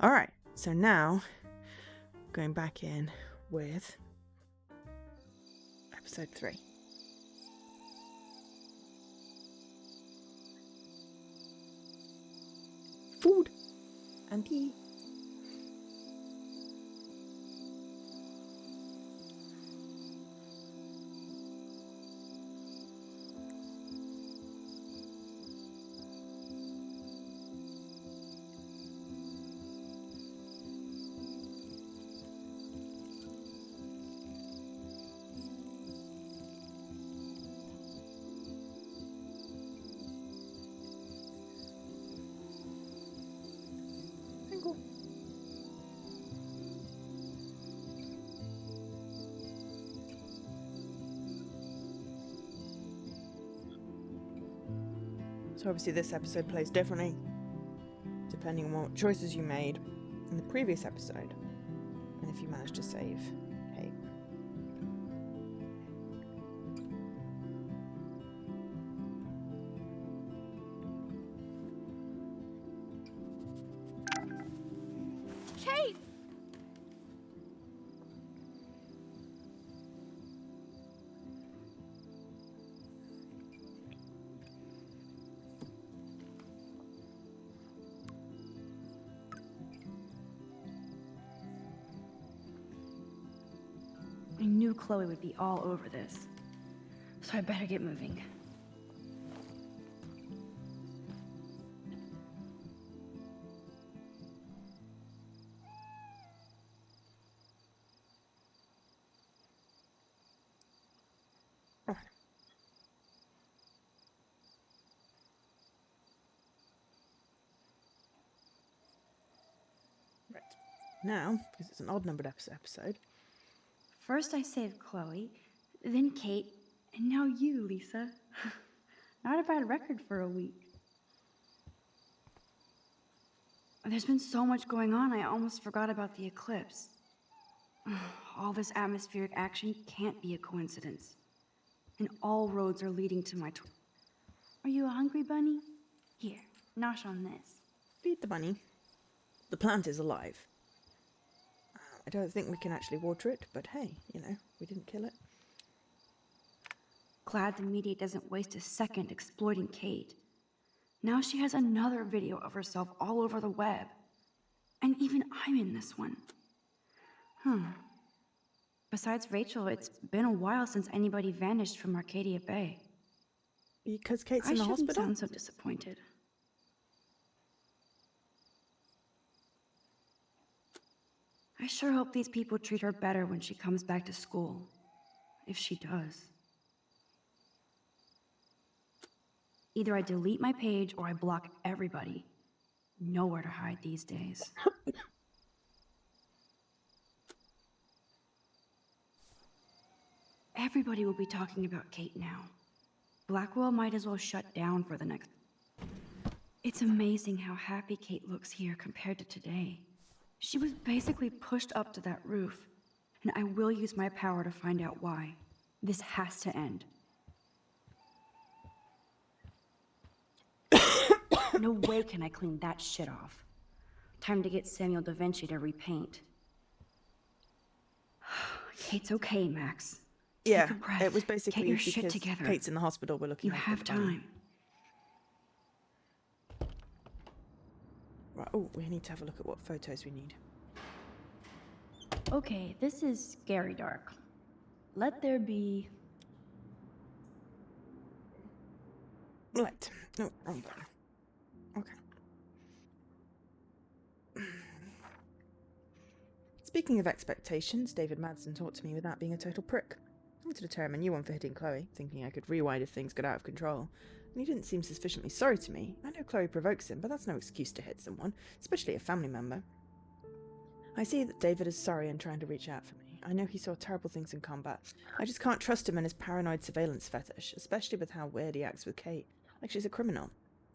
Alright, so now going back in with episode 3. Food and tea. So obviously this episode plays differently depending on what choices you made in the previous episode and if you managed to save Kate. Kate! I knew Chloe would be all over this, so I better get moving. Right. Now, because it's an odd-numbered episode. First I saved Chloe, then Kate, and now you, Lisa. Not a bad record for a week. There's been so much going on, I almost forgot about the eclipse. All this atmospheric action can't be a coincidence. And all roads are leading to my... Are you a hungry bunny? Here, nosh on this. Feed the bunny. The plant is alive. I don't think we can actually water it, but hey, you know, we didn't kill it. Glad the media doesn't waste a second exploiting Kate. Now she has another video of herself all over the web. And even I'm in this one. Besides Rachel, it's been a while since anybody vanished from Arcadia Bay. Because Kate's I in the shouldn't hospital? sound so disappointed. I sure hope these people treat her better when she comes back to school. If she does. Either I delete my page or I block everybody. Nowhere to hide these days. Everybody will be talking about Kate now. Blackwell might as well shut down for the next... It's amazing how happy Kate looks here compared to today. She was basically pushed up to that roof, and I will use my power to find out why. This has to end. No way can I clean that shit off. Time to get Samuel da Vinci to repaint. Kate's okay, Max. Yeah, Take a breath. it was basically Get your because shit together. Kate's in the hospital, we're looking You after have the bunny. time. Right, oh, we need to have a look at what photos we need. Okay, this is scary dark. Let there be... Light. No, wrong one. Okay. Speaking of expectations, David Madsen talked to me without being a total prick. I wanted to tear him a new one for hitting Chloe, thinking I could rewind if things got out of control. And he didn't seem sufficiently sorry to me. I know Chloe provokes him, but that's no excuse to hit someone, especially a family member. I see that David is sorry and trying to reach out for me. I know he saw terrible things in combat. I just can't trust him and his paranoid surveillance fetish, especially with how weird he acts with Kate, like she's a criminal.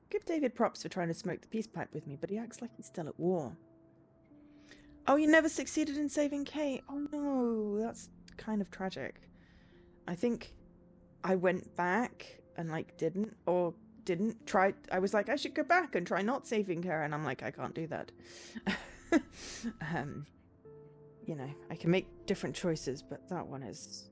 Give David props for trying to smoke the peace pipe with me, but he acts like he's still at war. Oh, you never succeeded in saving Kate? Oh no, that's kind of tragic. I think I went back and didn't try. I was like, I should go back and try not saving her, and I'm like, I can't do that. You know, I can make different choices, but that one is...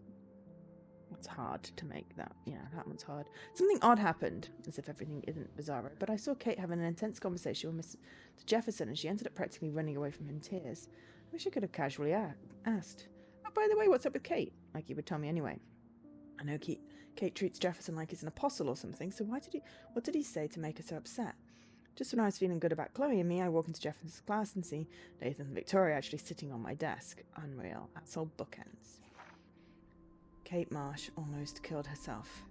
It's hard to make that. Yeah, that one's hard. Something odd happened, as if everything isn't bizarre, but I saw Kate having an intense conversation with Mr. Jefferson, and she ended up practically running away from him in tears. I wish I could have casually asked, "Oh, by the way, what's up with Kate?" Like you would tell me anyway. I know Kate treats Jefferson like he's an apostle or something, so what did he say to make her so upset? Just when I was feeling good about Chloe and me, I walk into Jefferson's class and see Nathan and Victoria actually sitting on my desk. Unreal. That's all bookends. Kate Marsh almost killed herself.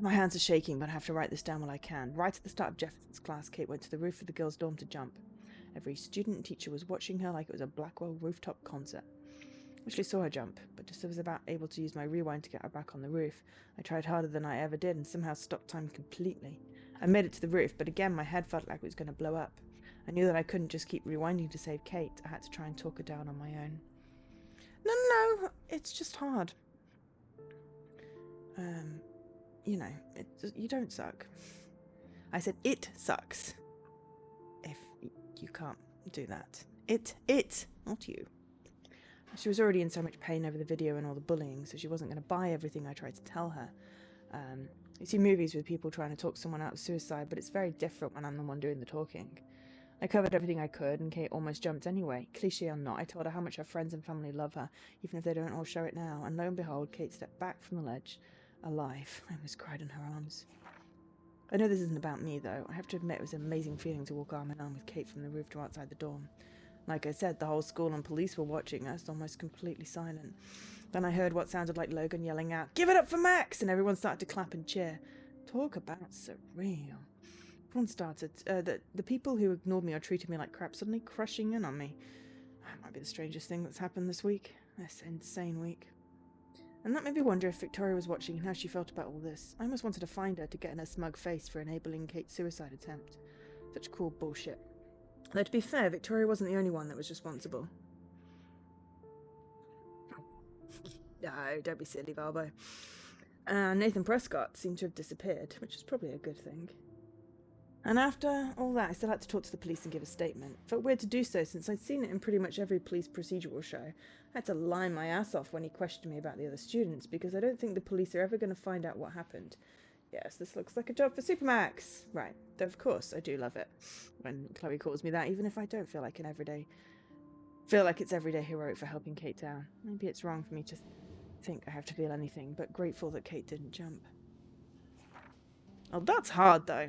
My hands are shaking, but I have to write this down while I can. Right at the start of Jefferson's class, Kate went to the roof of the girls' dorm to jump. Every student and teacher was watching her like it was a Blackwell rooftop concert. I actually saw her jump, but just as I was about able to use my rewind to get her back on the roof, I tried harder than I ever did and somehow stopped time completely. I made it to the roof, but again my head felt like it was going to blow up. I knew that I couldn't just keep rewinding to save Kate. I had to try and talk her down on my own. No, it's just hard. You know, you don't suck. I said it sucks. If you can't do that. It, not you. She was already in so much pain over the video and all the bullying, so she wasn't going to buy everything I tried to tell her. You see movies with people trying to talk someone out of suicide, but it's very different when I'm the one doing the talking. I covered everything I could, and Kate almost jumped anyway. Cliché or not, I told her how much her friends and family love her, even if they don't all show it now, and lo and behold, Kate stepped back from the ledge, alive. I almost cried in her arms. I know this isn't about me, though. I have to admit it was an amazing feeling to walk arm in arm with Kate from the roof to outside the dorm. Like I said, the whole school and police were watching us, almost completely silent. Then I heard what sounded like Logan yelling out, "Give it up for Max!" and everyone started to clap and cheer. Talk about surreal. Everyone started. The people who ignored me or treated me like crap suddenly crushing in on me. That might be the strangest thing that's happened this week. This insane week. And that made me wonder if Victoria was watching and how she felt about all this. I almost wanted to find her to get in her smug face for enabling Kate's suicide attempt. Such cool bullshit. Though to be fair, Victoria wasn't the only one that was responsible. No, don't be silly, Valbo. Nathan Prescott seemed to have disappeared, which is probably a good thing. And after all that, I still had to talk to the police and give a statement. Felt weird to do so since I'd seen it in pretty much every police procedural show. I had to lie my ass off when he questioned me about the other students, because I don't think the police are ever going to find out what happened. Yes, this looks like a job for Supermax. Right, though of course I do love it when Chloe calls me that, even if I don't feel like it's everyday heroic for helping Kate down. Maybe it's wrong for me to think I have to feel anything, but grateful that Kate didn't jump. Oh, that's hard though.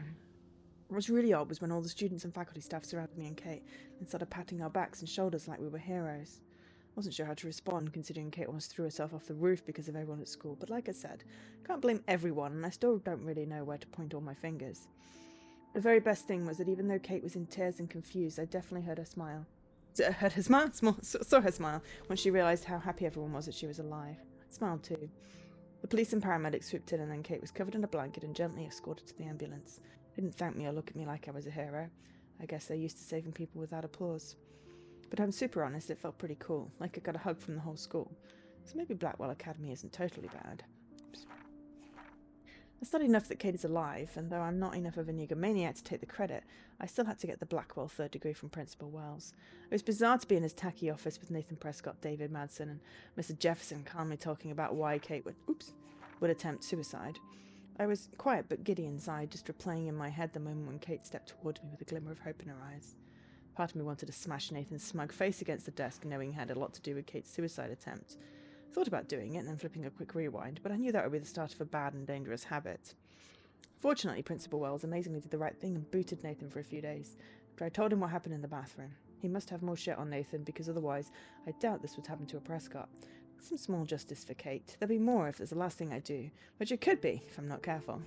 What was really odd was when all the students and faculty staff surrounded me and Kate and started patting our backs and shoulders like we were heroes. I wasn't sure how to respond, considering Kate almost threw herself off the roof because of everyone at school, but like I said, can't blame everyone, and I still don't really know where to point all my fingers. The very best thing was that even though Kate was in tears and confused, I definitely heard her smile. Saw her smile when she realised how happy everyone was that she was alive. I smiled too. The police and paramedics swooped in, and then Kate was covered in a blanket and gently escorted to the ambulance. They didn't thank me or look at me like I was a hero. I guess they're used to saving people without applause. But I'm super honest, it felt pretty cool, like I got a hug from the whole school. So maybe Blackwell Academy isn't totally bad. Oops. It's not enough that Kate is alive, and though I'm not enough of a nigomaniac to take the credit, I still had to get the Blackwell third degree from Principal Wells. It was bizarre to be in his tacky office with Nathan Prescott, David Madsen, and Mr. Jefferson calmly talking about why Kate would attempt suicide. I was quiet but giddy inside, just replaying in my head the moment when Kate stepped towards me with a glimmer of hope in her eyes. Part of me wanted to smash Nathan's smug face against the desk, knowing he had a lot to do with Kate's suicide attempt. I thought about doing it and then flipping a quick rewind, but I knew that would be the start of a bad and dangerous habit. Fortunately, Principal Wells amazingly did the right thing and booted Nathan for a few days, after I told him what happened in the bathroom. He must have more shit on Nathan, because otherwise I doubt this would happen to a Prescott. Some small justice for Kate. There'll be more if there's the last thing I do, which it could be if I'm not careful.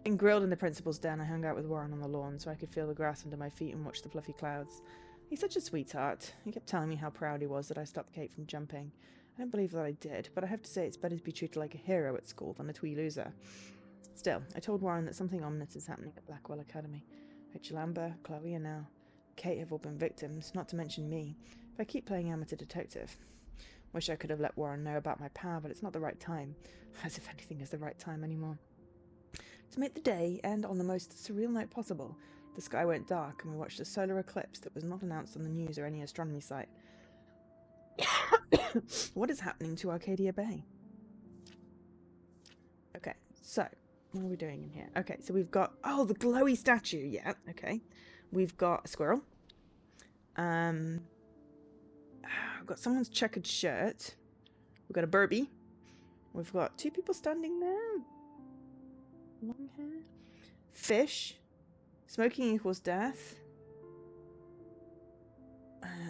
Being grilled in the principal's den, I hung out with Warren on the lawn so I could feel the grass under my feet and watch the fluffy clouds. He's such a sweetheart. He kept telling me how proud he was that I stopped Kate from jumping. I don't believe that I did, but I have to say it's better to be treated like a hero at school than a twee loser. Still, I told Warren that something ominous is happening at Blackwell Academy. Rachel Amber, Chloe, and now Kate have all been victims, not to mention me, if I keep playing amateur detective. Wish I could have let Warren know about my power, but it's not the right time. As if anything is the right time anymore. To make the day end on the most surreal note possible, The sky went dark and we watched a solar eclipse that was not announced on the news or any astronomy site. What is happening to Arcadia Bay? Okay, so what are we doing in here? Okay, so we've got, oh, the glowy statue. Yeah, okay. We've got a squirrel. We've got someone's checkered shirt. We've got a Burby. We've got two people standing there. Long hair. Fish. Smoking equals death.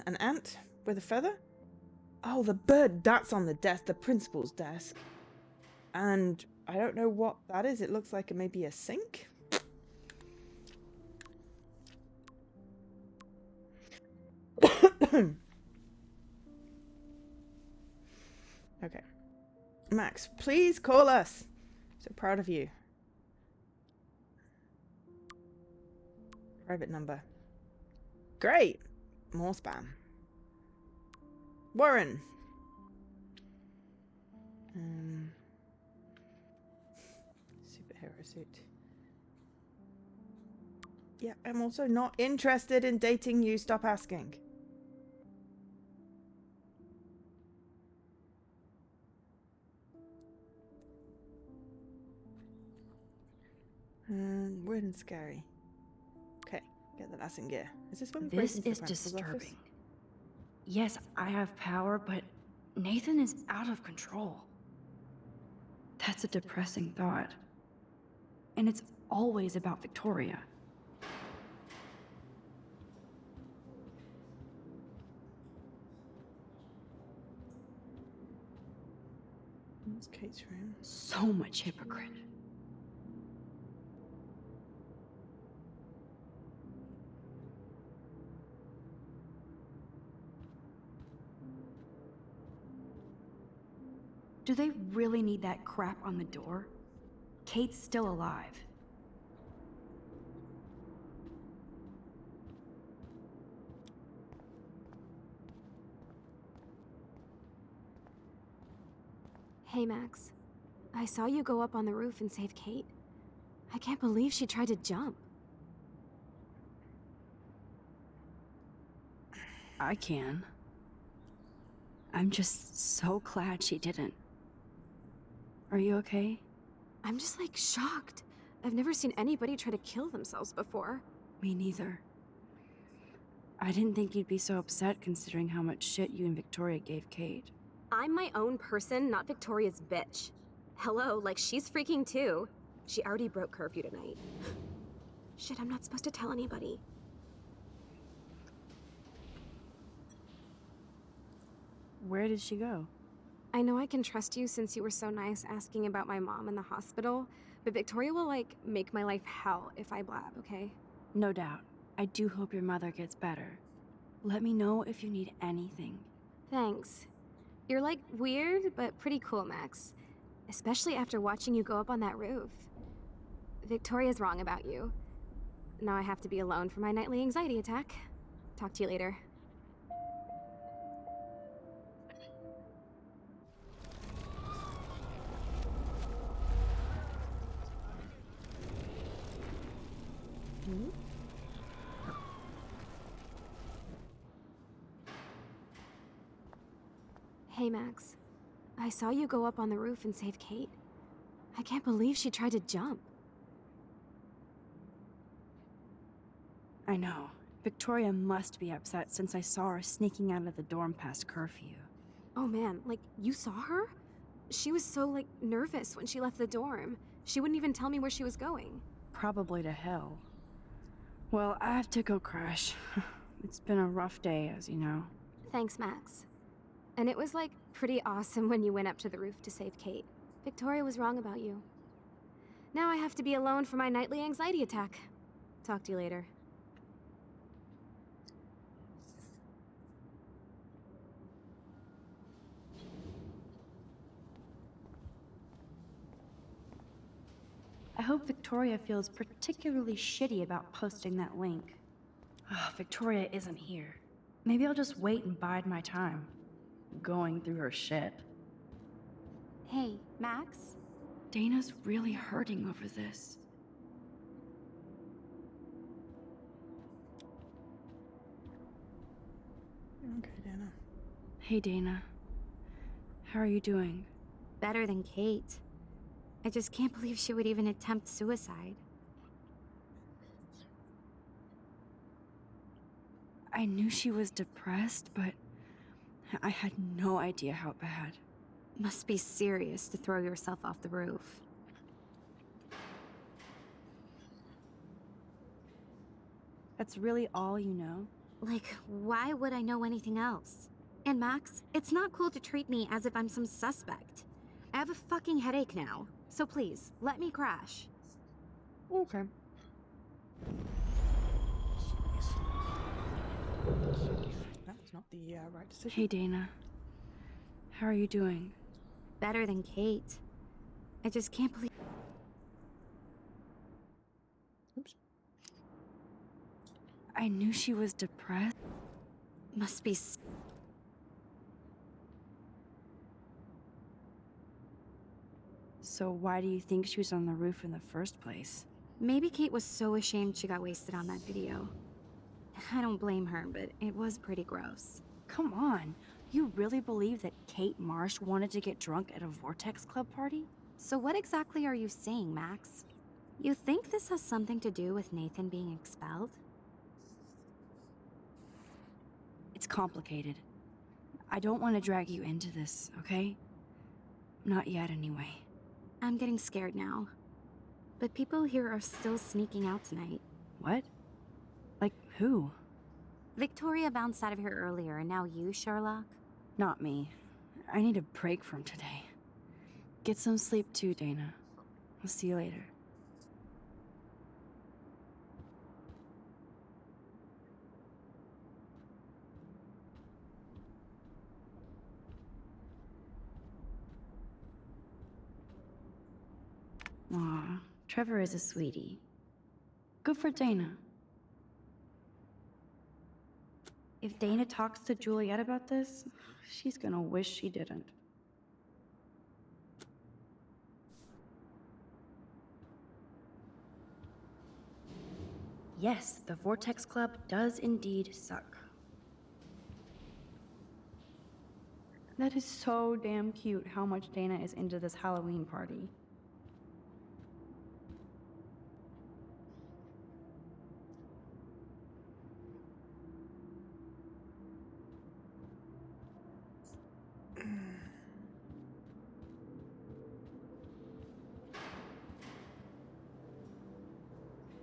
An ant with a feather. Oh, the bird. That's on the desk. The principal's desk. And I don't know what that is. It looks like maybe a sink. Okay. Max, please call us. So proud of you. Private number. Great. More spam. Warren. Superhero suit. Yeah, I'm also not interested in dating you. Stop asking. Weird and scary. Okay, get the last in gear. Is this when we break This into the is principal's office? disturbing. Yes, I have power, but Nathan is out of control. That's a depressing thought. And it's always about Victoria. It's Kate's room. So much hypocrite. Do they really need that crap on the door? Kate's still alive. Hey, Max. I saw you go up on the roof and save Kate. I can't believe she tried to jump. I can. I'm just so glad she didn't. Are you okay? I'm just like shocked. I've never seen anybody try to kill themselves before. Me neither. I didn't think you'd be so upset considering how much shit you and Victoria gave Kate. I'm my own person, not Victoria's bitch. Hello, like she's freaking too. She already broke curfew tonight. Shit, I'm not supposed to tell anybody. Where did she go? I know I can trust you since you were so nice asking about my mom in the hospital, but Victoria will, like, make my life hell if I blab, okay? No doubt. I do hope your mother gets better. Let me know if you need anything. Thanks. You're, like, weird, but pretty cool, Max. Especially after watching you go up on that roof. Victoria's wrong about you. Now I have to be alone for my nightly anxiety attack. Talk to you later. Hey, Max. I saw you go up on the roof and save Kate. I can't believe she tried to jump. I know. Victoria must be upset since I saw her sneaking out of the dorm past curfew. Oh man, like, you saw her? She was so, like, nervous when she left the dorm. She wouldn't even tell me where she was going. Probably to hell. Well, I have to go crash. It's been a rough day, as you know. Thanks, Max. And it was, like, pretty awesome when you went up to the roof to save Kate. Victoria was wrong about you. Now I have to be alone for my nightly anxiety attack. Talk to you later. I hope Victoria feels particularly shitty about posting that link. Victoria isn't here. Maybe I'll just wait and bide my time. Going through her shit. Hey, Max? Dana's really hurting over this. Okay, Dana. Hey, Dana. How are you doing? Better than Kate. I just can't believe she would even attempt suicide. I knew she was depressed, but I had no idea how bad. Must be serious to throw yourself off the roof. That's really all you know? Like, why would I know anything else? And Max, it's not cool to treat me as if I'm some suspect. I have a fucking headache now, so please, let me crash. Okay. That was not the right decision. Hey, Dana. How are you doing? Better than Kate. I just can't believe. Oops. I knew she was depressed. Must be. So why do you think she was on the roof in the first place? Maybe Kate was so ashamed she got wasted on that video. I don't blame her, but it was pretty gross. Come on. You really believe that Kate Marsh wanted to get drunk at a Vortex Club party? So, what exactly are you saying, Max? You think this has something to do with Nathan being expelled? It's complicated. I don't want to drag you into this, okay? Not yet, anyway. I'm getting scared now. But people here are still sneaking out tonight. What? Like who? Victoria bounced out of here earlier, and now you, Sherlock? Not me. I need a break from today. Get some sleep too, Dana. I'll see you later. Aw, Trevor is a sweetie. Good for Dana. If Dana talks to Juliet about this, she's gonna wish she didn't. Yes, the Vortex Club does indeed suck. That is so damn cute how much Dana is into this Halloween party.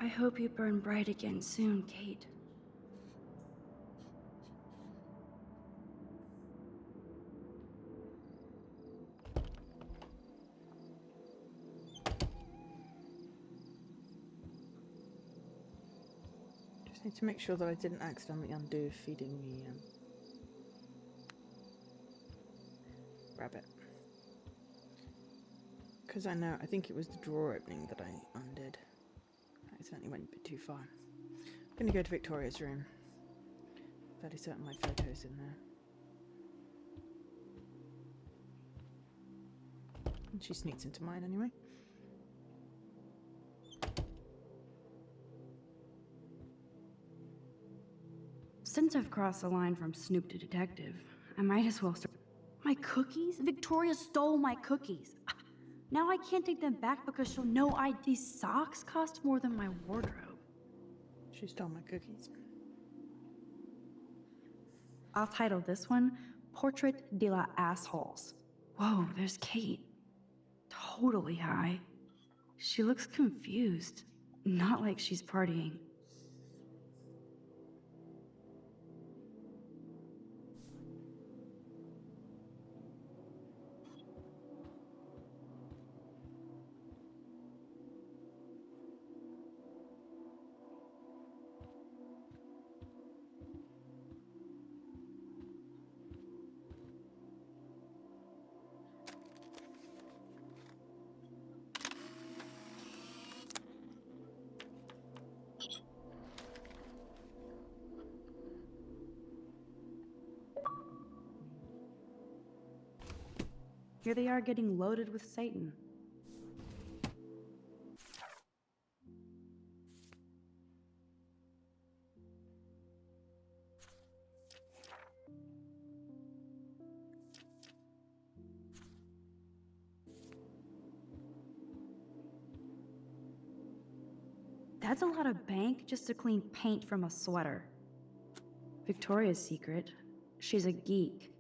I hope you burn bright again soon, Kate. Just need to make sure that I didn't accidentally undo feeding the rabbit. Because I think it was the drawer opening that I undid. I accidentally went a bit too far. I'm going to go to Victoria's room. Fairly certain my photo's in there. And she sneaks into mine anyway. Since I've crossed the line from Snoop to detective, I might as well start. My cookies? Victoria stole my cookies. Now I can't take them back because she'll know these socks cost more than my wardrobe. She stole my cookies. I'll title this one Portrait de la Assholes. Whoa, there's Kate. Totally high. She looks confused. Not like she's partying. Here they are getting loaded with Satan. That's a lot of bank just to clean paint from a sweater. Victoria's secret. She's a geek.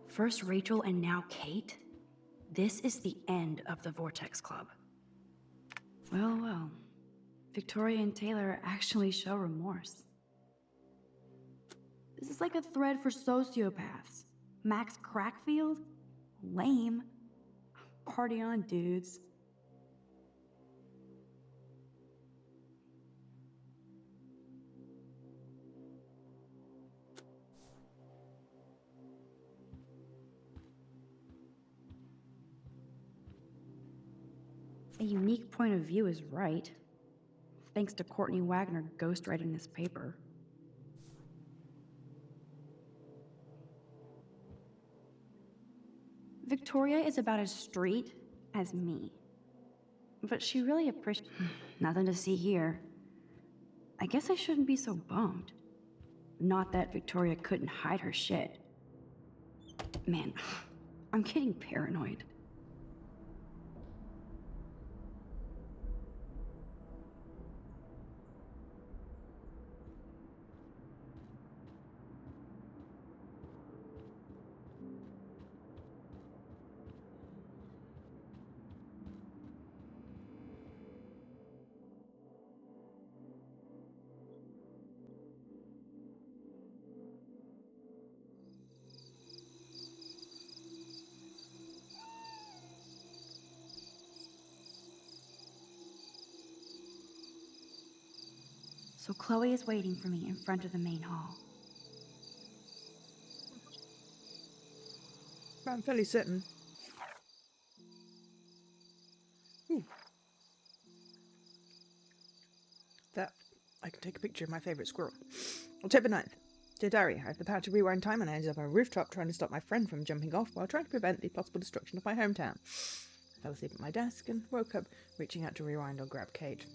First Rachel and now Kate? This is the end of the Vortex Club. Well, well. Victoria and Taylor actually show remorse. This is like a thread for sociopaths. Max Crackfield? Lame. Party on, dudes. A unique point of view is right. Thanks to Courtney Wagner ghostwriting this paper. Victoria is about as street as me. But she really appreciates... Nothing to see here. I guess I shouldn't be so bummed. Not that Victoria couldn't hide her shit. Man, I'm getting paranoid. So Chloe is waiting for me in front of the main hall. I'm fairly certain. Ooh. That I can take a picture of my favourite squirrel. October 9th. Dear Diary, I have the power to rewind time and I ended up on a rooftop trying to stop my friend from jumping off while trying to prevent the possible destruction of my hometown. I fell asleep at my desk and woke up reaching out to rewind or grab Kate.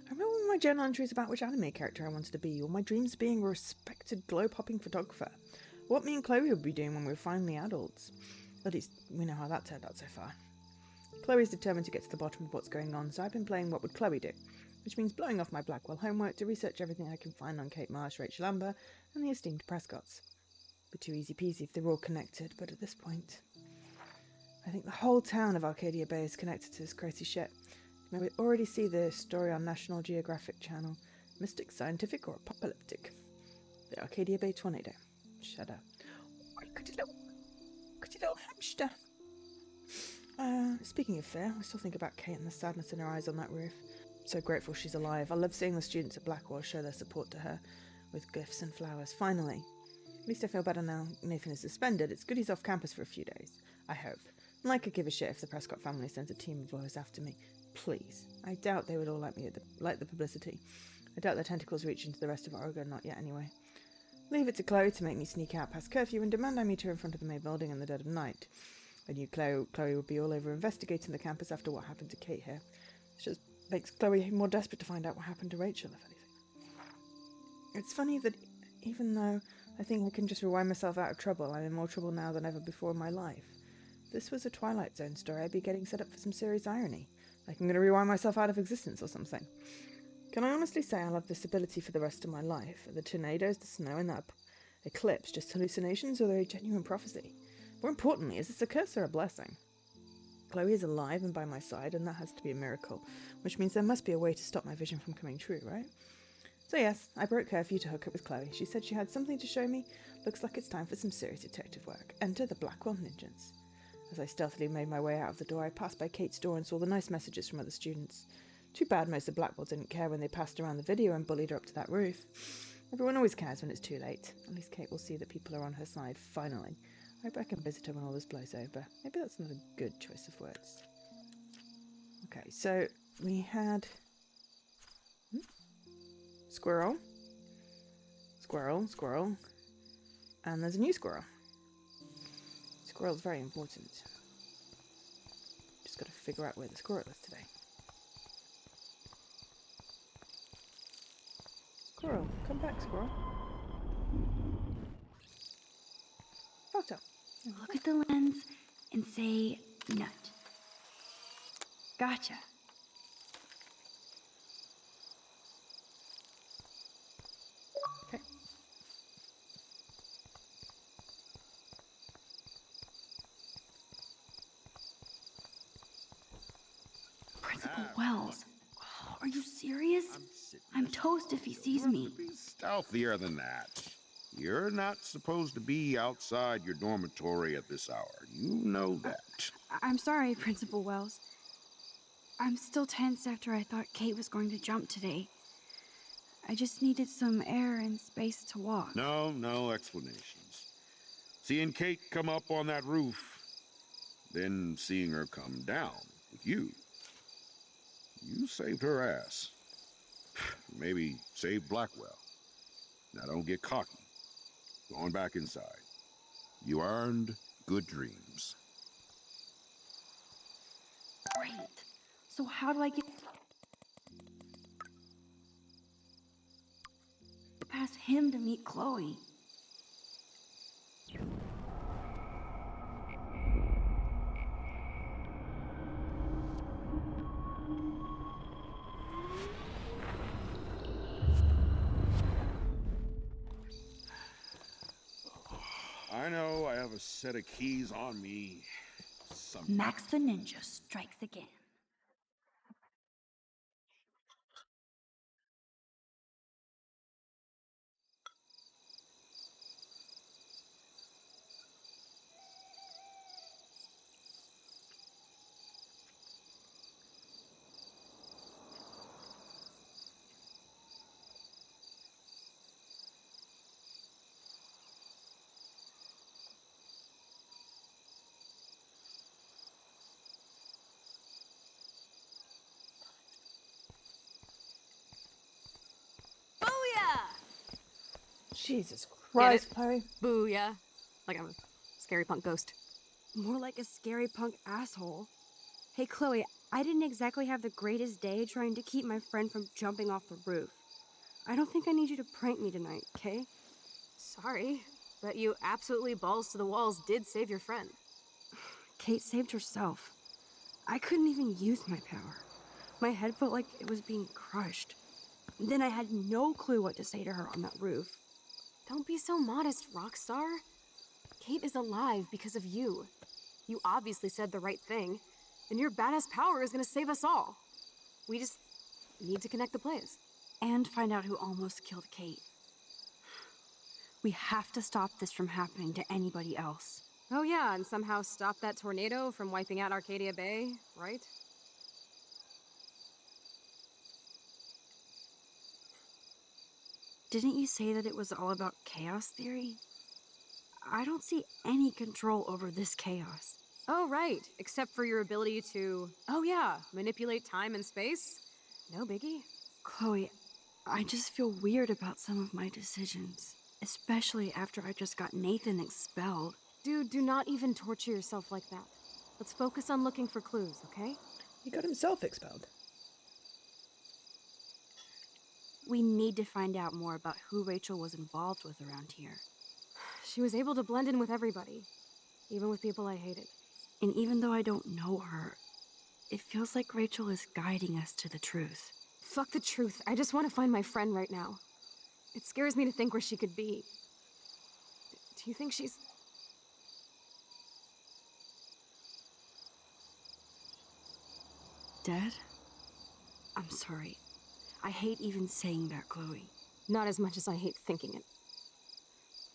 I remember all my journal entries about which anime character I wanted to be, or my dreams of being a respected globe-hopping photographer. What me and Chloe would be doing when we were finally adults. At least, we know how that turned out so far. Chloe is determined to get to the bottom of what's going on, so I've been playing What Would Chloe Do? Which means blowing off my Blackwell homework to research everything I can find on Kate Marsh, Rachel Amber, and the esteemed Prescotts. Be too easy peasy if they're all connected, but at this point... I think the whole town of Arcadia Bay is connected to this crazy shit. You may already see the story on National Geographic Channel. Mystic, scientific, or apocalyptic? The Arcadia Bay Tornado. Shut up. Oh, good little hamster. Speaking of fear, I still think about Kate and the sadness in her eyes on that roof. So grateful she's alive. I love seeing the students at Blackwell show their support to her with gifts and flowers. Finally. At least I feel better now Nathan is suspended. It's good he's off campus for a few days. I hope. And I could give a shit if the Prescott family sends a team of lawyers after me. Please. I doubt they would all like the publicity. I doubt their tentacles reach into the rest of Oregon, not yet anyway. Leave it to Chloe to make me sneak out past curfew and demand I meet her in front of the main building in the dead of night. I knew Chloe would be all over investigating the campus after what happened to Kate here. It just makes Chloe more desperate to find out what happened to Rachel, if anything. It's funny that even though I think I can just rewind myself out of trouble, I'm in more trouble now than ever before in my life. If this was a Twilight Zone story, I'd be getting set up for some serious irony. Like I'm going to rewind myself out of existence or something. Can I honestly say I'll have this ability for the rest of my life? Are the tornadoes, the snow, and that eclipse just hallucinations, or are they a genuine prophecy? More importantly, is this a curse or a blessing? Chloe is alive and by my side, and that has to be a miracle, which means there must be a way to stop my vision from coming true, right? So yes, I broke curfew to hook up with Chloe. She said she had something to show me. Looks like it's time for some serious detective work. Enter the Blackwell Ninjas. As I stealthily made my way out of the door, I passed by Kate's door and saw the nice messages from other students. Too bad most of Blackwell didn't care when they passed around the video and bullied her up to that roof. Everyone always cares when it's too late. At least Kate will see that people are on her side, finally. I hope I can visit her when all this blows over. Maybe that's not a good choice of words. Okay, so we had... Squirrel. Squirrel, squirrel. And there's a new squirrel. Squirrel's very important. Just got to figure out where the squirrel is today. Squirrel, come back, squirrel. Photo. Look at the lens and say nut. Gotcha. Okay. Principal Wells. Oh, are you serious? I'm toast if he sees me. Be stealthier than that. You're not supposed to be outside your dormitory at this hour. You know that. I'm sorry, Principal Wells. I'm still tense after I thought Kate was going to jump today. I just needed some air and space to walk. No explanations. Seeing Kate come up on that roof, then seeing her come down with you. You saved her ass. Maybe saved Blackwell. Now don't get cocky. Going back inside. You earned good dreams. Great. So how do I get past him to meet Chloe? I know I have a set of keys on me. Max the Ninja strikes again. Jesus Christ, it? Chloe. Booyah. Like I'm a scary punk ghost. More like a scary punk asshole. Hey, Chloe, I didn't exactly have the greatest day trying to keep my friend from jumping off the roof. I don't think I need you to prank me tonight, okay? Sorry, but you absolutely balls to the walls did save your friend. Kate saved herself. I couldn't even use my power. My head felt like it was being crushed. Then I had no clue what to say to her on that roof. Don't be so modest, Rockstar. Kate is alive because of you. You obviously said the right thing, and your badass power is gonna save us all. We just need to connect the plays. And find out who almost killed Kate. We have to stop this from happening to anybody else. Oh yeah, and somehow stop that tornado from wiping out Arcadia Bay, right? Didn't you say that it was all about chaos theory? I don't see any control over this chaos. Oh right, except for your ability to, oh yeah, manipulate time and space. No biggie. Chloe, I just feel weird about some of my decisions. Especially after I just got Nathan expelled. Dude, do not even torture yourself like that. Let's focus on looking for clues, okay? He got himself expelled. We need to find out more about who Rachel was involved with around here. She was able to blend in with everybody, even with people I hated. And even though I don't know her, it feels like Rachel is guiding us to the truth. Fuck the truth. I just want to find my friend right now. It scares me to think where she could be. Do you think she's... Dead? I'm sorry. I hate even saying that, Chloe. Not as much as I hate thinking it.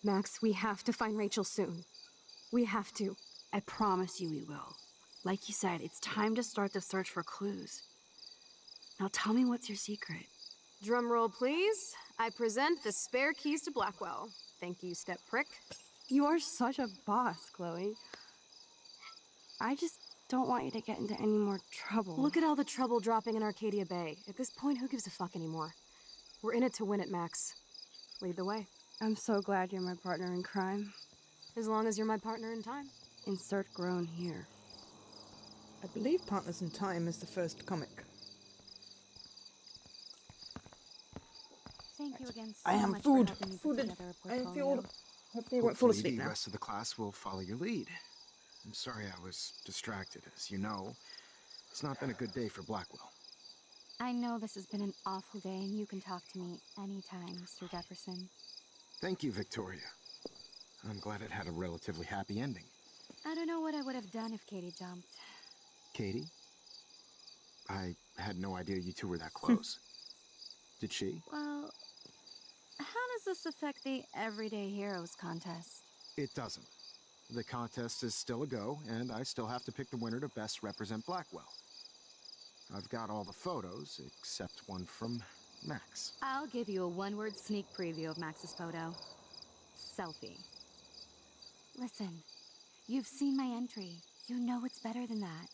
Max, we have to find Rachel soon. We have to. I promise you we will. Like you said, it's time to start the search for clues. Now tell me what's your secret. Drum roll, please. I present the spare keys to Blackwell. Thank you, step prick. You are such a boss, Chloe. I just don't want you to get into any more trouble. Look at all the trouble dropping in Arcadia Bay. At this point, who gives a fuck anymore? We're in it to win it, Max. Lead the way. I'm so glad you're my partner in crime. As long as you're my partner in time. Insert groan here. I believe Partners in Time is the first comic. Thank you again so I am much food. for helping me put Fooded. together a I am portfolio. fueled. Hopefully I won't fall Hopefully asleep the now. rest of the class will follow your lead. I'm sorry I was distracted. As you know, it's not been a good day for Blackwell. I know this has been an awful day, and you can talk to me anytime, Mr. Jefferson. Thank you, Victoria. I'm glad it had a relatively happy ending. I don't know what I would have done if Katie jumped. Katie? I had no idea you two were that close. Did she? Well, how does this affect the Everyday Heroes contest? It doesn't. The contest is still a go, and I still have to pick the winner to best represent Blackwell. I've got all the photos, except one from Max. I'll give you a one-word sneak preview of Max's photo. Selfie. Listen, you've seen my entry. You know it's better than that.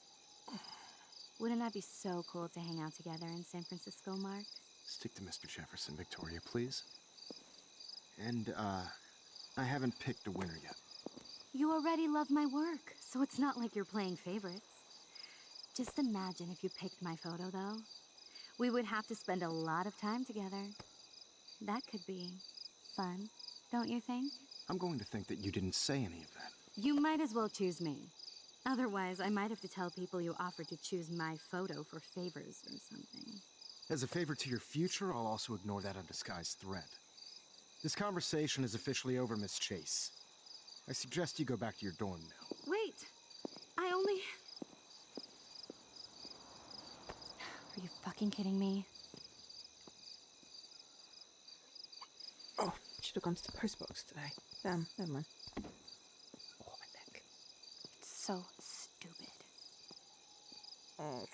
Wouldn't that be so cool to hang out together in San Francisco, Mark? Stick to Mr. Jefferson, Victoria, please. And, I haven't picked a winner yet. You already love my work, so it's not like you're playing favorites. Just imagine if you picked my photo, though. We would have to spend a lot of time together. That could be fun, don't you think? I'm going to think that you didn't say any of that. You might as well choose me. Otherwise, I might have to tell people you offered to choose my photo for favors or something. As a favor to your future, I'll also ignore that undisguised threat. This conversation is officially over, Miss Chase. I suggest you go back to your dorm now. Wait! I only... Are you fucking kidding me? Oh, should have gone to the postbox today. Damn, never mind. Oh, my neck. So stupid. Oh.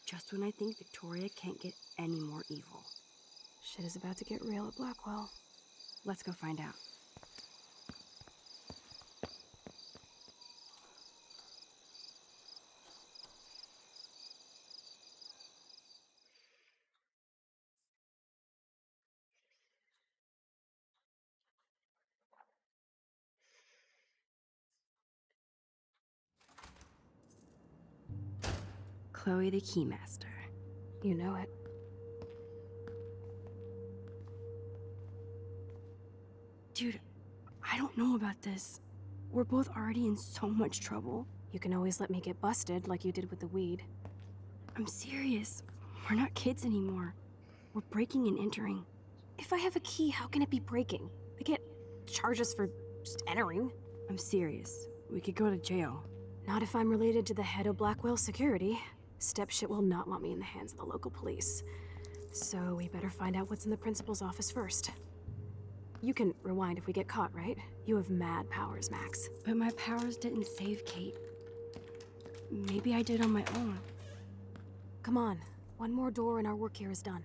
Just when I think Victoria can't get any more evil. Shit is about to get real at Blackwell. Let's go find out. Chloe the Keymaster. You know it. Dude, I don't know about this. We're both already in so much trouble. You can always let me get busted like you did with the weed. I'm serious. We're not kids anymore. We're breaking and entering. If I have a key, how can it be breaking? They can't charge us for just entering. I'm serious. We could go to jail. Not if I'm related to the head of Blackwell Security. Stepshit will not want me in the hands of the local police. So we better find out what's in the principal's office first. You can rewind if we get caught, right? You have mad powers, Max. But my powers didn't save Kate. Maybe I did on my own. Come on. One more door and our work here is done.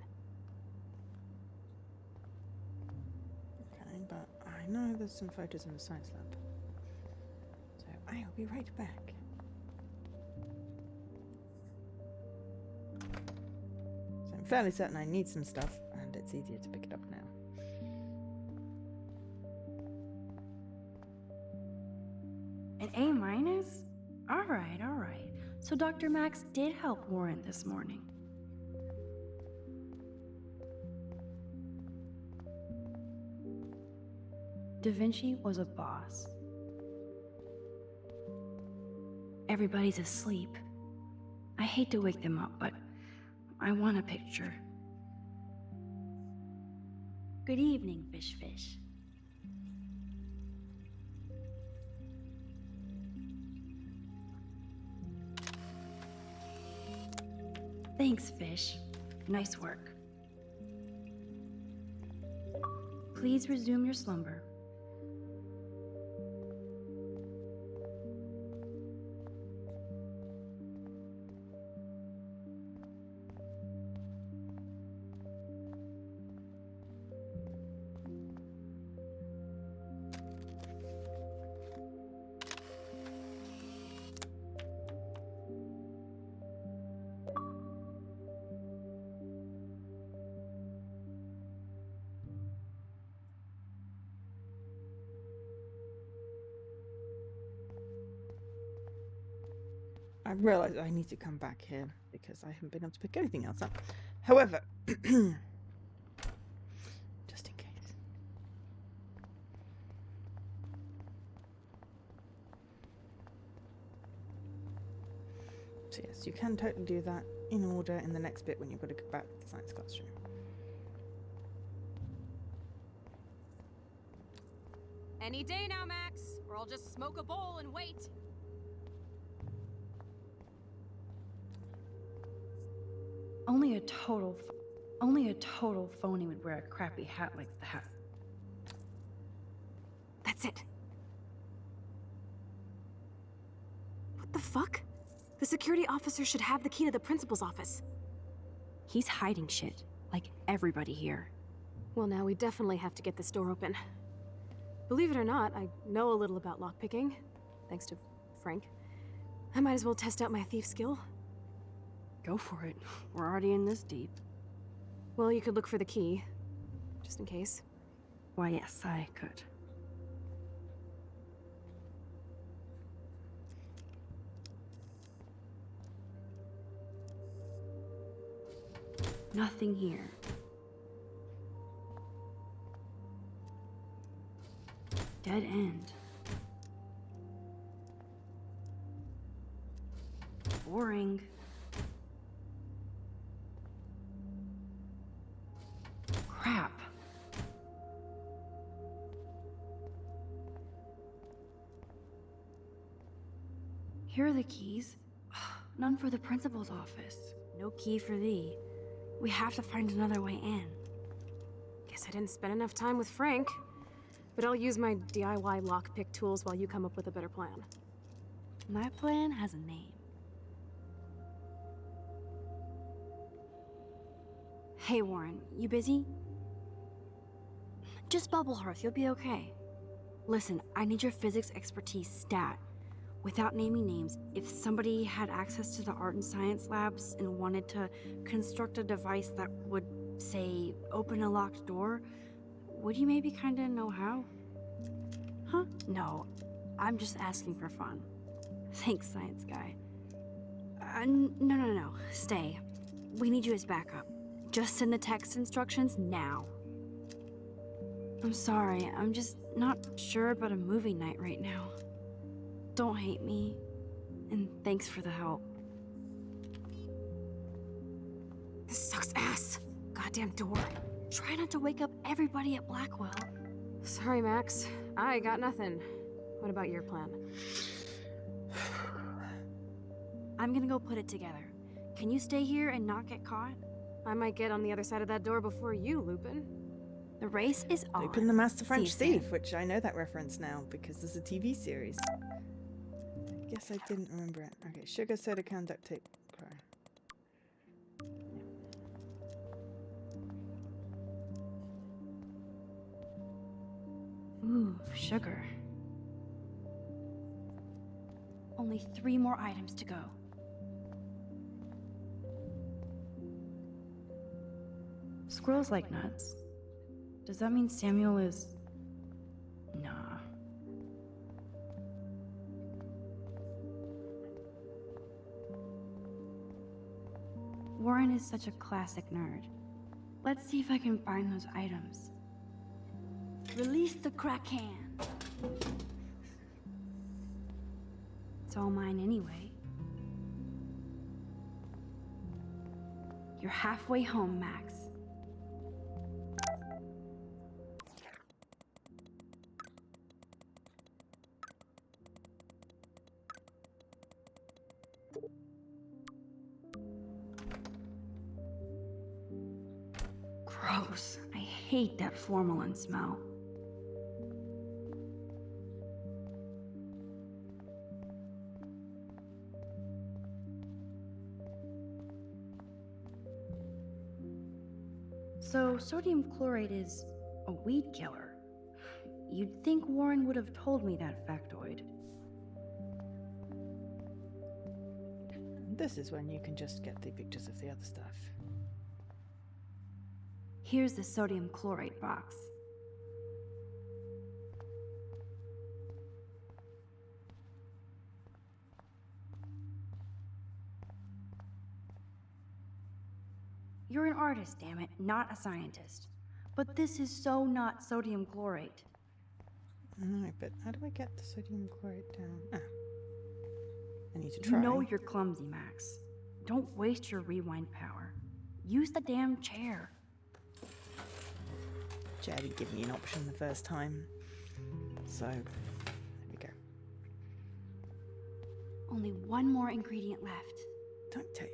Okay, but I know there's some photos in the science lab. So I'll be right back. So I'm fairly certain I need some stuff, and it's easier to pick it up now. An A-? All right, all right. So Dr. Max did help Warren this morning. Da Vinci was a boss. Everybody's asleep. I hate to wake them up, but I want a picture. Good evening, Fish. Thanks, Fish. Nice work. Please resume your slumber. I realise I need to come back here because I haven't been able to pick anything else up. However, just in case. So yes, you can totally do that in order in the next bit when you've got to go back to the science classroom. Any day now, Max, or I'll just smoke a bowl and wait. Only a total phony would wear a crappy hat like that. That's it. What the fuck? The security officer should have the key to the principal's office. He's hiding shit, like everybody here. Well, now we definitely have to get this door open. Believe it or not, I know a little about lockpicking, thanks to Frank. I might as well test out my thief skill. Go for it. We're already in this deep. Well, you could look for the key, just in case. Why, yes, I could. Nothing here. Dead end. Boring. Crap. Here are the keys. None for the principal's office. No key for thee. We have to find another way in. Guess I didn't spend enough time with Frank. But I'll use my DIY lockpick tools while you come up with a better plan. My plan has a name. Hey, Warren, you busy? Just bubble hearth, you'll be okay. Listen, I need your physics expertise stat. Without naming names, if somebody had access to the art and science labs and wanted to construct a device that would, say, open a locked door, would you maybe kinda know how? Huh? No, I'm just asking for fun. Thanks, science guy. No. Stay. We need you as backup. Just send the text instructions now. I'm sorry, I'm just not sure about a movie night right now. Don't hate me, and thanks for the help. This sucks ass. Goddamn door. Try not to wake up everybody at Blackwell. Sorry, Max. I got nothing. What about your plan? I'm gonna go put it together. Can you stay here and not get caught? I might get on the other side of that door before you, Lupin. The race is on. Lupin the Master See French you soon. Thief, which I know that reference now because there's a TV series. Guess I didn't remember it. Okay, sugar, soda can, duct tape. Sorry. Ooh, sugar. Only 3 more items to go. Squirrels like nuts. Does that mean Samuel is... Nah. Warren is such a classic nerd. Let's see if I can find those items. Release the crack can. It's all mine anyway. You're halfway home, Max. Gross. I hate that formalin smell. So, sodium chlorate is a weed killer. You'd think Warren would have told me that factoid. This is when you can just get the pictures of the other stuff. Here's the sodium chlorate box. You're an artist, damn it, not a scientist. But this is so not sodium chlorate. No, but how do I get the sodium chlorate down? Ah. need to You try. know you're clumsy, Max. Don't waste your rewind power. Use the damn chair. Chair didn't give me an option the first time. So, there we go. Only one more ingredient left. Duct tape.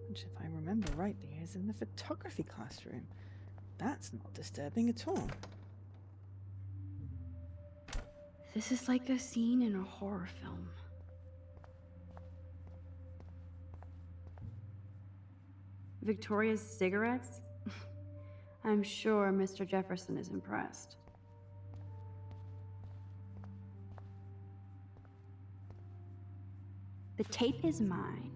Which, if I remember rightly, is in the photography classroom. That's not disturbing at all. This is like a scene in a horror film. Victoria's cigarettes? I'm sure Mr. Jefferson is impressed. The tape is mine.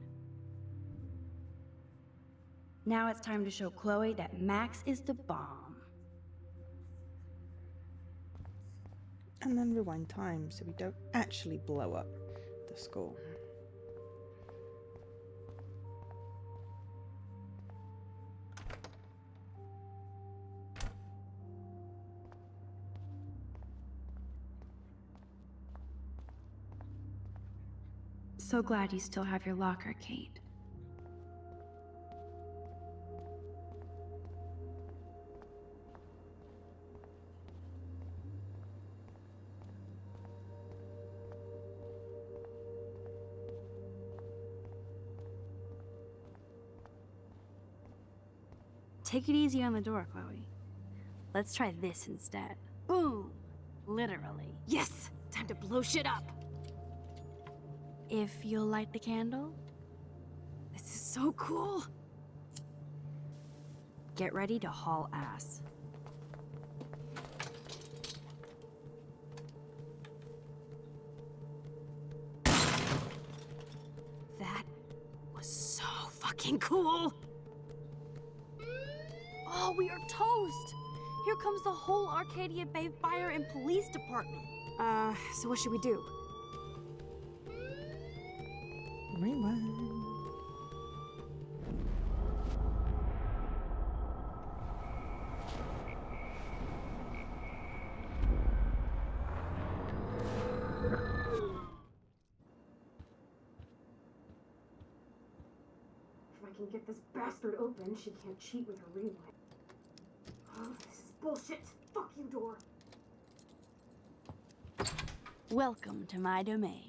Now it's time to show Chloe that Max is the bomb. And then rewind time so we don't actually blow up the school. So glad you still have your locker, Kate. Take it easy on the door, Chloe. Let's try this instead. Boom! Literally. Yes! Time to blow shit up! If you'll light the candle, This is so cool! get ready to haul ass. That was so fucking cool! Oh, we are toast! Here comes the whole Arcadia Bay Fire and Police Department. So what should we do? Rewind. If I can get this bastard open, she can't cheat with her rewind. Oh, this is bullshit! Fuck you, door! Welcome to my domain.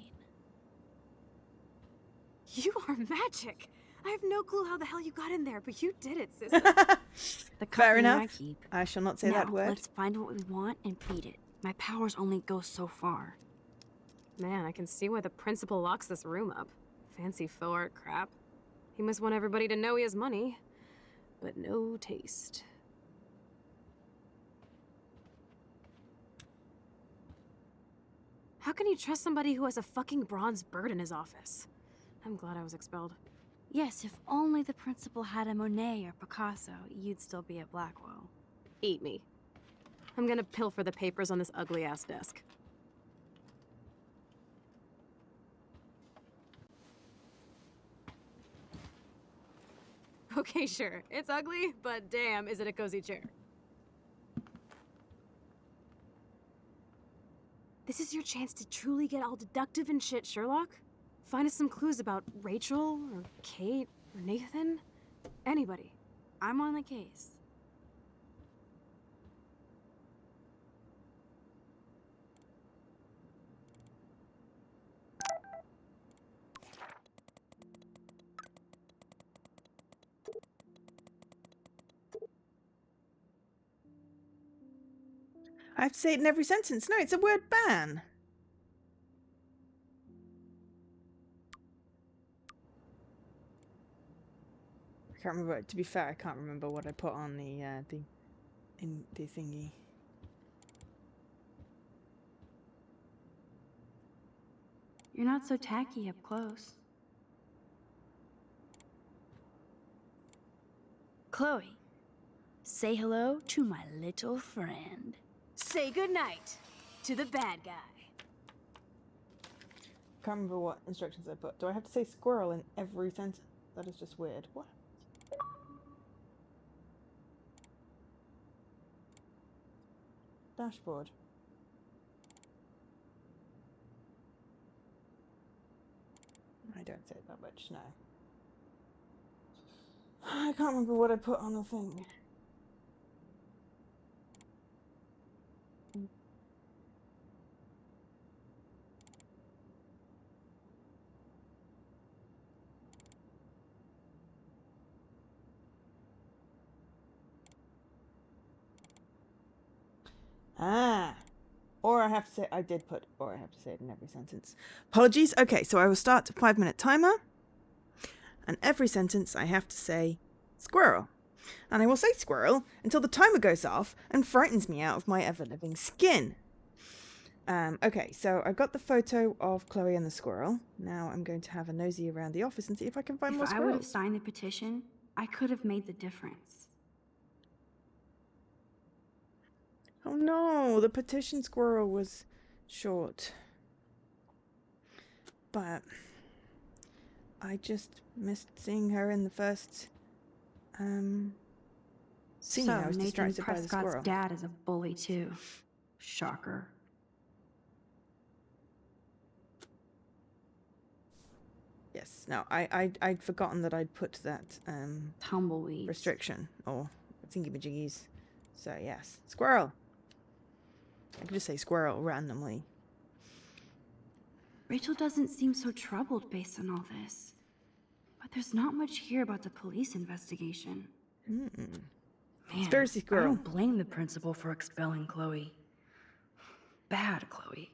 You are magic! I have no clue how the hell you got in there, but you did it, sister. The Fair company I enough. keep. I shall not say Now, that word. let's find what we want and beat it. My powers only go so far. Man, I can see why the principal locks this room up. Fancy faux art crap. He must want everybody to know he has money, but no taste. How can you trust somebody who has a fucking bronze bird in his office? I'm glad I was expelled. Yes, if only the principal had a Monet or Picasso, you'd still be at Blackwell. Eat me. I'm gonna pilfer the papers on this ugly-ass desk. Okay, sure. It's ugly, but damn, is it a cozy chair. This is your chance to truly get all deductive and shit, Sherlock. Find us some clues about Rachel, or Kate, or Nathan. Anybody. I'm on the case. I have to say it in every sentence. No, it's a word ban. I can't remember. To be fair, I can't remember what I put on the thingy. You're not so tacky up close. Chloe, say hello to my little friend. Say goodnight to the bad guy. Can't remember what instructions I put. Do I have to say squirrel in every sentence? That is just weird. What? Dashboard. don't say it that much, no. I can't remember what I put on the thing. Ah. Or I have to say, I did put, or I have to say it in every sentence. Apologies. Okay, so I will start a 5-minute timer. And every sentence I have to say, squirrel. And I will say squirrel until the timer goes off and frightens me out of my ever-living skin. Okay, so I've got the photo of Chloe and the squirrel. Now I'm going to have a nosy around the office and see if I can find more If I would have squirrels. signed the petition, I could have made the difference. Oh no, the petition squirrel was short. But I just missed seeing her in the first scene. So I was Nathan distracted by the Prescott's squirrel. dad is a bully too. Shocker. Yes. No, I'd forgotten that I'd put that Tumbleweeds. restriction or thingy-majiggies. So yes, squirrel. I could just say squirrel randomly. Rachel doesn't seem so troubled based on all this. But there's not much here about the police investigation. Man, Conspiracy I squirrel. don't blame the principal for expelling Chloe. Bad Chloe.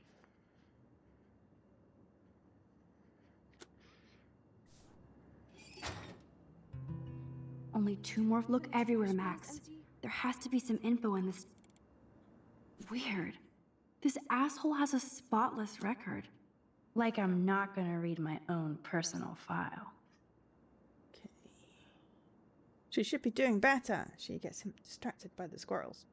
Only 2 more. Look everywhere, Max. There has to be some info in this. Weird. This asshole has a spotless record. Like I'm not gonna read my own personal file. Okay. She should be doing better. She gets him distracted by the squirrels.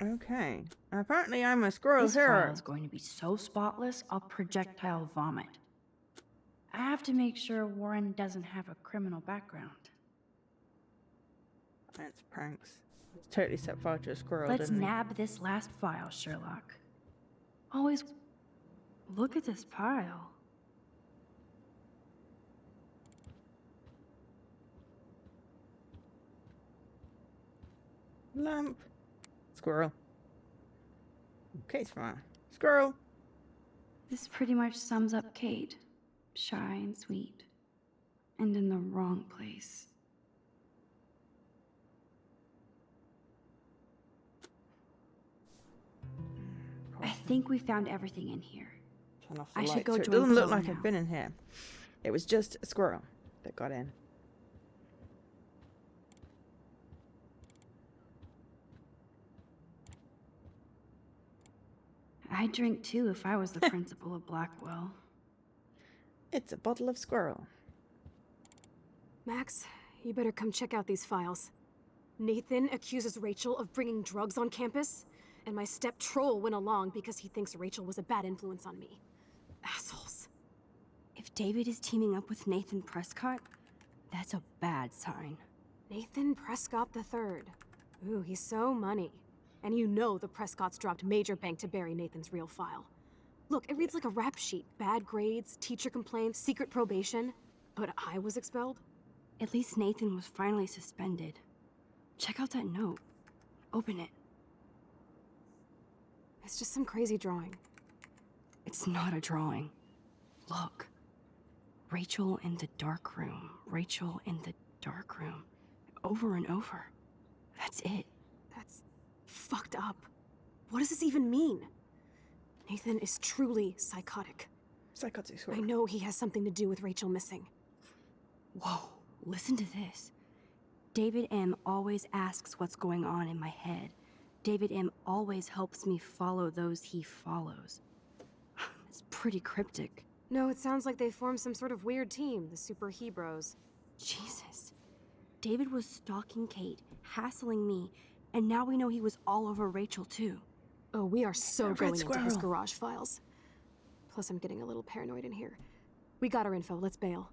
Okay. Apparently I'm a squirrel This hero. file is going to be so spotless, I'll projectile vomit. I have to make sure Warren doesn't have a criminal background. That's pranks. It's totally set fire to a squirrel, Let's didn't he? nab this last file, Sherlock. Always look at this pile. Lamp. Squirrel. Case file. Squirrel. This pretty much sums up Kate. Shy and sweet. And in the wrong place. I think we found everything in here. Turn off the I should light go so it join doesn't look Chloe like now. I've been in here. It was just a squirrel that got in. I'd drink too if I was the principal of Blackwell. It's a bottle of squirrel. Max, you better come check out these files. Nathan accuses Rachel of bringing drugs on campus, and my step troll went along because he thinks Rachel was a bad influence on me. Assholes. If David is teaming up with Nathan Prescott, that's a bad sign. Nathan Prescott III. Ooh, he's so money. And you know the Prescotts dropped major bank to bury Nathan's real file. Look, it reads like a rap sheet. Bad grades, teacher complaints, secret probation. But I was expelled? At least Nathan was finally suspended. Check out that note. Open it. It's just some crazy drawing. It's not a drawing. Look. Rachel in the dark room. Rachel in the dark room. Over and over. That's it. That's fucked up. What does this even mean? Nathan is truly psychotic. Psychotic I squirrel. know he has something to do with Rachel missing. Whoa, listen to this. David M. always asks what's going on in my head. David M. always helps me follow those he follows. It's pretty cryptic. No, it sounds like they formed some sort of weird team, the Super Hebros. Jesus. David was stalking Kate, hassling me, and now we know he was all over Rachel too. Oh, we are so Red going into his squirrel. garage files. Plus, I'm getting a little paranoid in here. We got our info, let's bail.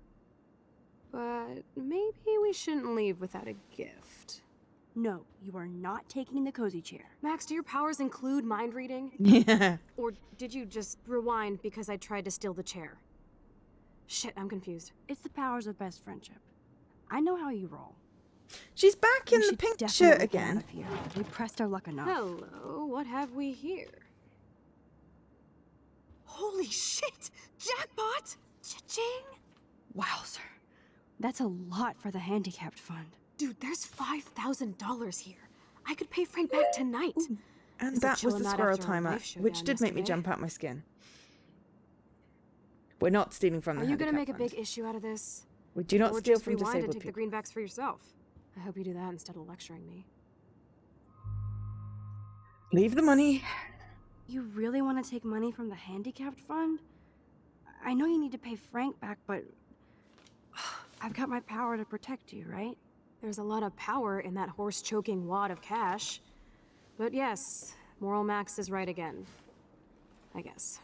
But maybe we shouldn't leave without a gift. No, you are not taking the cozy chair. Max, do your powers include mind reading? Yeah. Or did you just rewind because I tried to steal the chair? Shit, I'm confused. It's the powers of best friendship. I know how you roll. She's back in We the should pink definitely shirt get again. out of here. We pressed our luck enough. Hello, what have we here? Holy shit! Jackpot! Cha-ching! Wowzer. That's a lot for the handicapped fund. Dude, there's $5,000 here. I could pay Frank back tonight. And Is it that was chilling the out squirrel after our timer, life which showdown did make me yesterday? jump out my skin. We're not stealing from Are the you gonna make handicap a big fund. issue out of this? We do not Or steal just from rewind and disabled take the people. greenbacks for yourself? I hope you do that instead of lecturing me. Leave the money. You really want to take money from the handicapped fund? I know you need to pay Frank back, but I've got my power to protect you, right? There's a lot of power in that horse-choking wad of cash. But yes, Moral Max is right again. I guess.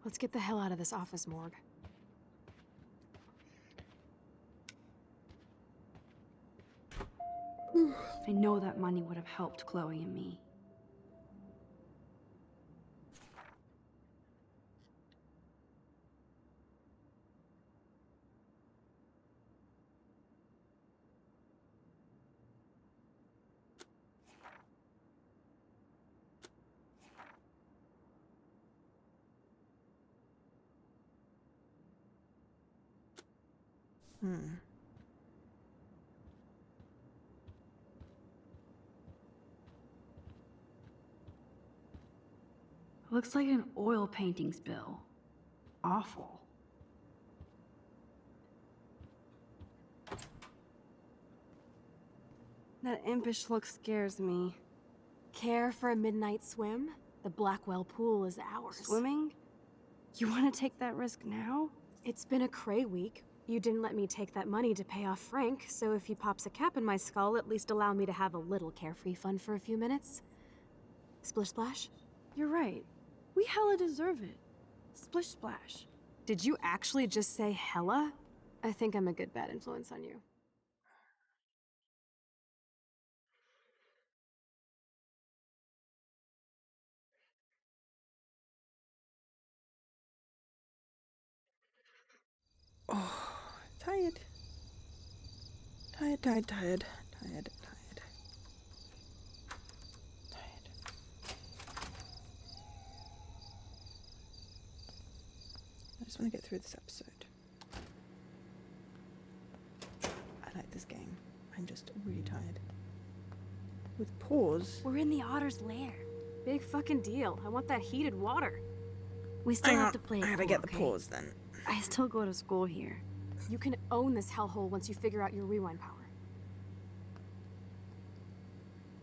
Let's get the hell out of this office morgue. I know that money would have helped Chloe and me. Looks like an oil painting spill. Awful. That impish look scares me. Care for a midnight swim? The Blackwell pool is ours. Swimming? You want to take that risk now? It's been a cray week. You didn't let me take that money to pay off Frank, so if he pops a cap in my skull, at least allow me to have a little carefree fun for a few minutes. Splish splash? You're right. We hella deserve it. Splish splash. Did you actually just say hella? I think I'm a good bad influence on you. Oh, tired. Tired, tired, tired. Tired, tired. Tired. I just want to get through this episode. I like this game. I'm just really tired. With pause. We're in the otter's lair. Big fucking deal. I want that heated water. We still Hang have on, to play it I gotta cool, get the okay? pause then. I still go to school here. You can own this hellhole once you figure out your rewind power.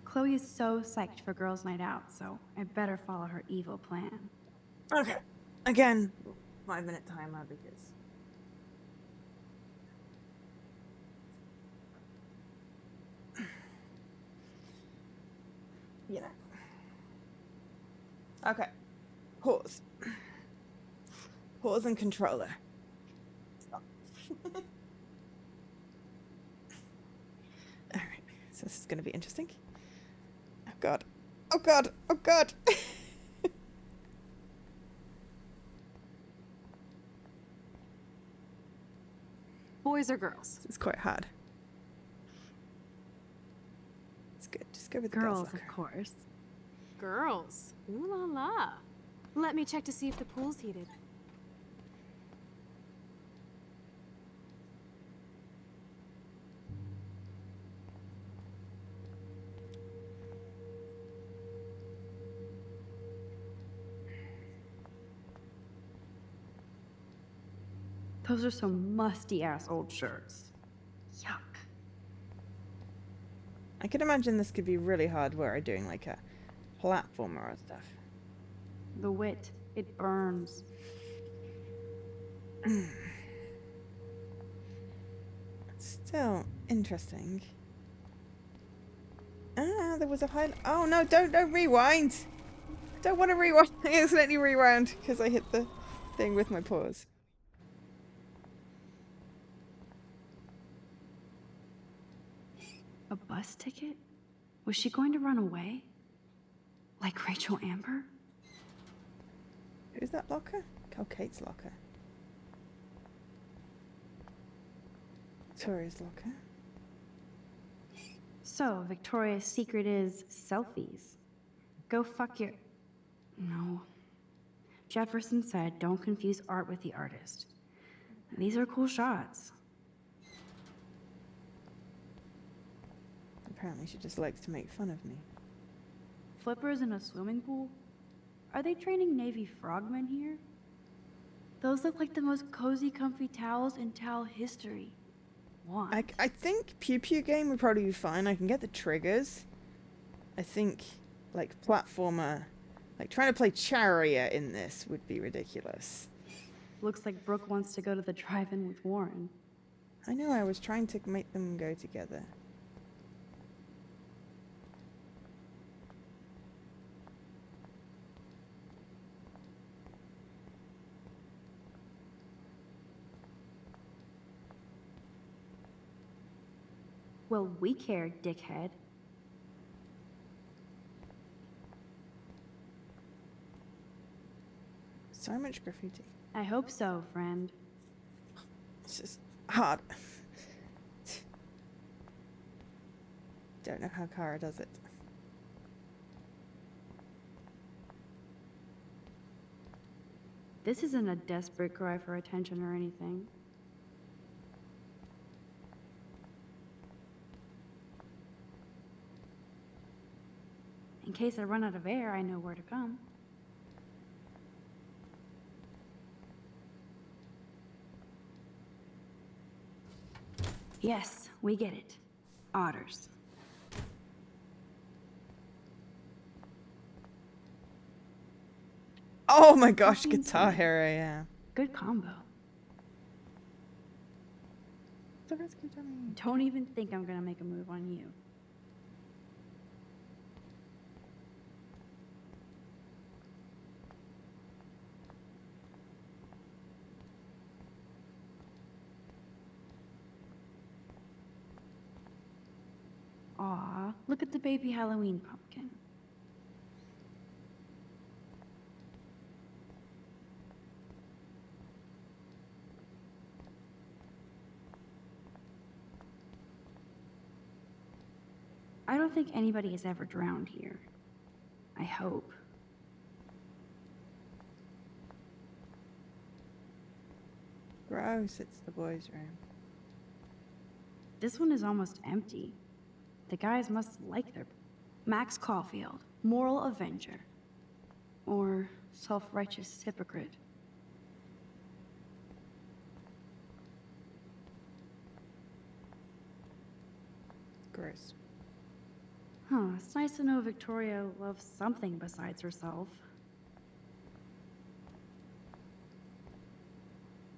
Chloe is so psyched for girls' night out, so I better follow her evil plan. Okay. Again, 5-minute timer because. You know. Okay. Pause. Pause and controller. Stop. Alright, so this is going to be interesting. Oh god. Oh god. Oh god. Boys or girls? This is quite hard. It's good. Just go with the Girls, locker. of course. Girls. Ooh la la. Let me check to see if the pool's heated. Those are some musty-ass old shirts. Yuck. I can imagine this could be really hard where I'm doing like a platformer or stuff. The wit, it burns. Still interesting. Ah, there was a high. Oh no! Don't rewind. Don't want to rewind. I accidentally rewound because I hit the thing with my paws. A bus ticket? Was she going to run away? Like Rachel Amber? Who's that locker? Oh, Kate's locker. Victoria's locker. So, Victoria's secret is selfies. Go fuck your... No. Jefferson said, don't confuse art with the artist. These are cool shots. Apparently she just likes to make fun of me. Flippers in a swimming pool? Are they training Navy frogmen here? Those look like the most cozy, comfy towels in towel history. Why? I think Pew Pew game would probably be fine. I can get the triggers. I think, like, platformer, like, trying to play Chariot in this would be ridiculous. Looks like Brooke wants to go to the drive-in with Warren. I know, I was trying to make them go together. Well, we care, dickhead. So much graffiti. I hope so, friend. It's just hard. Don't know how Kara does it. This isn't a desperate cry for attention or anything. In case I run out of air, I know where to come. Yes, we get it. Otters. Oh my gosh, Fucking Guitar sweet. Hero, yeah. Good combo. Don't even think I'm gonna make a move on you. Aw, look at the baby Halloween pumpkin. I don't think anybody has ever drowned here. I hope. Gross, it's the boys' room. This one is almost empty. The guys must like their... Max Caulfield, moral avenger. Or self-righteous hypocrite. Gross. Huh, it's nice to know Victoria loves something besides herself.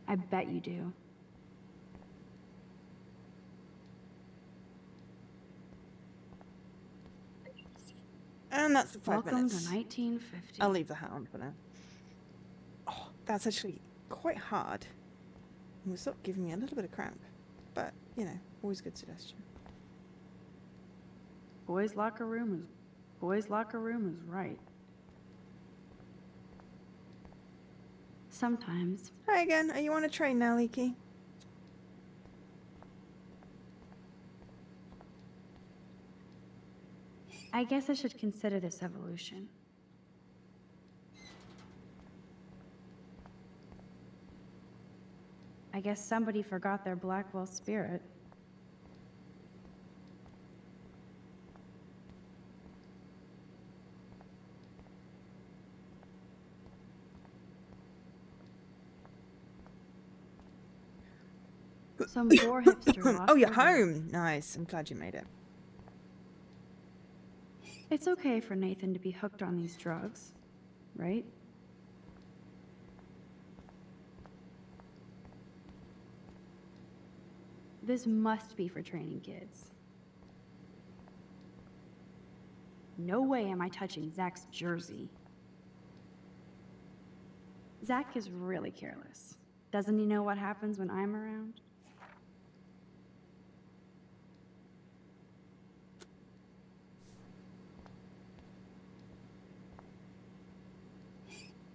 I bet you do. And that's the 5 Welcome minutes. to 1950. I'll leave the hat on for now. Oh, that's actually quite hard. It was sort of giving me a little bit of cramp. But, you know, always good suggestion. Boys' locker room is right. Sometimes. Hi again, are you on a train now, Leaky? I guess I should consider this evolution. I guess somebody forgot their Blackwell spirit. Some poor hipster lost Oh, you're their way. home! Nice, I'm glad you made it. It's okay for Nathan to be hooked on these drugs, right? This must be for training kids. No way am I touching Zach's jersey. Zach is really careless. Doesn't he know what happens when I'm around?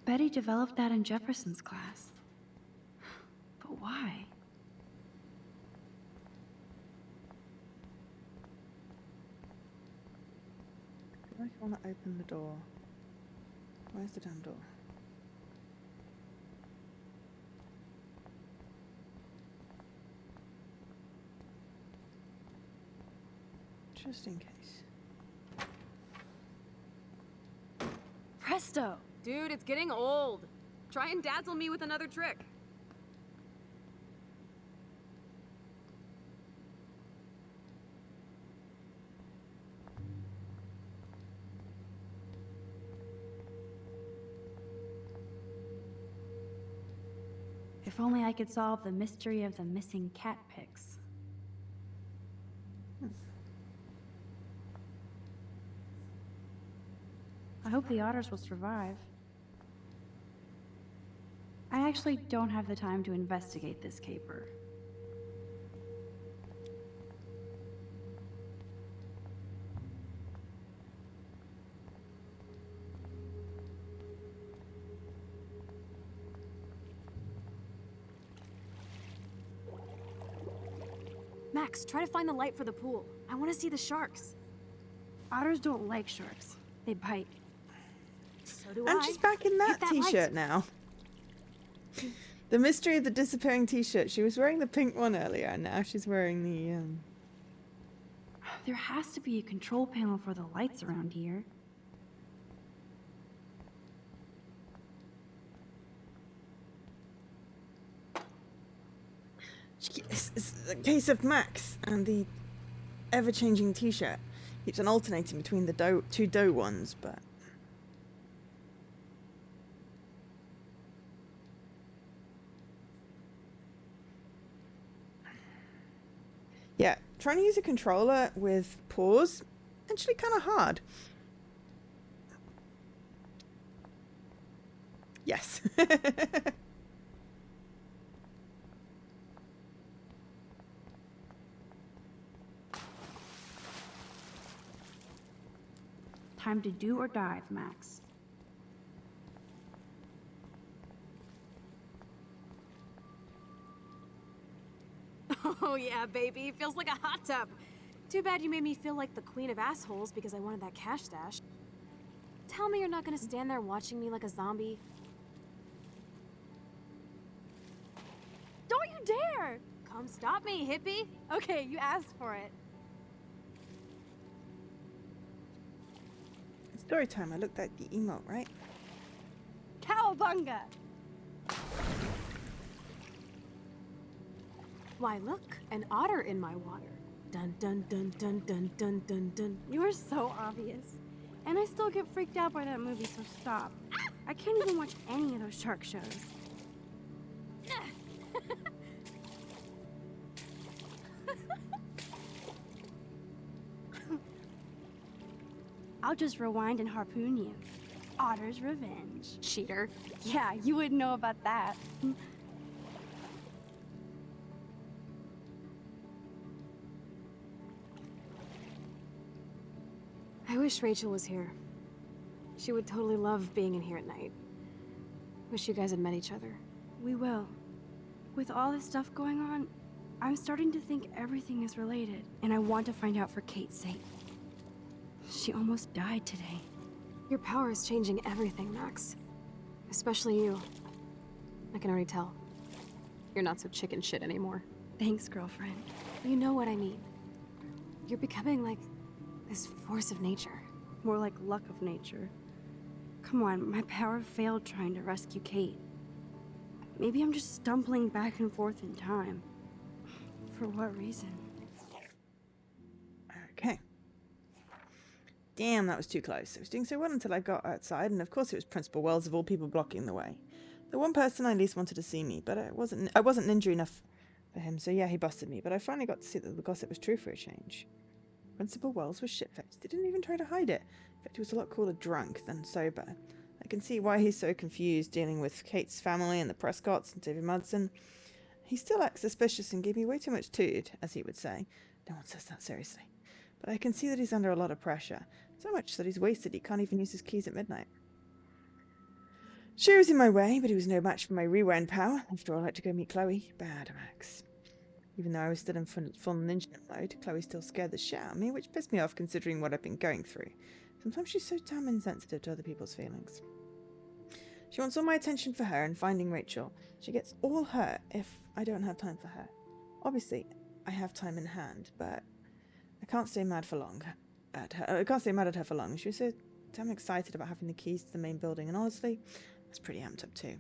bet he developed that in Jefferson's class. But why? I feel like I want to open the door. Where's the damn door? Just in case. Presto! Dude, it's getting old. Try and dazzle me with another trick. If only I could solve the mystery of the missing cat pics. I hope the otters will survive. I actually don't have the time to investigate this caper. Max, try to find the light for the pool. I want to see the sharks. Otters don't like sharks. They bite. So do And I. she's back in that Get t-shirt light. now. The mystery of the disappearing t-shirt. She was wearing the pink one earlier, and now she's wearing the, There has to be a control panel for the lights around here. It's a case of Max and the ever-changing t-shirt. Keeps on alternating between the two dough ones, but... Yeah, trying to use a controller with pause, actually kind of hard. Yes. Time to do or dive, Max. Oh yeah, baby. Feels like a hot tub. Too bad you made me feel like the queen of assholes because I wanted that cash stash. Tell me you're not gonna stand there watching me like a zombie. Don't you dare! Come stop me, hippie. Okay, you asked for it. Story time, I looked at the emote, right? Cowabunga! Why, look, an otter in my water. Dun dun dun dun dun dun dun dun. You are so obvious. And I still get freaked out by that movie, so stop. I can't even watch any of those shark shows. I'll just rewind and harpoon you. Otter's revenge. Cheater. Yeah, you wouldn't know about that. I wish Rachel was here. She would totally love being in here at night. Wish you guys had met each other. We will. With all this stuff going on, I'm starting to think everything is related, and I want to find out for Kate's sake. She almost died today. Your power is changing everything, Max. Especially you. I can already tell. You're not so chicken shit anymore. Thanks, girlfriend. You know what I mean. You're becoming like this force of nature. More like luck of nature. Come on, my power failed trying to rescue Kate. Maybe I'm just stumbling back and forth in time. For what reason? Okay. Damn, that was too close. I was doing so well until I got outside, and of course it was Principal Wells of all people blocking the way. The one person I least wanted to see me, but I wasn't ninja enough for him, so yeah, he busted me. But I finally got to see that the gossip was true for a change. Principal Wells was shit-faced. He didn't even try to hide it. In fact, he was a lot cooler drunk than sober. I can see why he's so confused dealing with Kate's family and the Prescotts and David Madsen. He still acts suspicious and gave me way too much tood, as he would say. No one says that seriously. But I can see that he's under a lot of pressure. So much that he's wasted he can't even use his keys at midnight. She was in my way, but it was no match for my rewind power. After all, I had to go meet Chloe. Bad, Max. Even though I was still in full ninja mode, Chloe still scared the shit out of me, which pissed me off considering what I've been going through. Sometimes she's so damn insensitive to other people's feelings. She wants all my attention for her and finding Rachel. She gets all hurt if I don't have time for her. Obviously, I have time in hand, but I can't stay mad for long at her. I can't stay mad at her for long. She was so damn excited about having the keys to the main building, and honestly, I was pretty amped up too.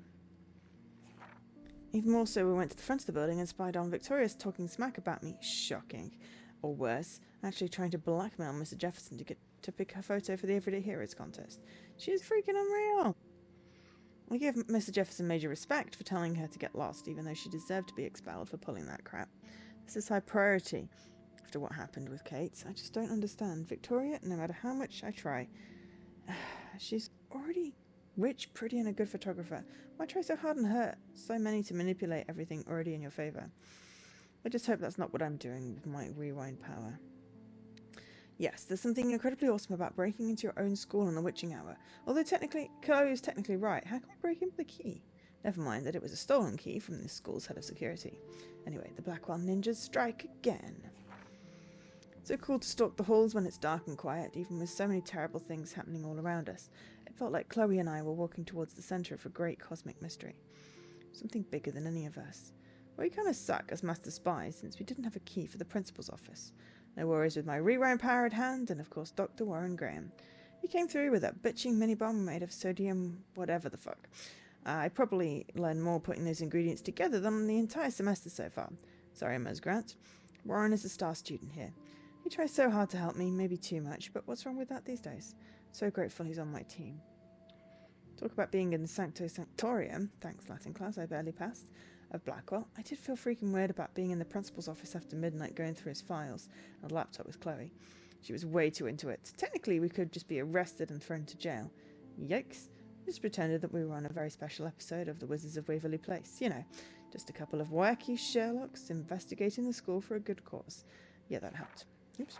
Even more so, we went to the front of the building and spied on Victoria's talking smack about me. Shocking. Or worse, actually trying to blackmail Mr. Jefferson to get to pick her photo for the Everyday Heroes contest. She is freaking unreal. I give Mr. Jefferson major respect for telling her to get lost, even though she deserved to be expelled for pulling that crap. This is high priority. After what happened with Kate, I just don't understand. Victoria, no matter how much I try, she's already rich, pretty, and a good photographer. Why try so hard on her? So many to manipulate everything already in your favor. I just hope that's not what I'm doing with my rewind power. Yes, there's something incredibly awesome about breaking into your own school on the witching hour. Although Chloe is technically right. How can we break into the key? Never mind that it was a stolen key from this school's head of security. Anyway, the Blackwell ninjas strike again. So cool to stalk the halls when it's dark and quiet, even with so many terrible things happening all around us. It felt like Chloe and I were walking towards the center of a great cosmic mystery. Something bigger than any of us. Well, we kind of suck as master spies since we didn't have a key for the principal's office. No worries with my rewind power at hand, and of course Dr. Warren Graham. He came through with a bitching mini-bomb made of sodium whatever the fuck. I probably learned more putting those ingredients together than the entire semester so far. Sorry, Ms. Grant. Warren is a star student here. He tries so hard to help me, maybe too much, but what's wrong with that these days? So grateful he's on my team. Talk about being in the Sancto Sanctorum, thanks Latin class I barely passed, of Blackwell. I did feel freaking weird about being in the principal's office after midnight going through his files and a laptop with Chloe. She was way too into it. Technically, we could just be arrested and thrown to jail. Yikes. Just pretended that we were on a very special episode of The Wizards of Waverly Place. You know, just a couple of wacky Sherlocks investigating the school for a good cause. Yeah, that helped. Oops.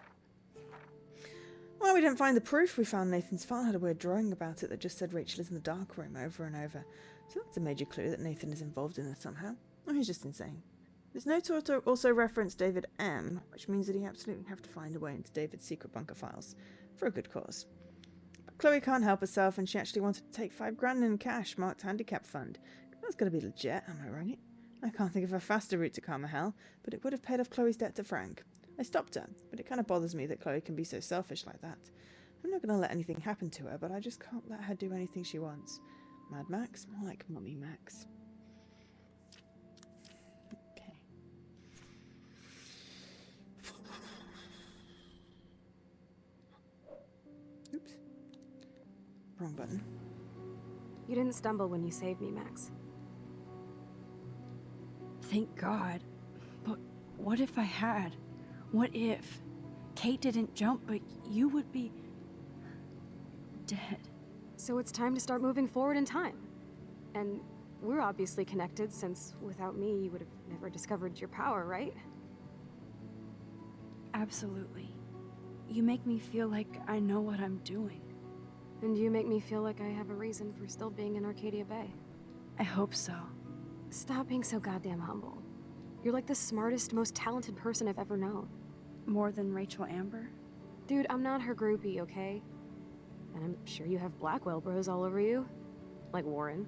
Well, we didn't find the proof. We found Nathan's file had a weird drawing about it that just said Rachel is in the dark room over and over. So that's a major clue that Nathan is involved in it somehow. Or he's just insane. This note also referenced David M., which means that he absolutely have to find a way into David's secret bunker files. For a good cause. But Chloe can't help herself, and she actually wanted to take $5,000 in cash marked handicap fund. That's gotta be legit, am I right? I can't think of a faster route to karma hell, but it would have paid off Chloe's debt to Frank. I stopped her, but it kind of bothers me that Chloe can be so selfish like that. I'm not going to let anything happen to her, but I just can't let her do anything she wants. Mad Max? More like Mummy Max. Okay. Oops. Wrong button. You didn't stumble when you saved me, Max. Thank God. But what if I had? What if Kate didn't jump, but you would be dead? So it's time to start moving forward in time. And we're obviously connected, since without me, you would have never discovered your power, right? Absolutely. You make me feel like I know what I'm doing. And you make me feel like I have a reason for still being in Arcadia Bay. I hope so. Stop being so goddamn humble. You're like the smartest, most talented person I've ever known. More than Rachel Amber? Dude, I'm not her groupie, okay? And I'm sure you have Blackwell bros all over you. Like Warren.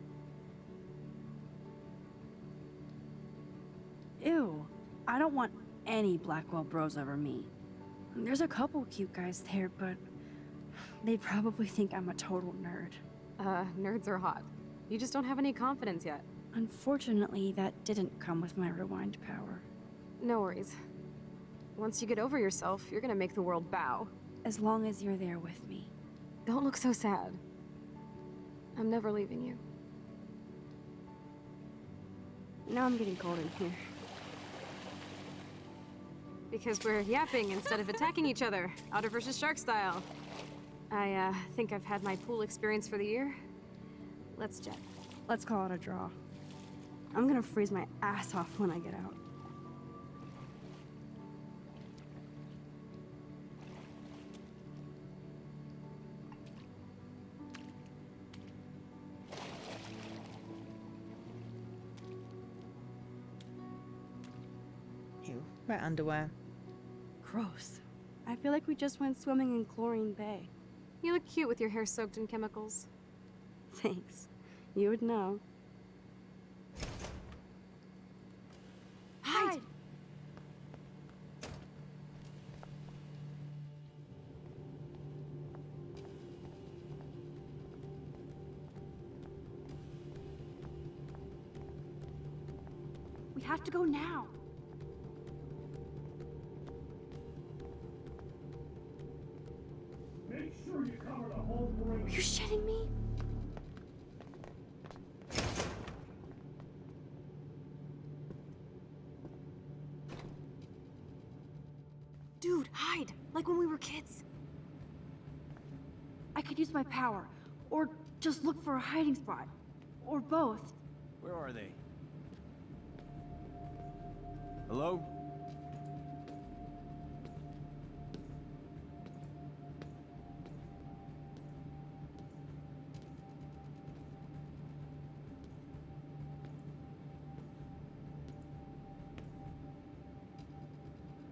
Ew. I don't want any Blackwell bros over me. There's a couple cute guys there, but they'd probably think I'm a total nerd. Nerds are hot. You just don't have any confidence yet. Unfortunately, that didn't come with my rewind power. No worries. Once you get over yourself, you're gonna make the world bow. As long as you're there with me. Don't look so sad. I'm never leaving you. Now I'm getting cold in here. Because we're yapping instead of attacking each other, Otter versus Shark style. I think I've had my pool experience for the year. Let's jet. Let's call it a draw. I'm gonna freeze my ass off when I get out. Wet underwear. Gross. I feel like we just went swimming in Chlorine Bay. You look cute with your hair soaked in chemicals. Thanks. You would know. Hide! We have to go now. Make sure you cover the whole Are you shitting me? Dude, hide! Like when we were kids. I could use my power, or just look for a hiding spot, or both. Where are they? Hello?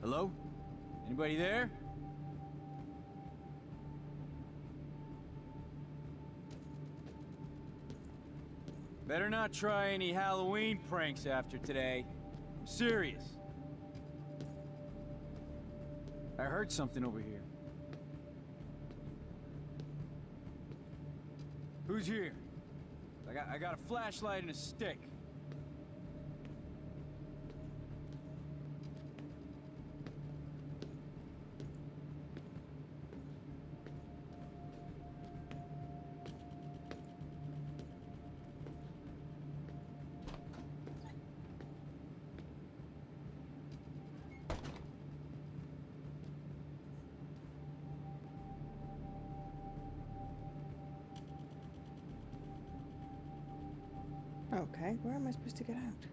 Hello? Anybody there? Better not try any Halloween pranks after today. I'm serious. I heard something over here. Who's here? I got a flashlight and a stick. Okay, where am I supposed to get out?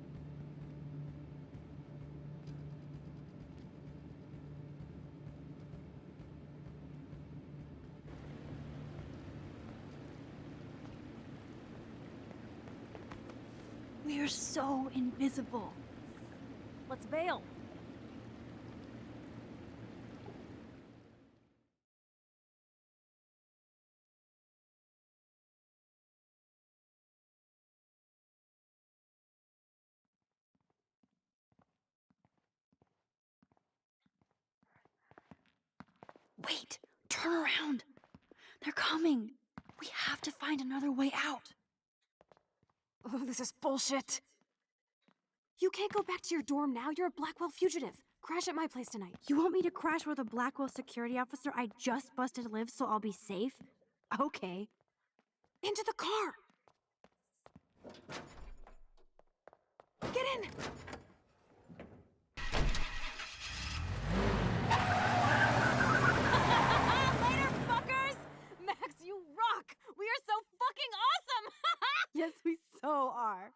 We are so invisible. Let's bail. Wait, turn around. They're coming. We have to find another way out. Oh, this is bullshit. You can't go back to your dorm now. You're a Blackwell fugitive. Crash at my place tonight. You want me to crash with a Blackwell security officer I just busted live so I'll be safe? Okay. Into the car! Get in! Later, fuckers! Max, you rock! We are so fucking awesome! Yes, we so are.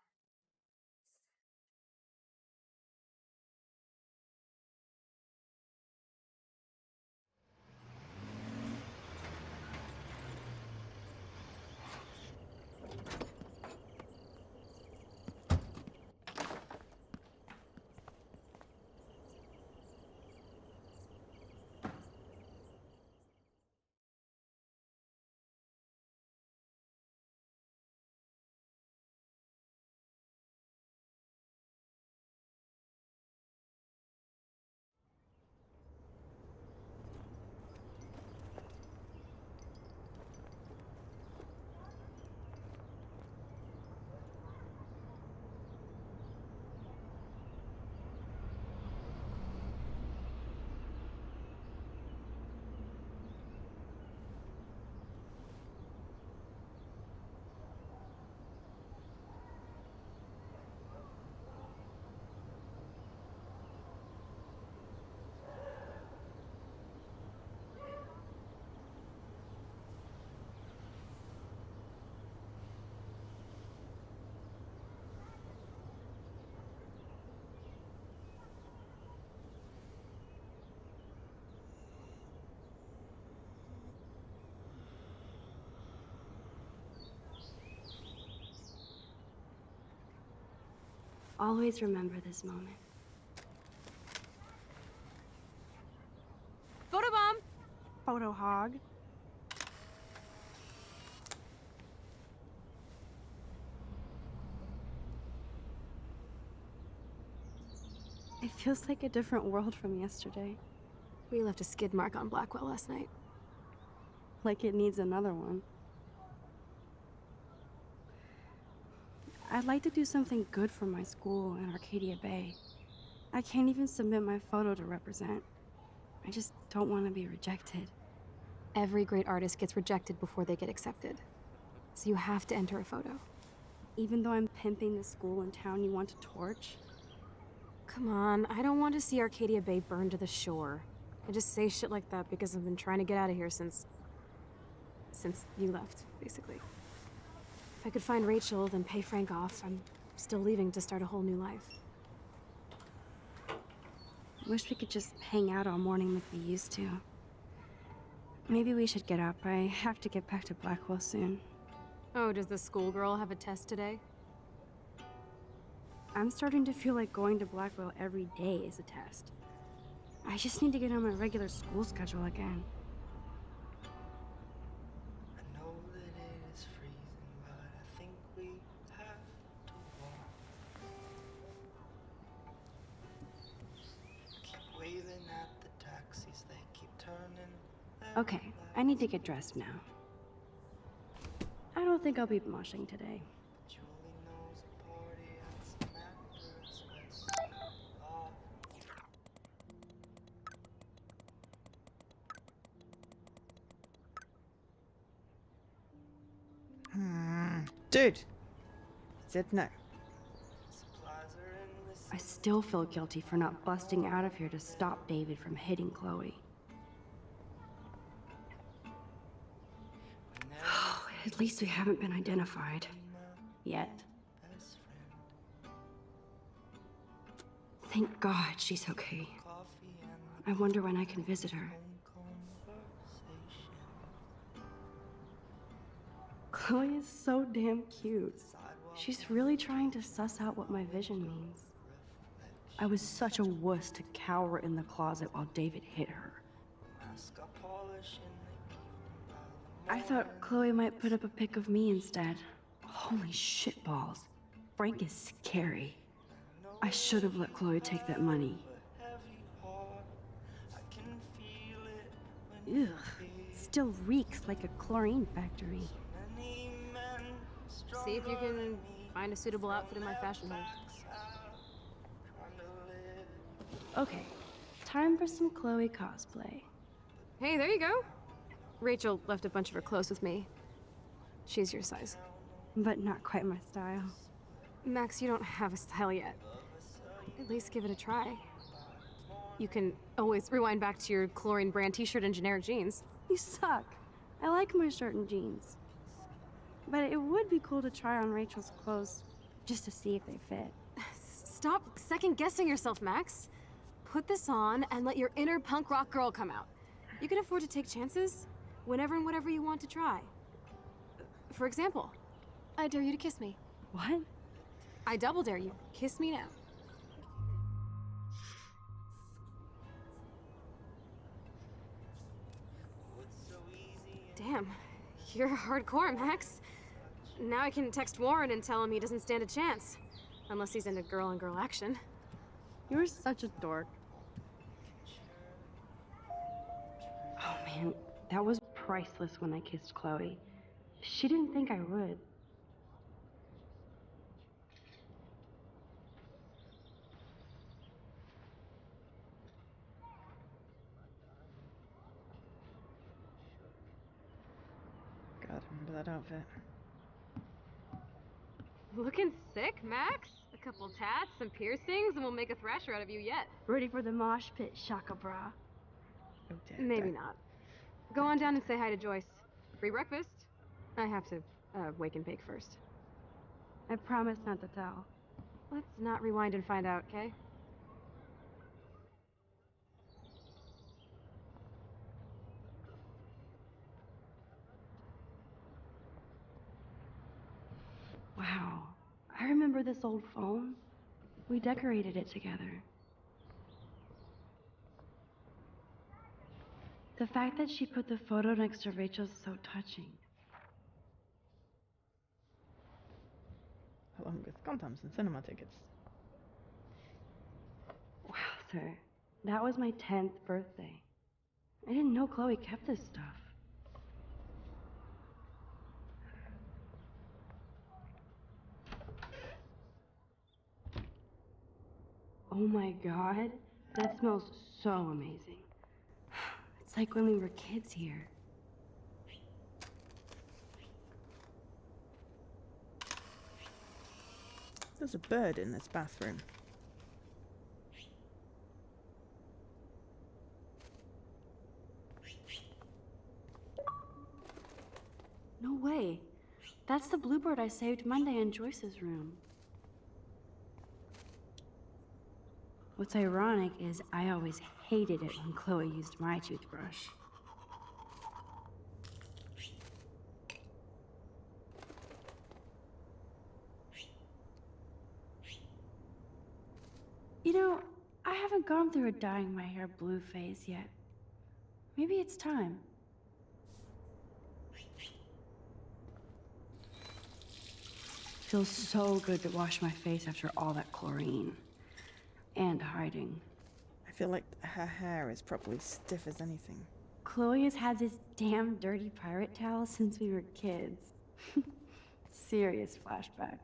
Always remember this moment. photo hog. It feels like a different world from yesterday. We left a skid mark on Blackwell last night. Like it needs another one. I'd like to do something good for my school in Arcadia Bay. I can't even submit my photo to represent. I just don't want to be rejected. Every great artist gets rejected before they get accepted. So you have to enter a photo. Even though I'm pimping the school in town you want to torch? Come on, I don't want to see Arcadia Bay burned to the shore. I just say shit like that because I've been trying to get out of here since you left, basically. If I could find Rachel, then pay Frank off, I'm still leaving to start a whole new life. Wish we could just hang out all morning like we used to. Maybe we should get up. I have to get back to Blackwell soon. Oh, does the schoolgirl have a test today? I'm starting to feel like going to Blackwell every day is a test. I just need to get on my regular school schedule again. I know that it is freezing, but I think we have to walk. Keep waving at the taxis, they keep turning. Okay, I need to get dressed now. I don't think I'll be moshing today. Julie knows a party at some actors' West. Dude! Said no. Supplies are in the I still feel guilty for not busting out of here to stop David from hitting Chloe. At least we haven't been identified. Yet. best friend. Thank God she's okay. Coffee and I wonder when I can visit her. conversation. Chloe is so damn cute. She's really trying to suss out what my vision means. I was such a wuss to cower in the closet while David hit her. Mask I polish in the evening by the I thought Chloe might put up a pic of me instead. Holy shitballs. Frank is scary. I should have let Chloe take that money. heavy heart. I can feel it when Ugh. Still reeks like a chlorine factory. many men See if you can find a suitable outfit in my fashion hole. trying to live. Okay, time for some Chloe cosplay. Hey, there you go. Rachel left a bunch of her clothes with me. She's your size. But not quite my style. Max, you don't have a style yet. At least give it a try. You can always rewind back to your chlorine brand t-shirt and generic jeans. You suck. I like my shirt and jeans. But it would be cool to try on Rachel's clothes just to see if they fit. Stop second-guessing yourself, Max. Put this on and let your inner punk rock girl come out. You can afford to take chances whenever and whatever you want to try. For example, I dare you to kiss me. What? I double dare you. Kiss me now. Damn, you're hardcore, Max. Now I can text Warren and tell him he doesn't stand a chance. Unless he's into girl-on-girl action. You're such a dork. Oh man, that was priceless when I kissed Chloe. She didn't think I would. God, remember that outfit. Looking sick, Max? A couple tats, some piercings, and we'll make a thrasher out of you yet. Ready for the mosh pit, Shaka Bra. Oh dear. Maybe not. Go on down and say hi to Joyce. Free breakfast? I have to, wake and bake first. I promise not to tell. Let's not rewind and find out, okay? Wow, I remember this old phone. We decorated it together. The fact that she put the photo next to Rachel's is so touching. Along with condoms and cinema tickets. Wow, sir. That was my 10th birthday. I didn't know Chloe kept this stuff. Oh my god, that smells so amazing. It's like when we were kids here. There's a bird in this bathroom. No way. That's the bluebird I saved Monday in Joyce's room. What's ironic is I always hated it when Chloe used my toothbrush. You know, I haven't gone through a dyeing my hair blue phase yet. Maybe it's time. Feels so good to wash my face after all that chlorine. And hiding. I feel like her hair is probably stiff as anything. Chloe has had this damn dirty pirate towel since we were kids. Serious flashback.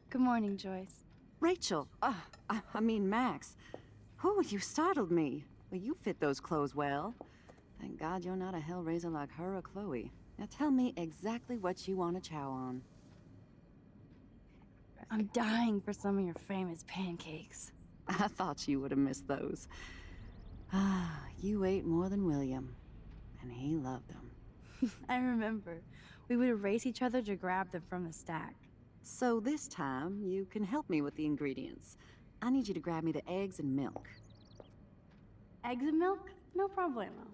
Good morning, Joyce. Rachel, I mean Max. Oh, you startled me. Well, you fit those clothes well. Thank God you're not a hellraiser like her or Chloe. Now tell me exactly what you want to chow on. I'm dying for some of your famous pancakes. I thought you would have missed those. Ah, you ate more than William, and he loved them. I remember. We would race each other to grab them from the stack. So this time, you can help me with the ingredients. I need you to grab me the eggs and milk. Eggs and milk? No problemo.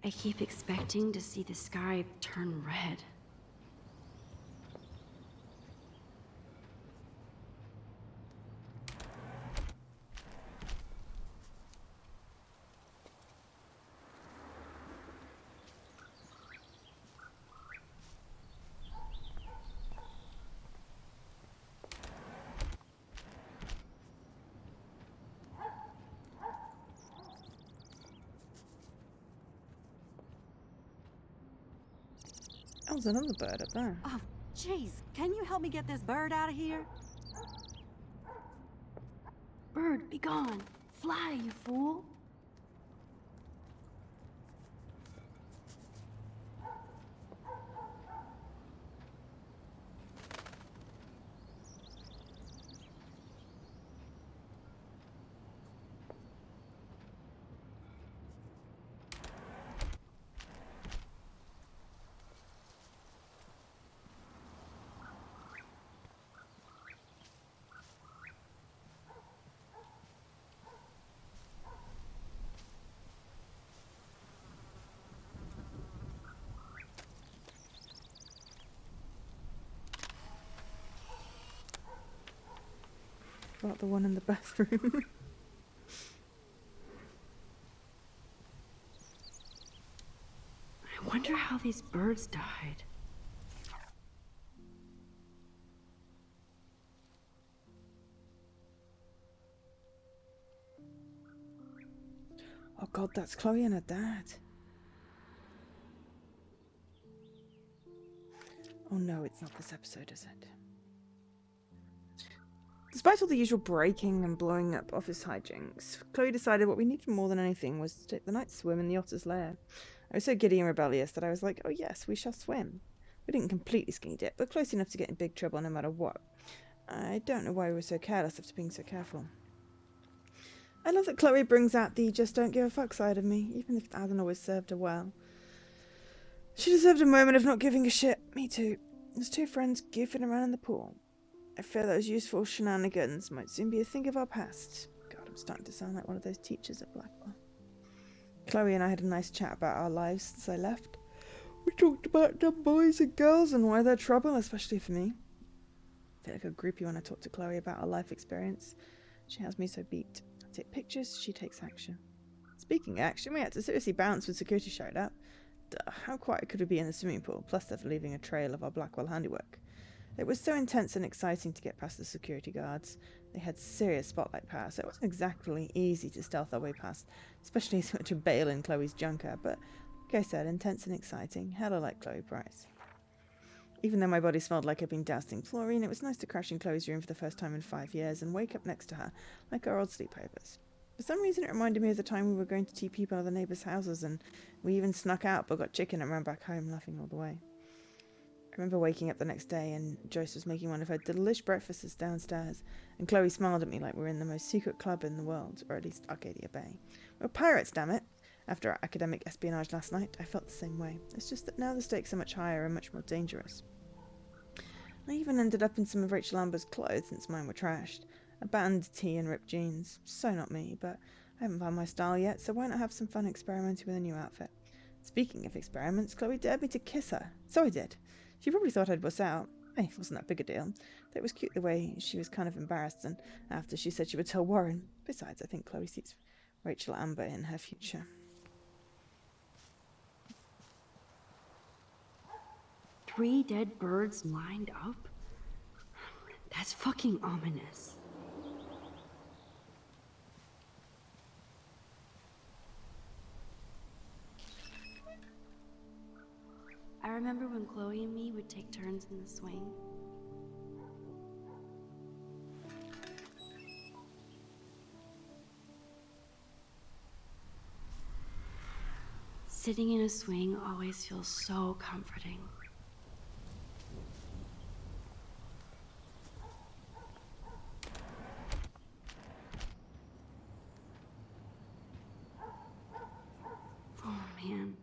I keep expecting to see the sky turn red. Oh, there's another bird up there. Oh, jeez, can you help me get this bird out of here? Bird, be gone! Fly, you fool! About the one in the bathroom. I wonder how these birds died. Oh god, that's Chloe and her dad. Oh no, it's not this episode, is it? Despite all the usual breaking and blowing up office hijinks, Chloe decided what we needed more than anything was to take the night swim in the otter's lair. I was so giddy and rebellious that I was like, oh yes, we shall swim. We didn't completely skinny dip, but close enough to get in big trouble no matter what. I don't know why we were so careless after being so careful. I love that Chloe brings out the just don't give a fuck side of me, even if it hasn't always served her well. She deserved a moment of not giving a shit. Me too. As two friends goofing around in the pool. I fear those useful shenanigans might soon be a thing of our past. God, I'm starting to sound like one of those teachers at Blackwell. Chloe and I had a nice chat about our lives since I left. We talked about dumb boys and girls and why they're trouble, especially for me. I feel like a groupie when I talk to Chloe about our life experience. She has me so beat. I take pictures, she takes action. Speaking of action, we had to seriously bounce when security showed up. Duh, how quiet could we be in the swimming pool, plus they're leaving a trail of our Blackwell handiwork? It was so intense and exciting to get past the security guards. They had serious spotlight power, so it wasn't exactly easy to stealth our way past, especially as much a bail in Chloe's junker, but like I said, intense and exciting, hella like Chloe Price. Even though my body smelled like I'd been doused in chlorine, it was nice to crash in Chloe's room for the first time in 5 years and wake up next to her, like our old sleepovers. For some reason it reminded me of the time we were going to TP one of the neighbours' houses, and we even snuck out but got chicken and ran back home laughing all the way. I remember waking up the next day and Joyce was making one of her delish breakfasts downstairs, and Chloe smiled at me like we were in the most secret club in the world, or at least Arcadia Bay. We're pirates, damn it! After our academic espionage last night, I felt the same way. It's just that now the stakes are much higher and much more dangerous. I even ended up in some of Rachel Amber's clothes since mine were trashed. A band tee and ripped jeans. So not me, but I haven't found my style yet, so why not have some fun experimenting with a new outfit? Speaking of experiments, Chloe dared me to kiss her. So I did. She probably thought I'd bust out. Hey, it wasn't that big a deal. It was cute the way she was kind of embarrassed, and after she said she would tell Warren. Besides, I think Chloe sees Rachel Amber in her future. 3 dead birds lined up? That's fucking ominous. I remember when Chloe and me would take turns in the swing. Sitting in a swing always feels so comforting. Oh man,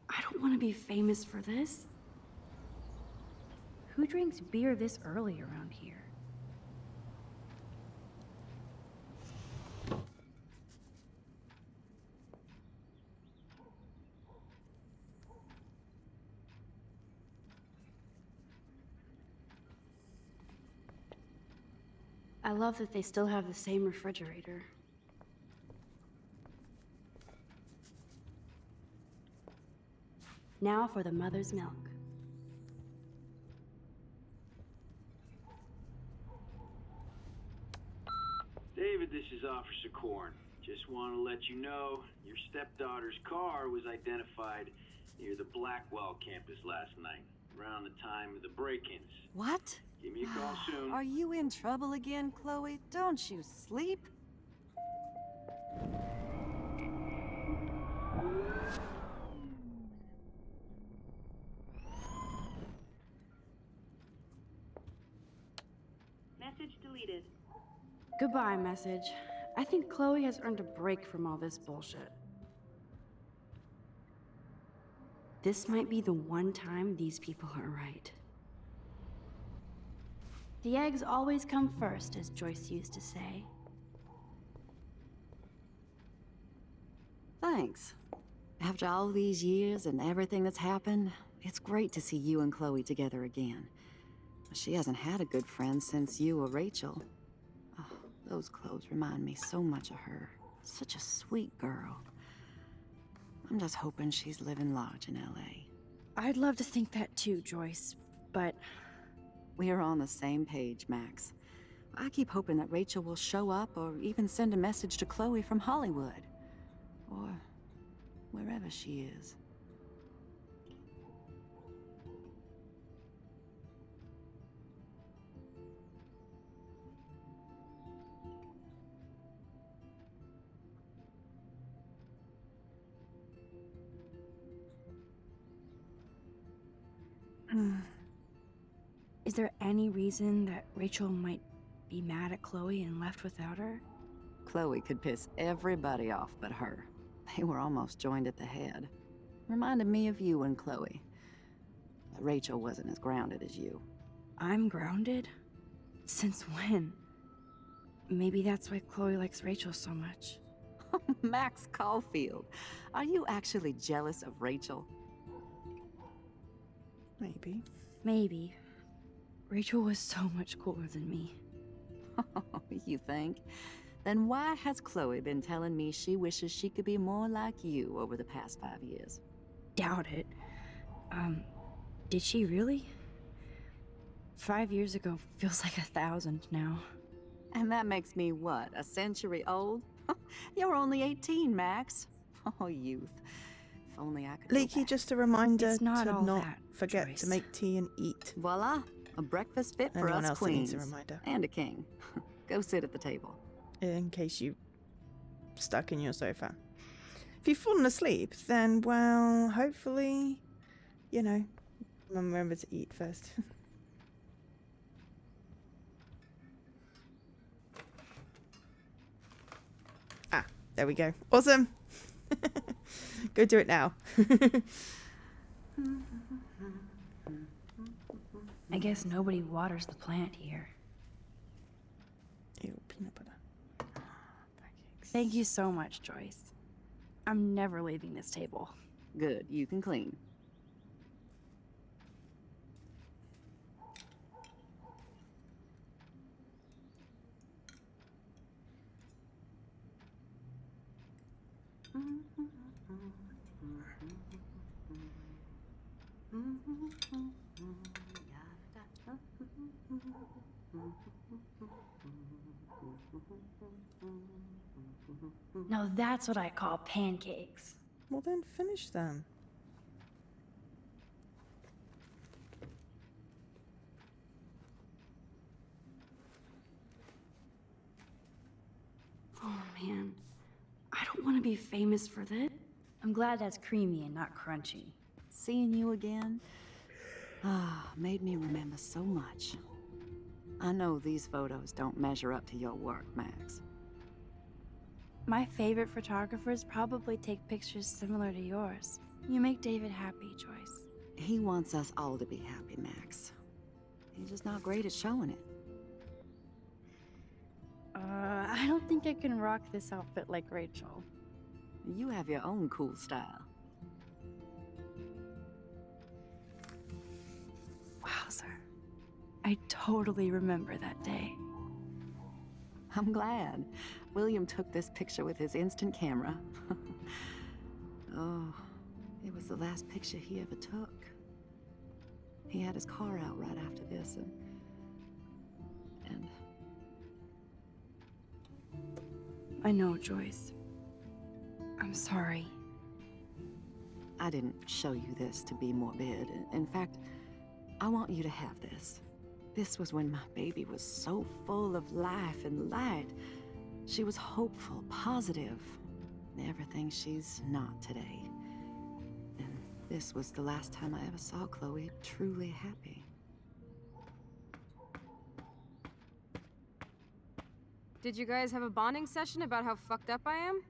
I don't want to be famous for this. Who drinks beer this early around here? I love that they still have the same refrigerator. Now for the mother's milk. David, this is Officer Korn. Just want to let you know your stepdaughter's car was identified near the Blackwell campus last night, around the time of the break-ins. What? Give me a call soon. Are you in trouble again, Chloe? Don't you sleep? Message deleted. Goodbye, message. I think Chloe has earned a break from all this bullshit. This might be the one time these people are right. The eggs always come first, as Joyce used to say. Thanks. After all these years and everything that's happened, it's great to see you and Chloe together again. She hasn't had a good friend since you or Rachel. Oh, those clothes remind me so much of her. Such a sweet girl. I'm just hoping she's living large in LA. I'd love to think that too, Joyce, but We're on the same page, Max. I keep hoping that Rachel will show up or even send a message to Chloe from Hollywood. Or wherever she is. Is there any reason that Rachel might be mad at Chloe and left without her? Chloe could piss everybody off but her. They were almost joined at the head. Reminded me of you and Chloe. But Rachel wasn't as grounded as you. I'm grounded? Since when? Maybe that's why Chloe likes Rachel so much. Max Caulfield, are you actually jealous of Rachel? Maybe. Maybe. Rachel was so much cooler than me. You think? Then why has Chloe been telling me she wishes she could be more like you over the past 5 years? Doubt it. Did she really? 5 years ago feels like 1,000 now. And that makes me what, a century old? You're only 18, Max. Oh, youth. If only I could go Leaky, back. just a reminder It's not to all not that, forget Joyce. to make tea and eat. Voila, a breakfast fit for Anyone us else that needs queens. a reminder? And a king. Go sit at the table. In case you stuck in your sofa. If you've fallen asleep, then, well, hopefully, you know, remember to eat first. Ah, there we go. Awesome. Go do it now. I guess nobody waters the plant here. Ew, peanut butter. Pancakes. Thank you so much, Joyce. I'm never leaving this table. Good, you can clean. Now that's what I call pancakes. Well, then finish them. Oh man, I don't want to be famous for this. I'm glad that's creamy and not crunchy. Seeing you again, made me remember so much. I know these photos don't measure up to your work, Max. My favorite photographers probably take pictures similar to yours. You make David happy, Joyce. He wants us all to be happy, Max. He's just not great at showing it. I don't think I can rock this outfit like Rachel. You have your own cool style. Wowzer. I totally remember that day. I'm glad. William took this picture with his instant camera. Oh, it was the last picture he ever took. He had his car out right after this, and I know, Joyce. I'm sorry. I didn't show you this to be morbid. In fact, I want you to have this. This was when my baby was so full of life and light. She was hopeful, positive, everything she's not today. And this was the last time I ever saw Chloe truly happy. Did you guys have a bonding session about how fucked up I am?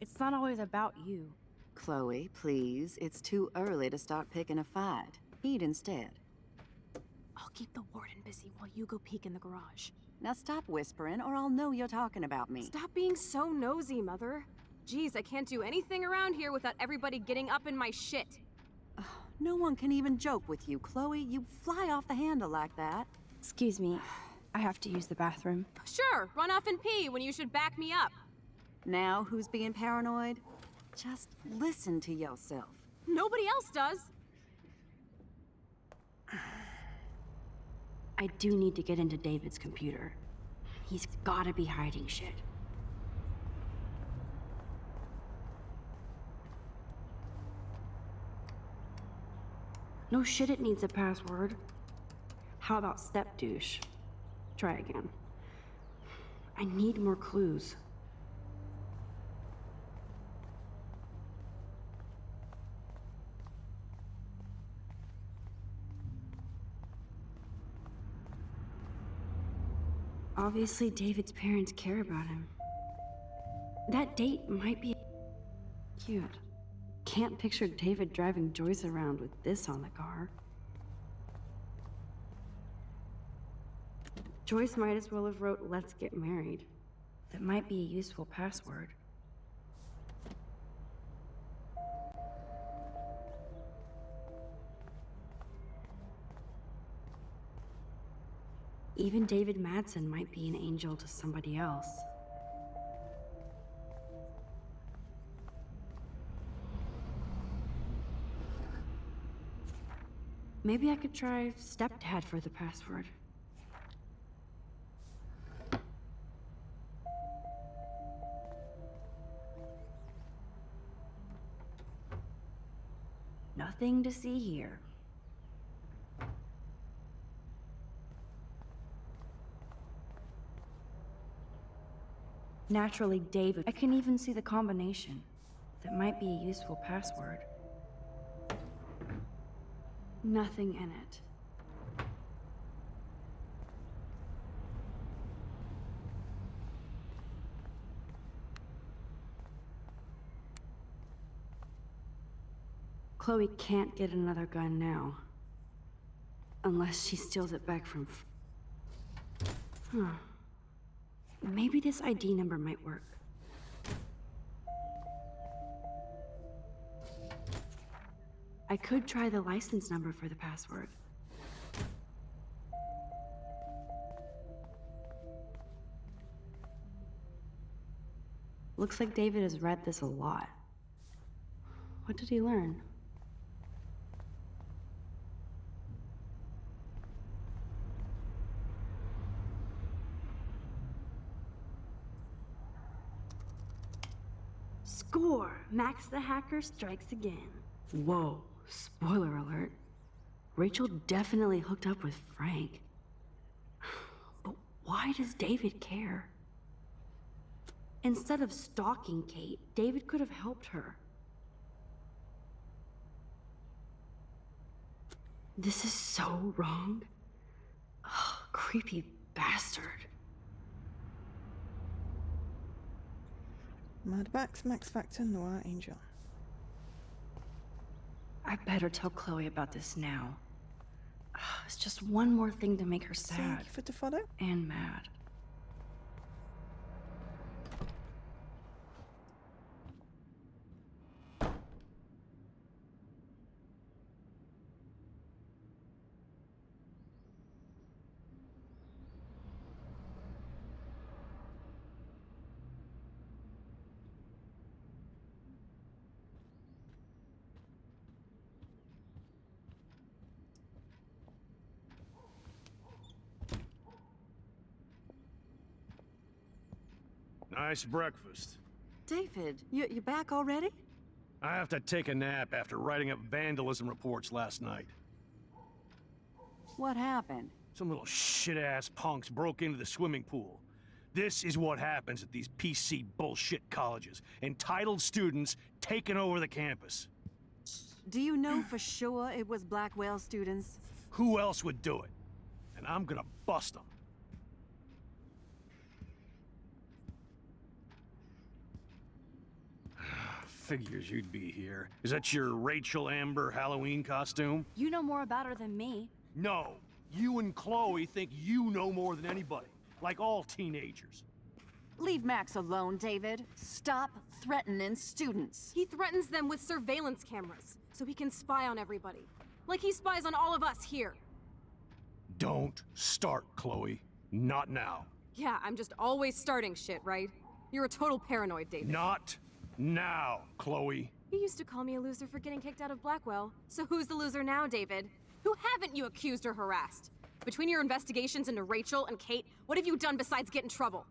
It's not always about you. Chloe, please. It's too early to start picking a fight. Eat instead. I'll keep the warden busy while you go peek in the garage. Now stop whispering, or I'll know you're talking about me. Stop being so nosy, Mother. Jeez, I can't do anything around here without everybody getting up in my shit. No one can even joke with you, Chloe. You fly off the handle like that. Excuse me. I have to use the bathroom. Sure, run off and pee when you should back me up. Now who's being paranoid? Just listen to yourself. Nobody else does. I do need to get into David's computer. He's gotta be hiding shit. No shit, it needs a password. How about step douche? Try again. I need more clues. Obviously, David's parents care about him. That date might be cute. Can't picture David driving Joyce around with this on the car. Joyce might as well have wrote, "Let's get married." That might be a useful password. Even David Madsen might be an angel to somebody else. Maybe I could try stepdad for the password. Nothing to see here. Naturally, David. I can even see the combination. That might be a useful password. Nothing in it. Chloe can't get another gun now. Unless she steals it back from... Huh. Maybe this ID number might work. I could try the license number for the password. Looks like David has read this a lot. What did he learn? Score! Max the hacker strikes again. Whoa, spoiler alert. Rachel definitely hooked up with Frank. But why does David care? Instead of stalking Kate, David could have helped her. This is so wrong. Ugh, creepy bastard. Mad Max Factor, Noir Angel. I better tell Chloe about this now. Ugh, it's just one more thing to make her sad. Thank you for the follow. And mad. Nice breakfast. David, you back already? I have to take a nap after writing up vandalism reports last night. What happened? Some little shit-ass punks broke into the swimming pool. This is what happens at these PC bullshit colleges. Entitled students taking over the campus. Do you know for sure it was Blackwell students? Who else would do it? And I'm gonna bust them. Figures you'd be here. Is that your Rachel Amber Halloween costume? You know more about her than me. No. You and Chloe think you know more than anybody. Like all teenagers. Leave Max alone, David. Stop threatening students. He threatens them with surveillance cameras, so he can spy on everybody. Like he spies on all of us here. Don't start, Chloe. Not now. Yeah, I'm just always starting shit, right? You're a total paranoid, David. Not now, Chloe. You used to call me a loser for getting kicked out of Blackwell. So who's the loser now, David? Who haven't you accused or harassed? Between your investigations into Rachel and Kate, what have you done besides get in trouble?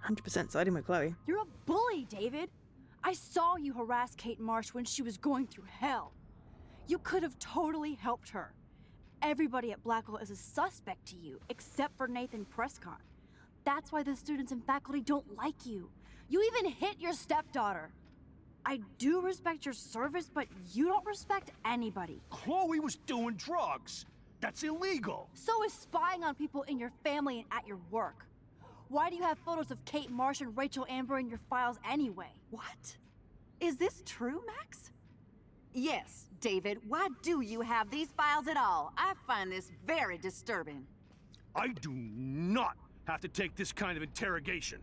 100% siding with Chloe. You're a bully, David. I saw you harass Kate Marsh when she was going through hell. You could have totally helped her. Everybody at Blackwell is a suspect to you, except for Nathan Prescott. That's why the students and faculty don't like you. You even hit your stepdaughter. I do respect your service, but you don't respect anybody. Chloe was doing drugs. That's illegal! So is spying on people in your family and at your work. Why do you have photos of Kate Marsh and Rachel Amber in your files anyway? What? Is this true, Max? Yes, David, why do you have these files at all? I find this very disturbing. I do not have to take this kind of interrogation.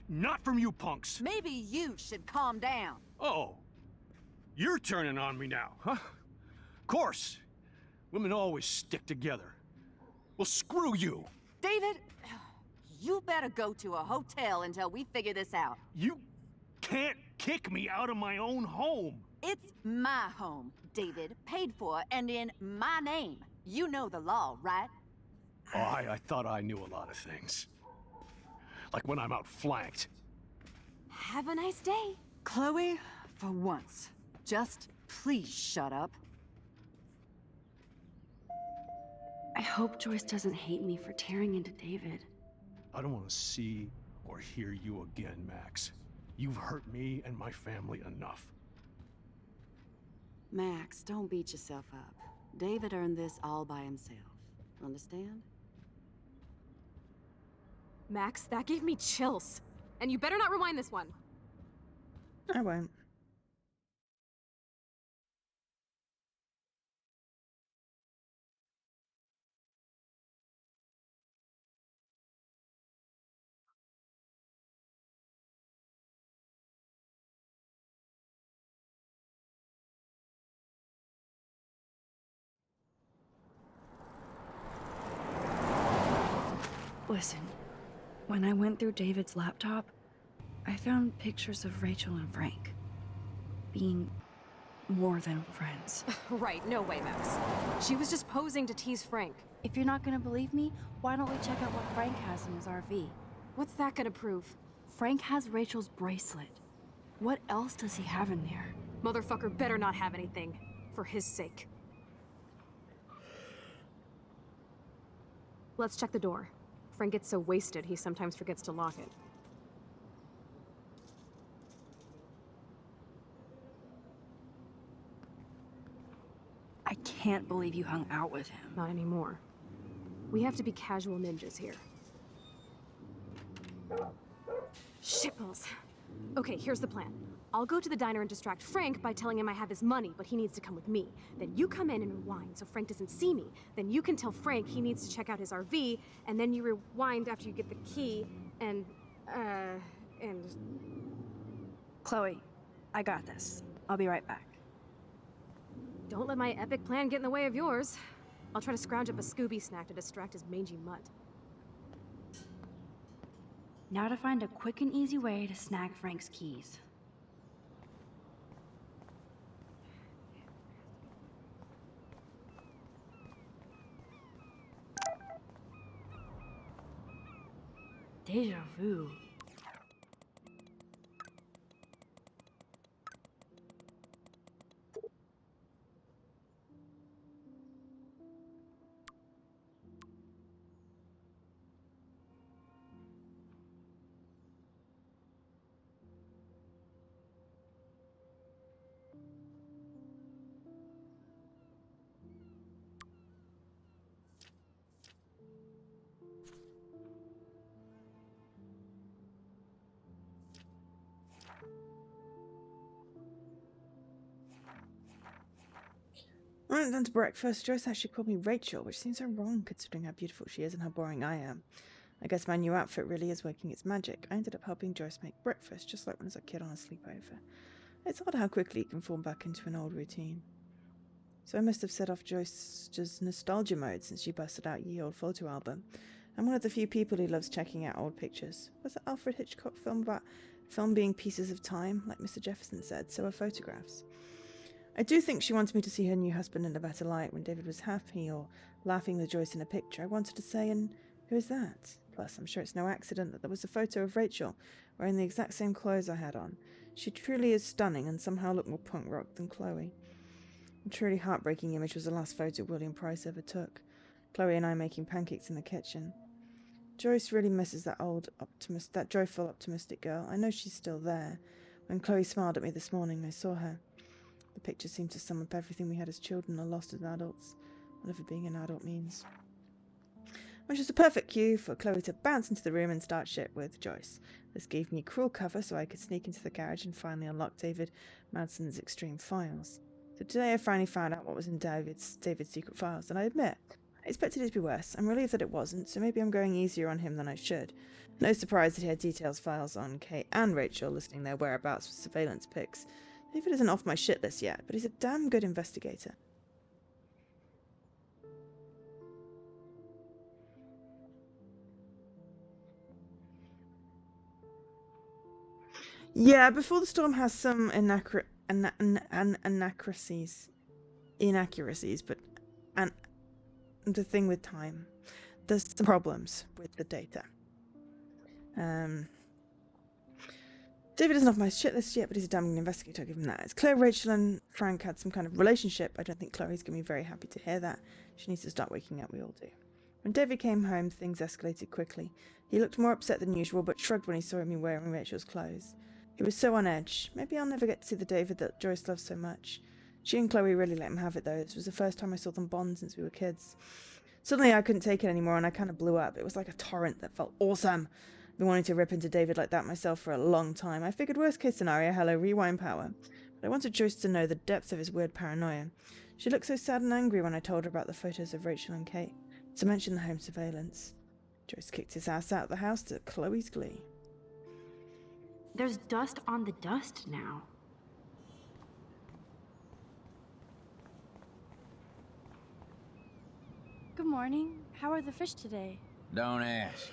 Not from you punks. Maybe you should calm down. Oh, you're turning on me now, huh? Of course. Women always stick together. Well, screw you. David, you better go to a hotel until we figure this out. You can't kick me out of my own home. It's my home, David, paid for and in my name. You know the law, right? Oh, I thought I knew a lot of things. Like when I'm outflanked. Have a nice day. Chloe, for once, just please shut up. I hope Joyce doesn't hate me for tearing into David. I don't want to see or hear you again, Max. You've hurt me and my family enough. Max, don't beat yourself up. David earned this all by himself. Understand? Max, that gave me chills. And you better not rewind this one. I won't. Listen, when I went through David's laptop, I found pictures of Rachel and Frank being more than friends. Right, no way, Max. She was just posing to tease Frank. If you're not gonna believe me, why don't we check out what Frank has in his RV? What's that gonna prove? Frank has Rachel's bracelet. What else does he have in there? Motherfucker better not have anything. For his sake. Let's check the door. Frank gets so wasted, he sometimes forgets to lock it. I can't believe you hung out with him. Not anymore. We have to be casual ninjas here. Shitballs. Okay, here's the plan. I'll go to the diner and distract Frank by telling him I have his money, but he needs to come with me. Then you come in and rewind so Frank doesn't see me. Then you can tell Frank he needs to check out his RV, and then you rewind after you get the key, and... Chloe, I got this. I'll be right back. Don't let my epic plan get in the way of yours. I'll try to scrounge up a Scooby snack to distract his mangy mutt. Now to find a quick and easy way to snag Frank's keys. Deja vu. Right, then to breakfast. Joyce actually called me Rachel, which seems so wrong considering how beautiful she is and how boring I am. I guess my new outfit really is working its magic. I ended up helping Joyce make breakfast, just like when I was a kid on a sleepover. It's odd how quickly you can fall back into an old routine. So I must have set off Joyce's nostalgia mode since she busted out Ye Old Photo Album. I'm one of the few people who loves checking out old pictures. Was it Alfred Hitchcock film about film being pieces of time, like Mr. Jefferson said? So are photographs. I do think she wanted me to see her new husband in a better light when David was happy or laughing with Joyce in a picture. I wanted to say, and who is that? Plus, I'm sure it's no accident that there was a photo of Rachel wearing the exact same clothes I had on. She truly is stunning and somehow looked more punk rock than Chloe. A truly heartbreaking image was the last photo William Price ever took. Chloe and I making pancakes in the kitchen. Joyce really misses that joyful, optimistic girl. I know she's still there. When Chloe smiled at me this morning, I saw her. The picture seemed to sum up everything we had as children or lost as adults. whatever being an adult means. Which was a perfect cue for Chloe to bounce into the room and start shit with Joyce. This gave me cruel cover so I could sneak into the garage and finally unlock David Madsen's extreme files. So today I finally found out what was in David's secret files, and I admit, I expected it to be worse. I'm relieved that it wasn't, so maybe I'm going easier on him than I should. No surprise that he had details files on Kate and Rachel listing their whereabouts with surveillance pics. David isn't off my shit list yet, but he's a damn good investigator. Yeah, Before the Storm has some inaccuracies, but the thing with time, there's some problems with the data. David isn't off my shit list yet, but he's a damn good investigator, I'll give him that. It's clear Rachel and Frank had some kind of relationship. I don't think Chloe's going to be very happy to hear that. She needs to start waking up, we all do. When David came home, things escalated quickly. He looked more upset than usual, but shrugged when he saw me wearing Rachel's clothes. He was so on edge. Maybe I'll never get to see the David that Joyce loves so much. She and Chloe really let him have it, though. This was the first time I saw them bond since we were kids. Suddenly I couldn't take it anymore, and I kind of blew up. It was like a torrent that felt awesome. I've been wanting to rip into David like that myself for a long time. I figured worst case scenario, hello, rewind power. But I wanted Joyce to know the depth of his weird paranoia. She looked so sad and angry when I told her about the photos of Rachel and Kate, to mention the home surveillance. Joyce kicked his ass out of the house to Chloe's glee. There's dust on the dust now. Good morning. How are the fish today? Don't ask.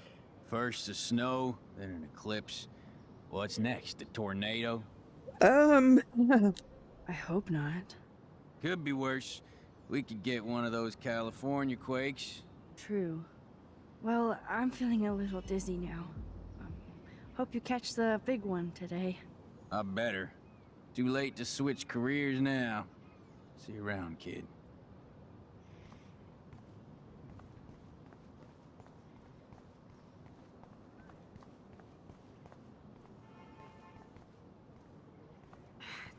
First the snow, then an eclipse. What's next? A tornado? I hope not. Could be worse. We could get one of those California quakes. True. Well, I'm feeling a little dizzy now. Hope you catch the big one today. I better. Too late to switch careers now. See you around, kid.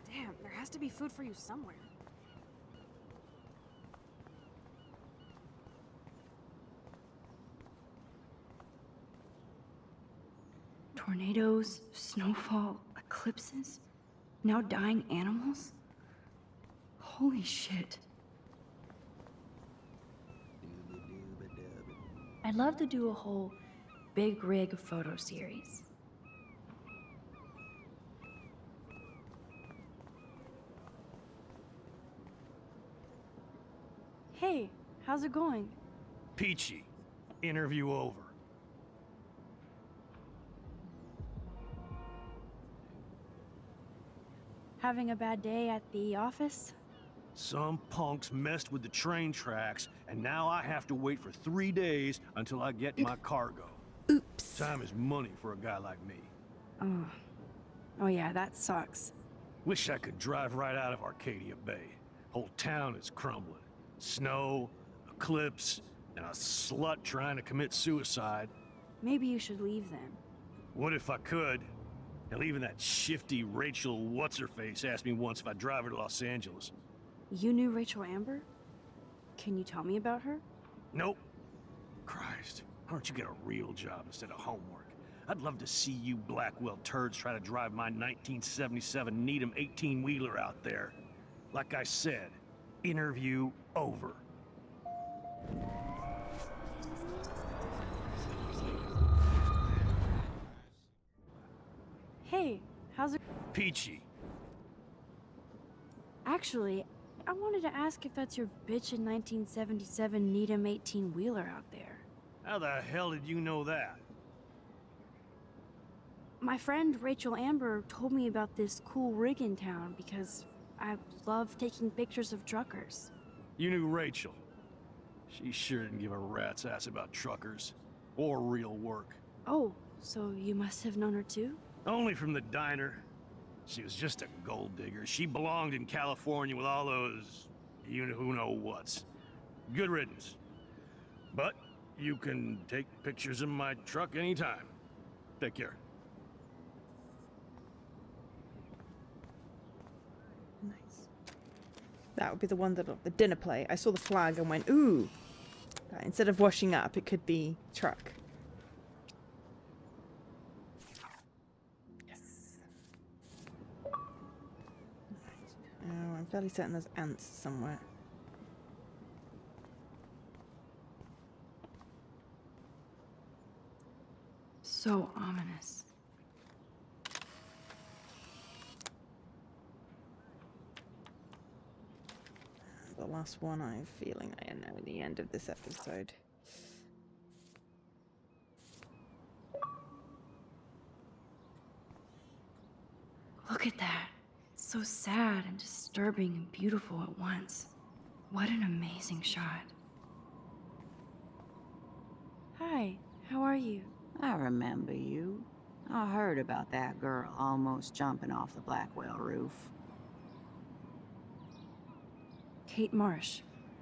Damn, there has to be food for you somewhere. Tornadoes, snowfall, eclipses, now dying animals? Holy shit. I'd love to do a whole big rig photo series. Hey, how's it going? Peachy. Interview over. Having a bad day at the office? Some punks messed with the train tracks, and now I have to wait for 3 days until I get my cargo. Oops. Time is money for a guy like me. Oh yeah, that sucks. Wish I could drive right out of Arcadia Bay. Whole town is crumbling. Snow, eclipse, and a slut trying to commit suicide. Maybe you should leave then. What if I could? Hell, even that shifty Rachel What's-Her-Face asked me once if I'd drive her to Los Angeles. You knew Rachel Amber? Can you tell me about her? Nope. Christ, why don't you get a real job instead of homework? I'd love to see you Blackwell turds try to drive my 1977 Needham 18-wheeler out there. Like I said, interview over. Hey, how's it... Peachy. Actually, I wanted to ask if that's your bitchin' 1977 Needham 18-wheeler out there. How the hell did you know that? My friend Rachel Amber told me about this cool rig in town because I love taking pictures of truckers. You knew Rachel. She sure didn't give a rat's ass about truckers. Or real work. Oh, so you must have known her too? Only from the diner. She was just a gold digger. She belonged in California with all those you-know-who-know-whats. Good riddance. But you can take pictures of my truck anytime. Take care. That would be the one that the dinner plate. I saw the flag and went, ooh. Instead of washing up, it could be truck. Yes. Oh, I'm fairly certain there's ants somewhere. So ominous. The last one, I'm feeling I know the end of this episode. Look at that. It's so sad and disturbing and beautiful at once. What an amazing shot. Hi, how are you? I remember you. I heard about that girl almost jumping off the Blackwell roof. Kate Marsh.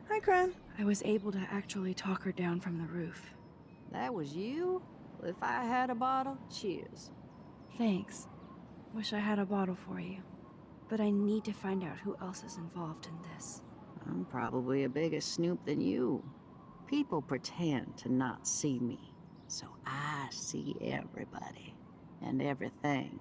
Hi, Cran. I was able to actually talk her down from the roof. That was you? Well, if I had a bottle, cheers. Thanks. Wish I had a bottle for you. But I need to find out who else is involved in this. I'm probably a bigger snoop than you. People pretend to not see me, so I see everybody and everything.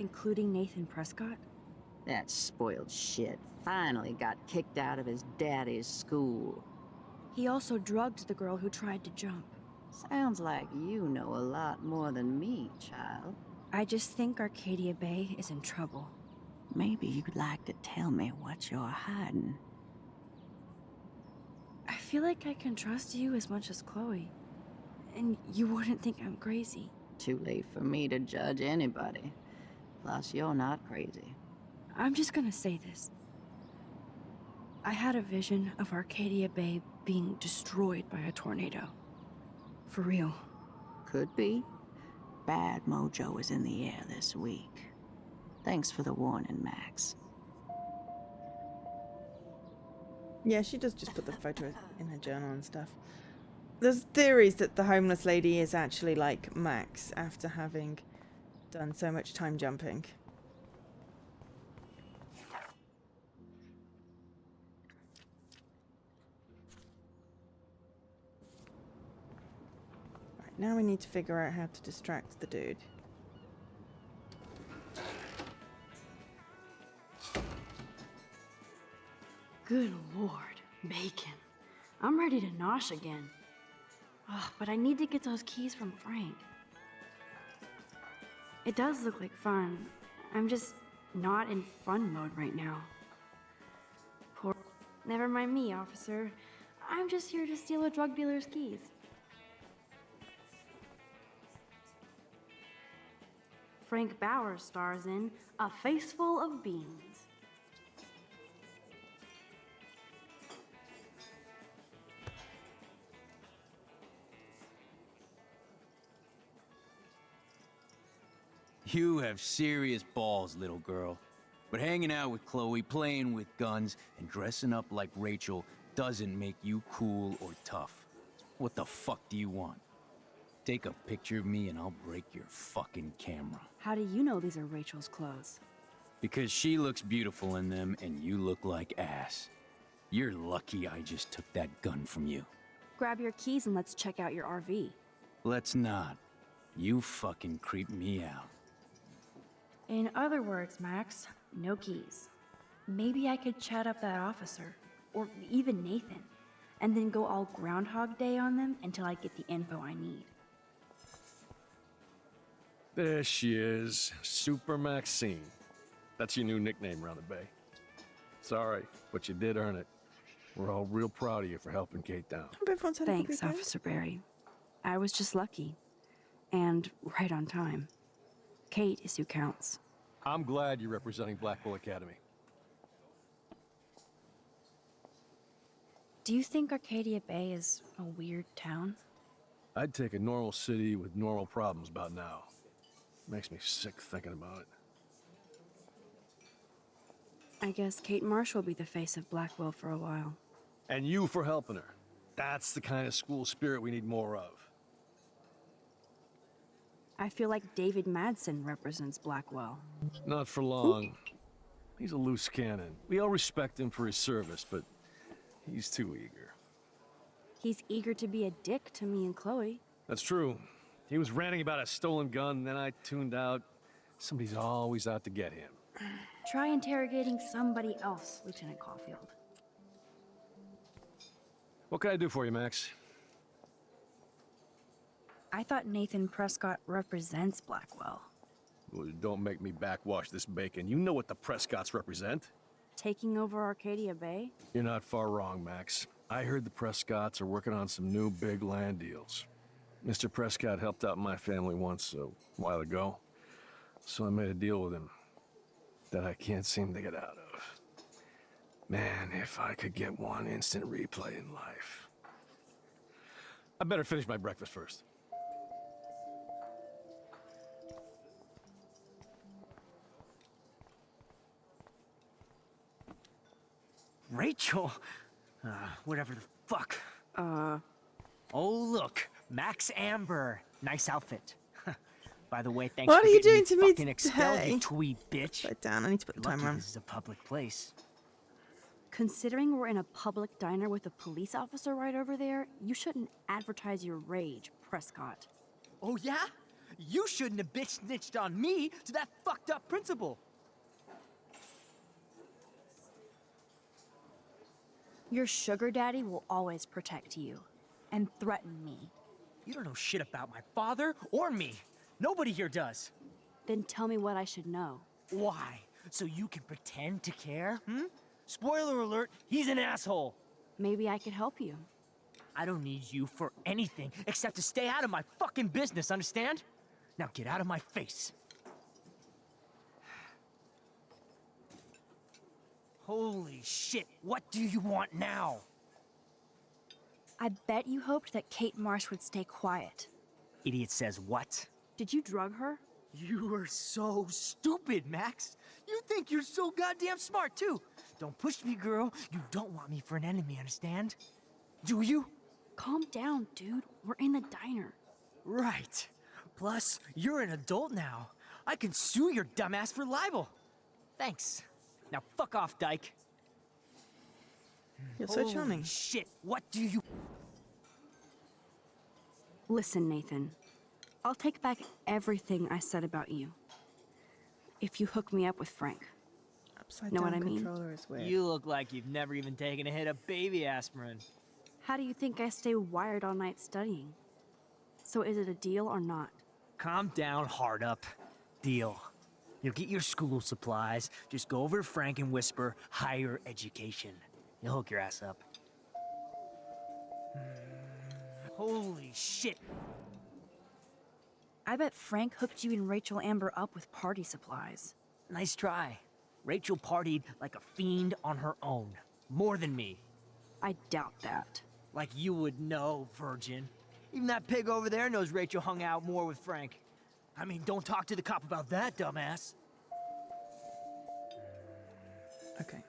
Including Nathan Prescott? That spoiled shit finally got kicked out of his daddy's school. He also drugged the girl who tried to jump. Sounds like you know a lot more than me, child. I just think Arcadia Bay is in trouble. Maybe you'd like to tell me what you're hiding. I feel like I can trust you as much as Chloe. And you wouldn't think I'm crazy. Too late for me to judge anybody. Plus, you're not crazy. I'm just gonna say this. I had a vision of Arcadia Bay being destroyed by a tornado. For real. Could be. Bad mojo is in the air this week. Thanks for the warning, Max. Yeah, she does just put the photo in her journal and stuff. There's theories that the homeless lady is actually like Max after having done so much time jumping. Right, now we need to figure out how to distract the dude. Good lord, bacon. I'm ready to nosh again. Oh, but I need to get those keys from Frank. It does look like fun. I'm just not in fun mode right now. Poor... Never mind me, officer. I'm just here to steal a drug dealer's keys. Frank Bauer stars in A Face Full of Beans. You have serious balls, little girl. But hanging out with Chloe, playing with guns, and dressing up like Rachel doesn't make you cool or tough. What the fuck do you want? Take a picture of me and I'll break your fucking camera. How do you know these are Rachel's clothes? Because she looks beautiful in them and you look like ass. You're lucky I just took that gun from you. Grab your keys and let's check out your RV. Let's not. You fucking creep me out. In other words, Max, no keys. Maybe I could chat up that officer, or even Nathan, and then go all Groundhog Day on them until I get the info I need. There she is, Super Maxine. That's your new nickname around the bay. Sorry, but you did earn it. We're all real proud of you for helping Kate down. Thanks, Officer Barry. I was just lucky. And right on time. Kate is who counts. I'm glad you're representing Blackwell Academy. Do you think Arcadia Bay is a weird town? I'd take a normal city with normal problems about now. Makes me sick thinking about it. I guess Kate Marsh will be the face of Blackwell for a while. And you for helping her. That's the kind of school spirit we need more of. I feel like David Madsen represents Blackwell. Not for long. He's a loose cannon. We all respect him for his service, but he's too eager. He's eager to be a dick to me and Chloe. That's true. He was ranting about a stolen gun, then I tuned out. Somebody's always out to get him. Try interrogating somebody else, Lieutenant Caulfield. What can I do for you, Max? I thought Nathan Prescott represents Blackwell. Well, don't make me backwash this bacon. You know what the Prescotts represent. Taking over Arcadia Bay? You're not far wrong, Max. I heard the Prescotts are working on some new big land deals. Mr. Prescott helped out my family once a while ago, so I made a deal with him that I can't seem to get out of. Man, if I could get one instant replay in life. I better finish my breakfast first. Rachel? Whatever the fuck. Oh, look. Max Amber. Nice outfit. By the way, thanks What for are you getting doing me to me fucking expelled, today? you twee bitch. Put it down. I need to put the Lucky timer on. this is a public place. Considering we're in a public diner with a police officer right over there, you shouldn't advertise your rage, Prescott. Oh, yeah? You shouldn't have bitch snitched on me to that fucked up principal. Your sugar daddy will always protect you and threaten me. You don't know shit about my father or me. Nobody here does. Then tell me what I should know. Why? So you can pretend to care? Spoiler alert, he's an asshole. Maybe I could help you. I don't need you for anything except to stay out of my fucking business, understand? Now get out of my face. Holy shit, what do you want now? I bet you hoped that Kate Marsh would stay quiet. Idiot says what? Did you drug her? You are so stupid, Max. You think you're so goddamn smart, too. Don't push me, girl. You don't want me for an enemy, understand? Do you? Calm down, dude. We're in the diner. Right. Plus, you're an adult now. I can sue your dumbass for libel. Thanks. Now fuck off, dyke. You're so charming. Holy shit, what do you... Listen, Nathan. I'll take back everything I said about you. If you hook me up with Frank. Upside Know down what I mean? controller is weird. You look like you've never even taken a hit of baby aspirin. How do you think I stay wired all night studying? So is it a deal or not? Calm down, hard up. Deal. You'll get your school supplies. Just go over to Frank and whisper higher education. He'll hook your ass up. Holy shit. I bet Frank hooked you and Rachel Amber up with party supplies. Nice try. Rachel partied like a fiend on her own. More than me. I doubt that. Like you would know, virgin. Even that pig over there knows Rachel hung out more with Frank. I mean, don't talk to the cop about that, dumbass. Okay.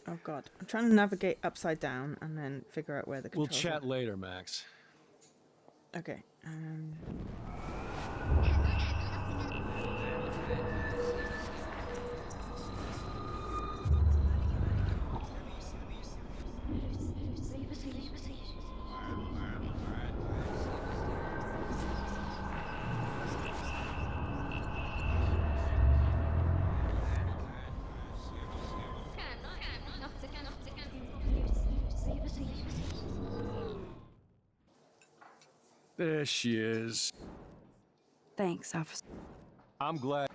Oh god. I'm trying to navigate upside down and then figure out where the We'll controls chat later, Max. are. Okay. There she is. Thanks, officer. I'm glad.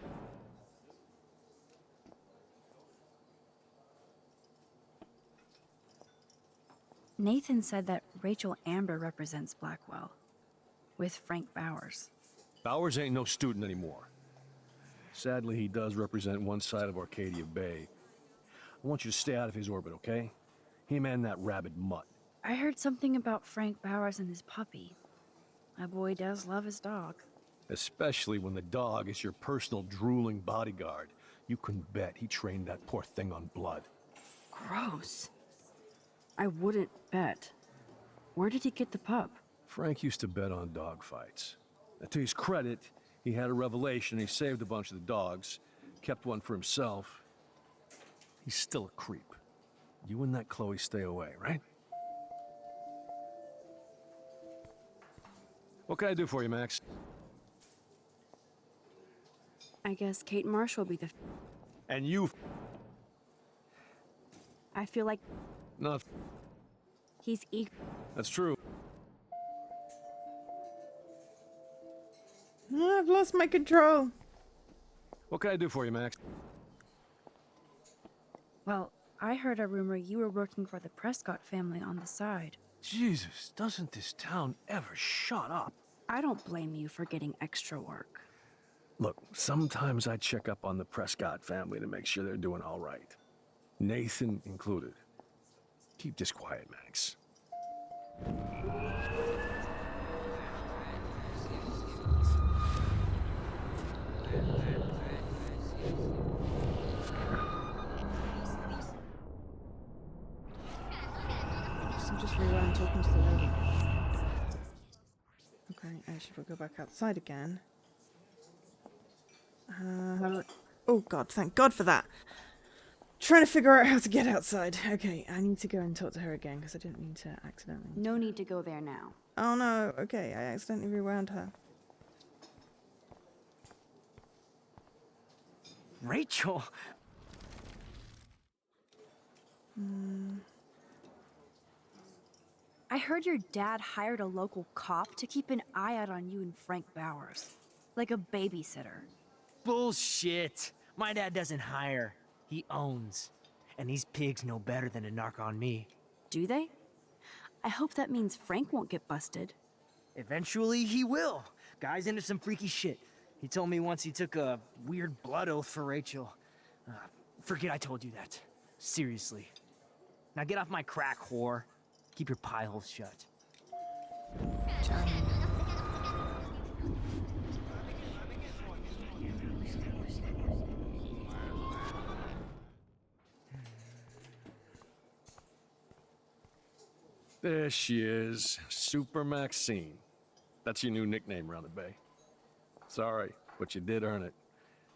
Nathan said that Rachel Amber represents Blackwell. With Frank Bowers. Bowers ain't no student anymore. Sadly, he does represent one side of Arcadia Bay. I want you to stay out of his orbit, okay? Him and that rabid mutt. I heard something about Frank Bowers and his puppy. My boy does love his dog. Especially when the dog is your personal drooling bodyguard. You can bet he trained that poor thing on blood. Gross. I wouldn't bet. Where did he get the pup? Frank used to bet on dogfights. Now, to his credit, he had a revelation. He saved a bunch of the dogs, kept one for himself. He's still a creep. You and that Chloe stay away, right? What can I do for you, Max? I guess Kate Marsh will be the... And you... I feel like Not... he's eager. That's true. I've lost my control. What can I do for you, Max? Well, I heard a rumor you were working for the Prescott family on the side. Jesus, doesn't this town ever shut up? I don't blame you for getting extra work. Look, sometimes I check up on the Prescott family to make sure they're doing all right. Nathan included. Keep this quiet, Max. So just rewound talking to the lady. Okay, I should go back outside again. Oh god, thank god for that. Trying to figure out how to get outside. Okay, I need to go and talk to her again because I didn't mean to accidentally. No need to go there now. Oh no, okay, I accidentally rewound her. Rachel! I heard your dad hired a local cop to keep an eye out on you and Frank Bowers. Like a babysitter. Bullshit! My dad doesn't hire. He owns. And these pigs know better than to narc on me. Do they? I hope that means Frank won't get busted. Eventually, he will. Guy's into some freaky shit. He told me once he took a weird blood oath for Rachel. Forget I told you that. Seriously. Now get off my crack, whore. Keep your pie holes shut. There she is, Super Maxine. That's your new nickname around the bay. Sorry, but you did earn it.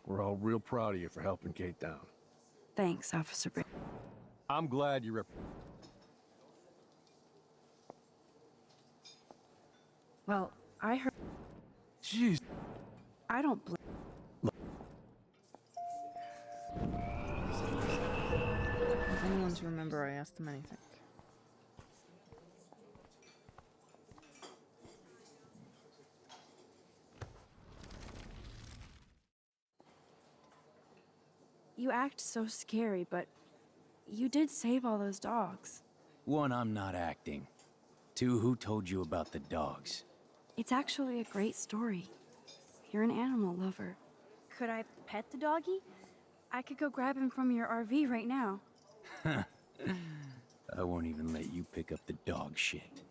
We're all real proud of you for helping Kate down. Thanks, Officer Bray. I'm glad you Well, I heard... Jeez. I don't blame... If anyone to remember, I asked them anything. You act so scary, but you did save all those dogs. One, I'm not acting. Two, who told you about the dogs? It's actually a great story. You're an animal lover. Could I pet the doggy? I could go grab him from your RV right now. I won't even let you pick up the dog shit.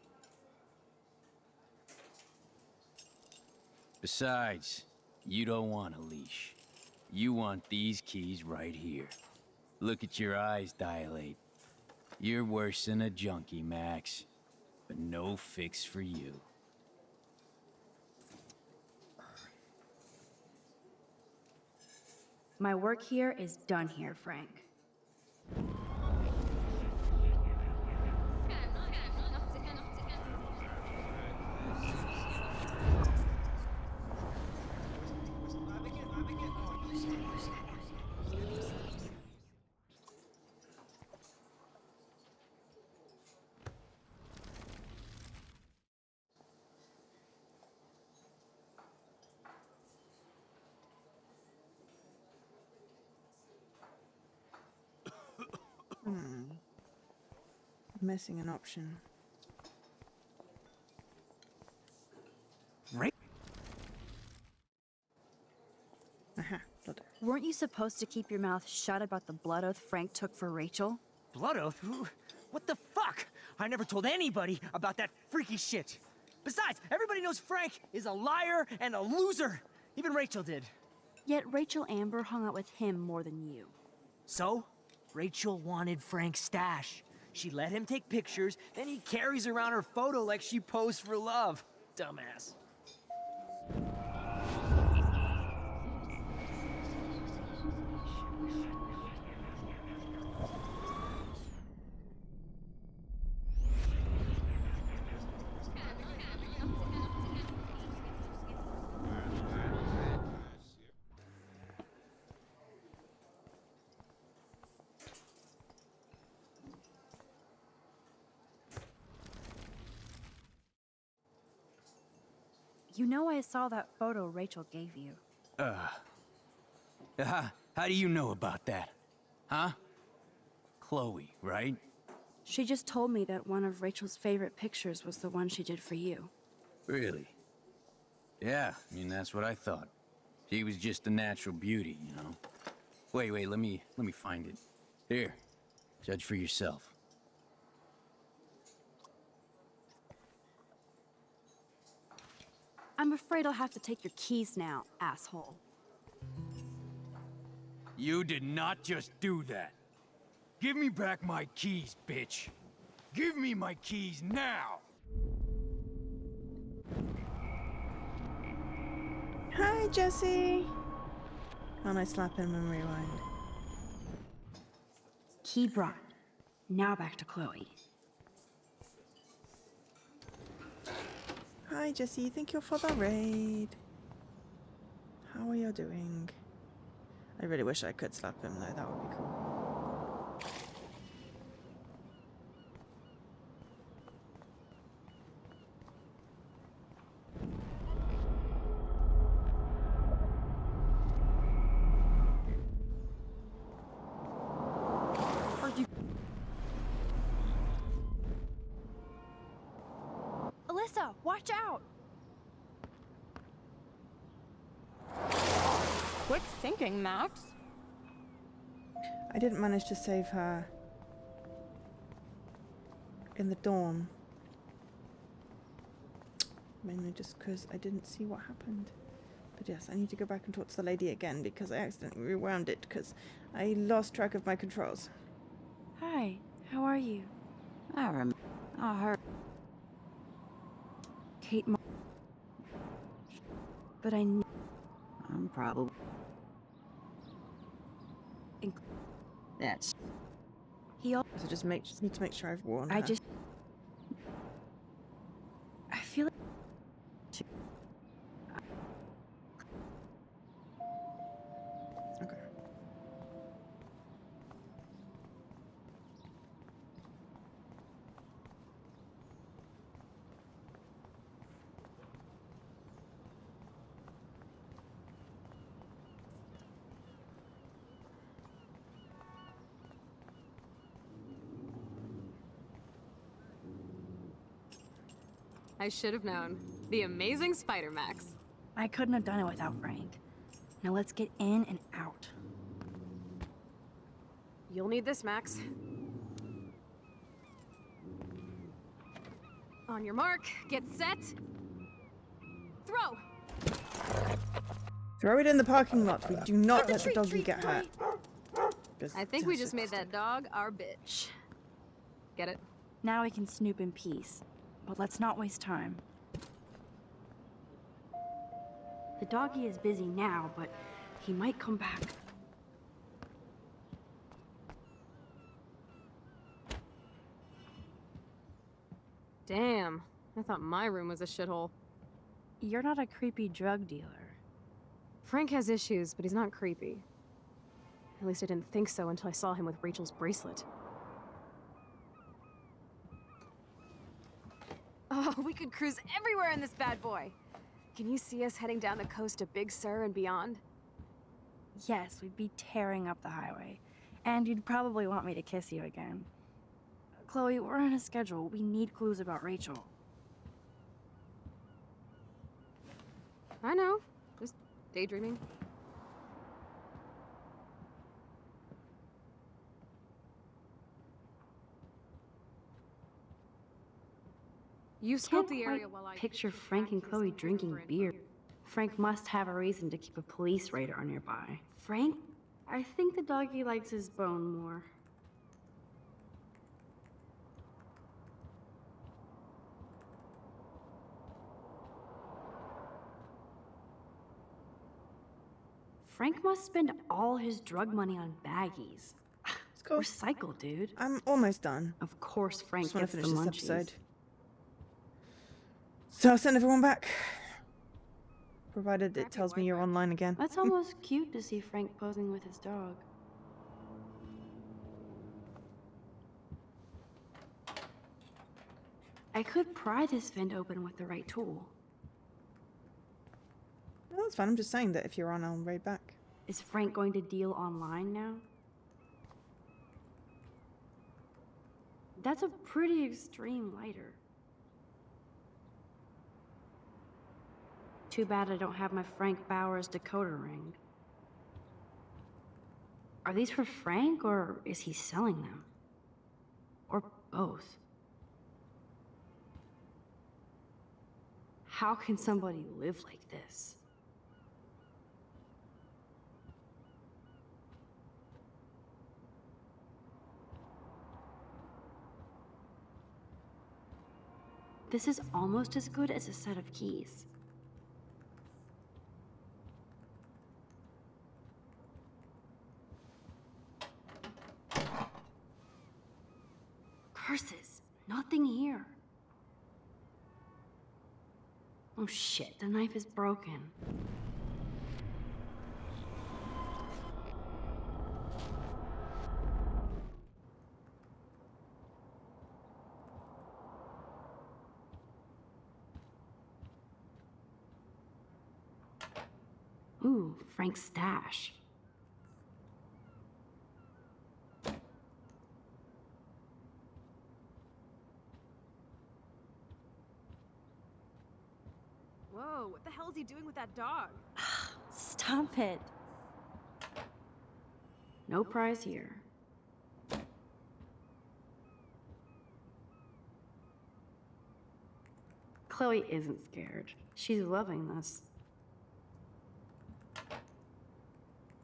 Besides, you don't want a leash. You want these keys right here. Look at your eyes dilate. You're worse than a junkie, Max. But no fix for you. My work here is done here, Frank. Missing an option. Right? Aha, blood. Weren't you supposed to keep your mouth shut about the blood oath Frank took for Rachel? Blood oath? What the fuck? I never told anybody about that freaky shit. Besides, everybody knows Frank is a liar and a loser. Even Rachel did. Yet Rachel Amber hung out with him more than you. So, Rachel wanted Frank's stash. She let him take pictures, then he carries around her photo like she posed for love. Dumbass. You know I saw that photo Rachel gave you. How do you know about that? Huh? Chloe, right? She just told me that one of Rachel's favorite pictures was the one she did for you. Really? Yeah, I mean, that's what I thought. She was just a natural beauty, you know? Wait, let me find it. Here, judge for yourself. I'm afraid I'll have to take your keys now, asshole. You did not just do that. Give me back my keys, bitch. Give me my keys now! Hi, Jesse. Can't I slap him and rewind? Key brought. Now back to Chloe. Hi, Jesse. Thank you for the raid. How are you doing? I really wish I could slap him, though. That would be cool. Alyssa, watch out! Quick thinking, Max. I didn't manage to save her in the dorm. Mainly just because I didn't see what happened. But yes, I need to go back and talk to the lady again because I accidentally rewound it because I lost track of my controls. Hi, how are you? I heard. Kate But I knew. I'm probably. That's. He also. So just need to make sure I've warned her. I feel like. Okay. I should have known. The amazing Spider Max. I couldn't have done it without Frank. Now let's get in and out. You'll need this, Max. On your mark, get set. Throw! Throw it in the parking lot. We do not let the doggy get hurt. I think we just made that dog our bitch. Get it? Now we can snoop in peace. But let's not waste time. The doggy is busy now, but he might come back. Damn, I thought my room was a shithole. You're not a creepy drug dealer. Frank has issues, but he's not creepy. At least I didn't think so until I saw him with Rachel's bracelet. Oh, we could cruise everywhere in this bad boy. Can you see us heading down the coast to Big Sur and beyond? Yes, we'd be tearing up the highway. And you'd probably want me to kiss you again. Chloe, we're on a schedule. We need clues about Rachel. I know. Just daydreaming. You scoped the area while I picture Frank and Chloe drinking beer. Frank must have a reason to keep a police radar nearby. Frank? I think the doggy likes his bone more. Frank must spend all his drug money on baggies. Let's go. Recycle, dude. I'm almost done. Of course Frank Just want gets to the finish this munchies. episode. So I'll send everyone back. Provided it tells me you're online again. That's almost cute to see Frank posing with his dog. I could pry this vent open with the right tool. Well, that's fine. I'm just saying that if you're on, I'll raid back. Is Frank going to deal online now? That's a pretty extreme lighter. Too bad I don't have my Frank Bowers decoder ring. Are these for Frank, or is he selling them? Or both? How can somebody live like this? This is almost as good as a set of keys. Curses, nothing here. Oh shit, the knife is broken. Ooh, Frank's stash. Whoa, what the hell is he doing with that dog? Stop it. No prize here. Chloe isn't scared. She's loving this.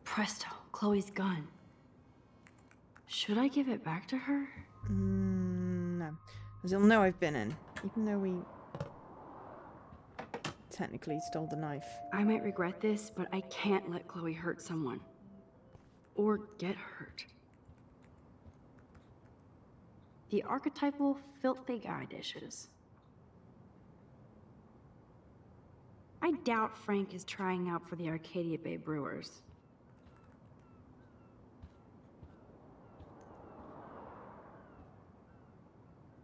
Presto, Chloe's gun. Should I give it back to her? No. Because you'll know I've been in. Even though we technically stole the knife. I might regret this, but I can't let Chloe hurt someone. Or get hurt. The archetypal filthy guy dishes. I doubt Frank is trying out for the Arcadia Bay Brewers.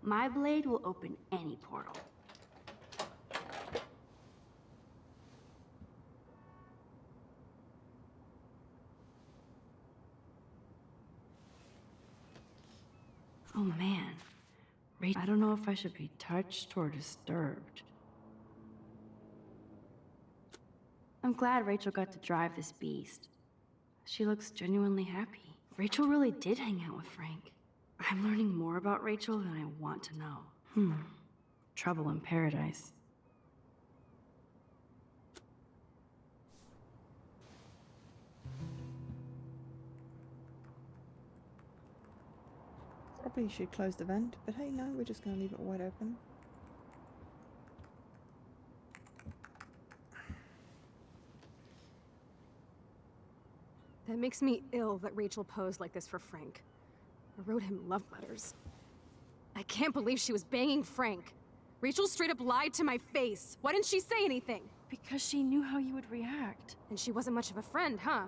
My blade will open any portal. Oh man, I don't know if I should be touched or disturbed. I'm glad Rachel got to drive this beast. She looks genuinely happy. Rachel really did hang out with Frank. I'm learning more about Rachel than I want to know. Trouble in paradise. Probably should close the vent, but hey, no, we're just going to leave it wide open. That makes me ill that Rachel posed like this for Frank. I wrote him love letters. I can't believe she was banging Frank. Rachel straight up lied to my face. Why didn't she say anything? Because she knew how you would react. And she wasn't much of a friend, huh?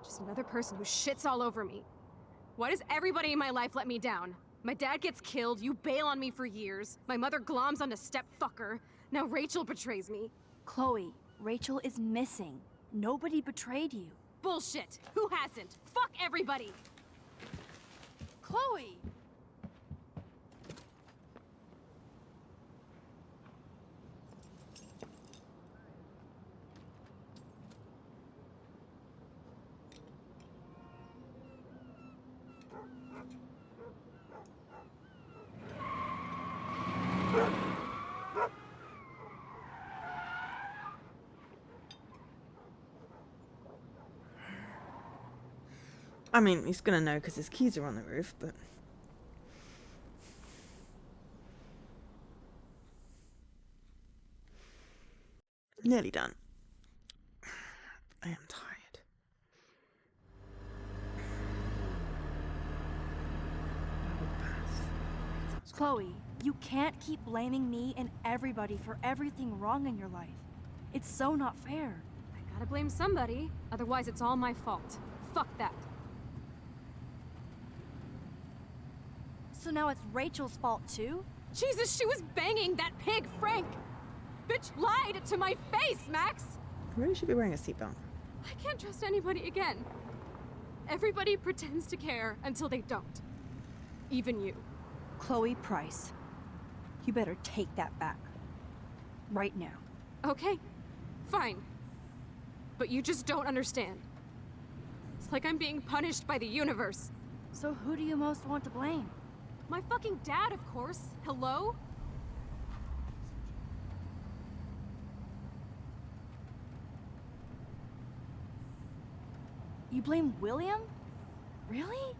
Just another person who shits all over me. Why does everybody in my life let me down? My dad gets killed, you bail on me for years. My mother gloms onto stepfucker. Now Rachel betrays me. Chloe, Rachel is missing. Nobody betrayed you. Bullshit! Who hasn't? Fuck everybody! Chloe! I mean, he's gonna know because his keys are on the roof, but... Nearly done. I am tired. Chloe, you can't keep blaming me and everybody for everything wrong in your life. It's so not fair. I gotta blame somebody, otherwise it's all my fault. Fuck that. So now it's Rachel's fault too? Jesus, she was banging that pig, Frank! Bitch lied to my face, Max! Really should be wearing a seatbelt. I can't trust anybody again. Everybody pretends to care until they don't. Even you. Chloe Price, you better take that back. Right now. Okay, fine. But you just don't understand. It's like I'm being punished by the universe. So who do you most want to blame? My fucking dad, of course. Hello? You blame William? Really?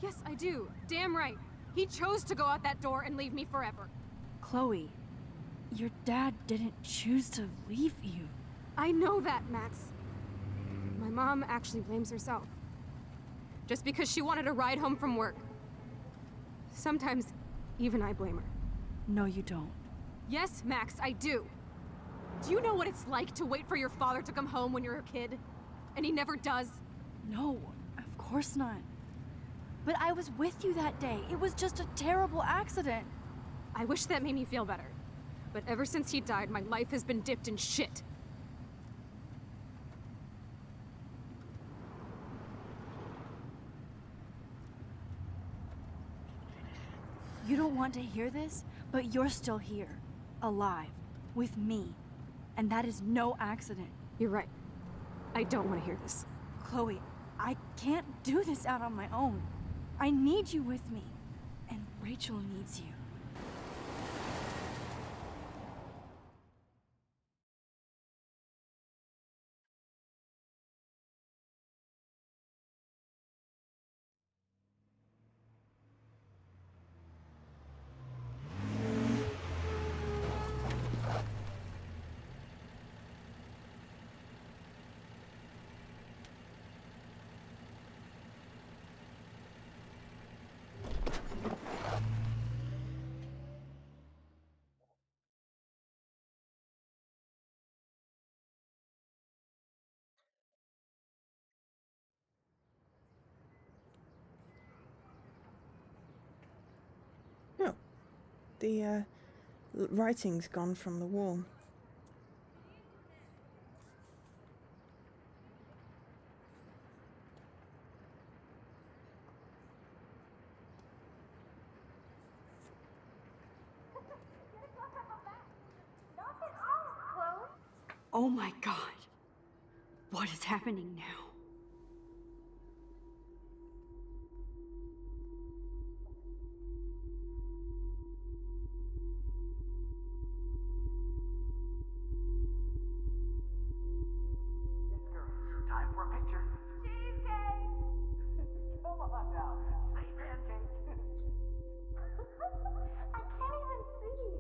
Yes, I do. Damn right. He chose to go out that door and leave me forever. Chloe, your dad didn't choose to leave you. I know that, Max. My mom actually blames herself. Just because she wanted a ride home from work. Sometimes, even I blame her. No, you don't. Yes, Max, I do. Do you know what it's like to wait for your father to come home when you're a kid? And he never does? No, of course not. But I was with you that day. It was just a terrible accident. I wish that made me feel better. But ever since he died, my life has been dipped in shit. You don't want to hear this, but you're still here, alive, with me. And that is no accident. You're right. I don't want to hear this. Chloe, I can't do this out on my own. I need you with me. And Rachel needs you. No. The writing's gone from the wall. Oh my god. What is happening now? Time for a picture. Cheesecake! Come on now. Say pancake. I can't even see.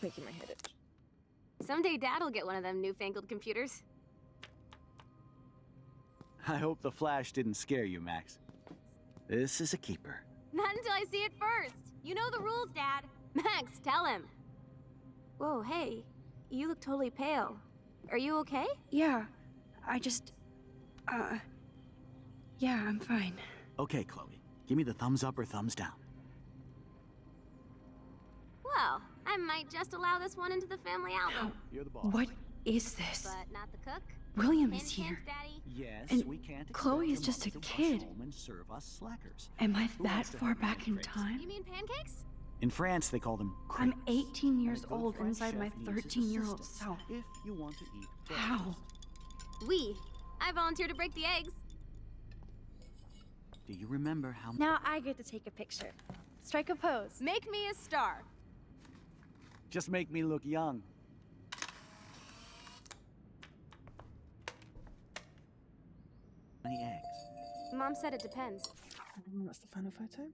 Making my head itch. Someday Dad'll get one of them newfangled computers. I hope the flash didn't scare you, Max. This is a keeper. Not until I see it first. You know the rules, Dad. Max, tell him. Whoa, hey. You look totally pale. Are you okay? Yeah, I just... yeah, I'm fine. Okay, Chloe. Give me the thumbs up or thumbs down. Well, I might just allow this one into the family album. You're the boss. What is this? But not the cook. William Hint, is here. hint, Daddy. Yes, And we can't Chloe is expect just a your mother to kid. rush home and serve us slackers. Am I Who that wants to far have back in pancakes? time? You mean pancakes? In France, they call them I'm crepes. 18 years And a good old French inside my chef needs his 13-year-old assistance self. If you want to eat How? I volunteer to break the eggs. Do you remember how Now I get to take a picture. Strike a pose. Make me a star. Just make me look young. Many eggs? Mom said it depends. That's the final photo.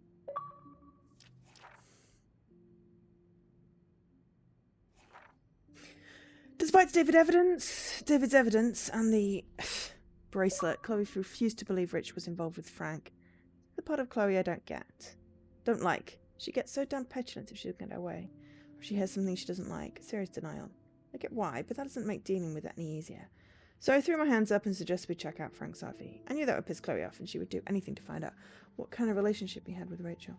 Despite David's evidence and the bracelet, Chloe refused to believe Rich was involved with Frank. The part of Chloe I don't like. She gets so damn petulant if she doesn't get her way, or if she hears something she doesn't like. Serious denial. I get why, but that doesn't make dealing with it any easier. So I threw my hands up and suggested we check out Frank's RV. I knew that would piss Chloe off, and she would do anything to find out what kind of relationship he had with Rachel.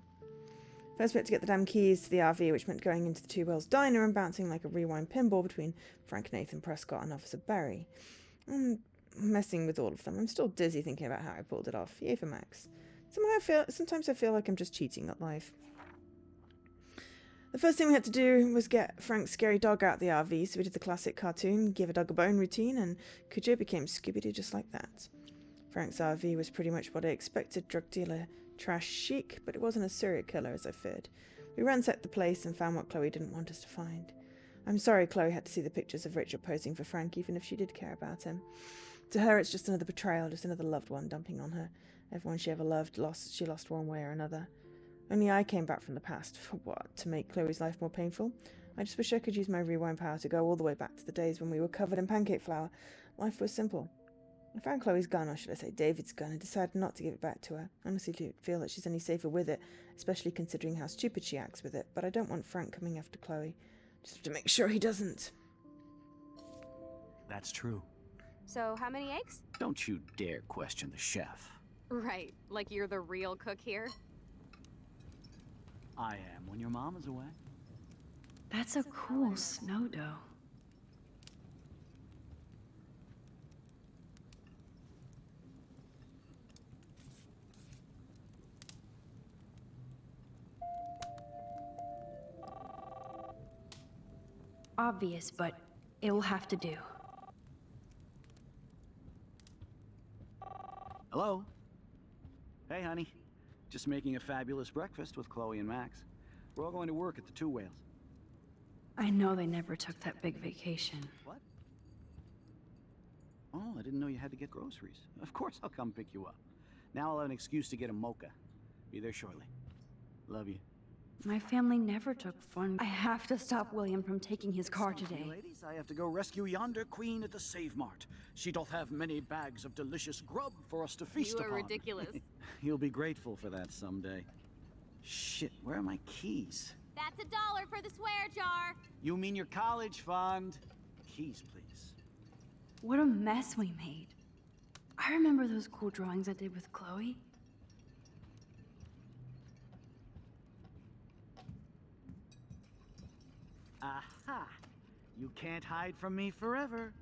First we had to get the damn keys to the RV, which meant going into the Two Whales diner and bouncing like a rewind pinball between Frank Nathan Prescott and Officer Berry. I'm messing with all of them. I'm still dizzy thinking about how I pulled it off. Yay for Max. Sometimes I feel like I'm just cheating at life. The first thing we had to do was get Frank's scary dog out of the RV, so we did the classic cartoon, give a dog a bone routine, and Cujo became Scooby-Doo just like that. Frank's RV was pretty much what I expected, drug dealer, trash chic, but it wasn't a serial killer as I feared. We ransacked the place and found what Chloe didn't want us to find. I'm sorry Chloe had to see the pictures of Rachel posing for Frank, even if she did care about him. To her, it's just another betrayal, just another loved one dumping on her. Everyone she ever loved, she lost one way or another. Only I came back from the past. For what? To make Chloe's life more painful? I just wish I could use my rewind power to go all the way back to the days when we were covered in pancake flour. Life was simple. I found Chloe's gun, or should I say David's gun, and decided not to give it back to her. I honestly do feel that she's any safer with it, especially considering how stupid she acts with it, but I don't want Frank coming after Chloe. Just have to make sure he doesn't. That's true. So, how many eggs? Don't you dare question the chef. Right, like you're the real cook here? I am when your mom is away. That's a cool snow dough. Obvious, but it will have to do. Hello? Hey, honey. Just making a fabulous breakfast with Chloe and Max. We're all going to work at the Two Whales. I know they never took that big vacation. What? Oh, I didn't know you had to get groceries. Of course I'll come pick you up. Now I'll have an excuse to get a mocha. Be there shortly. Love you. My family never took fun. I have to stop William from taking his car today. Ladies, I have to go rescue yonder queen at the Save Mart. She doth have many bags of delicious grub for us to feast upon. You are ridiculous. You'll be grateful for that someday. Shit, where are my keys? That's $1 for the swear jar. You mean your college fund? Keys, please. What a mess we made. I remember those cool drawings I did with Chloe. Aha! You can't hide from me forever.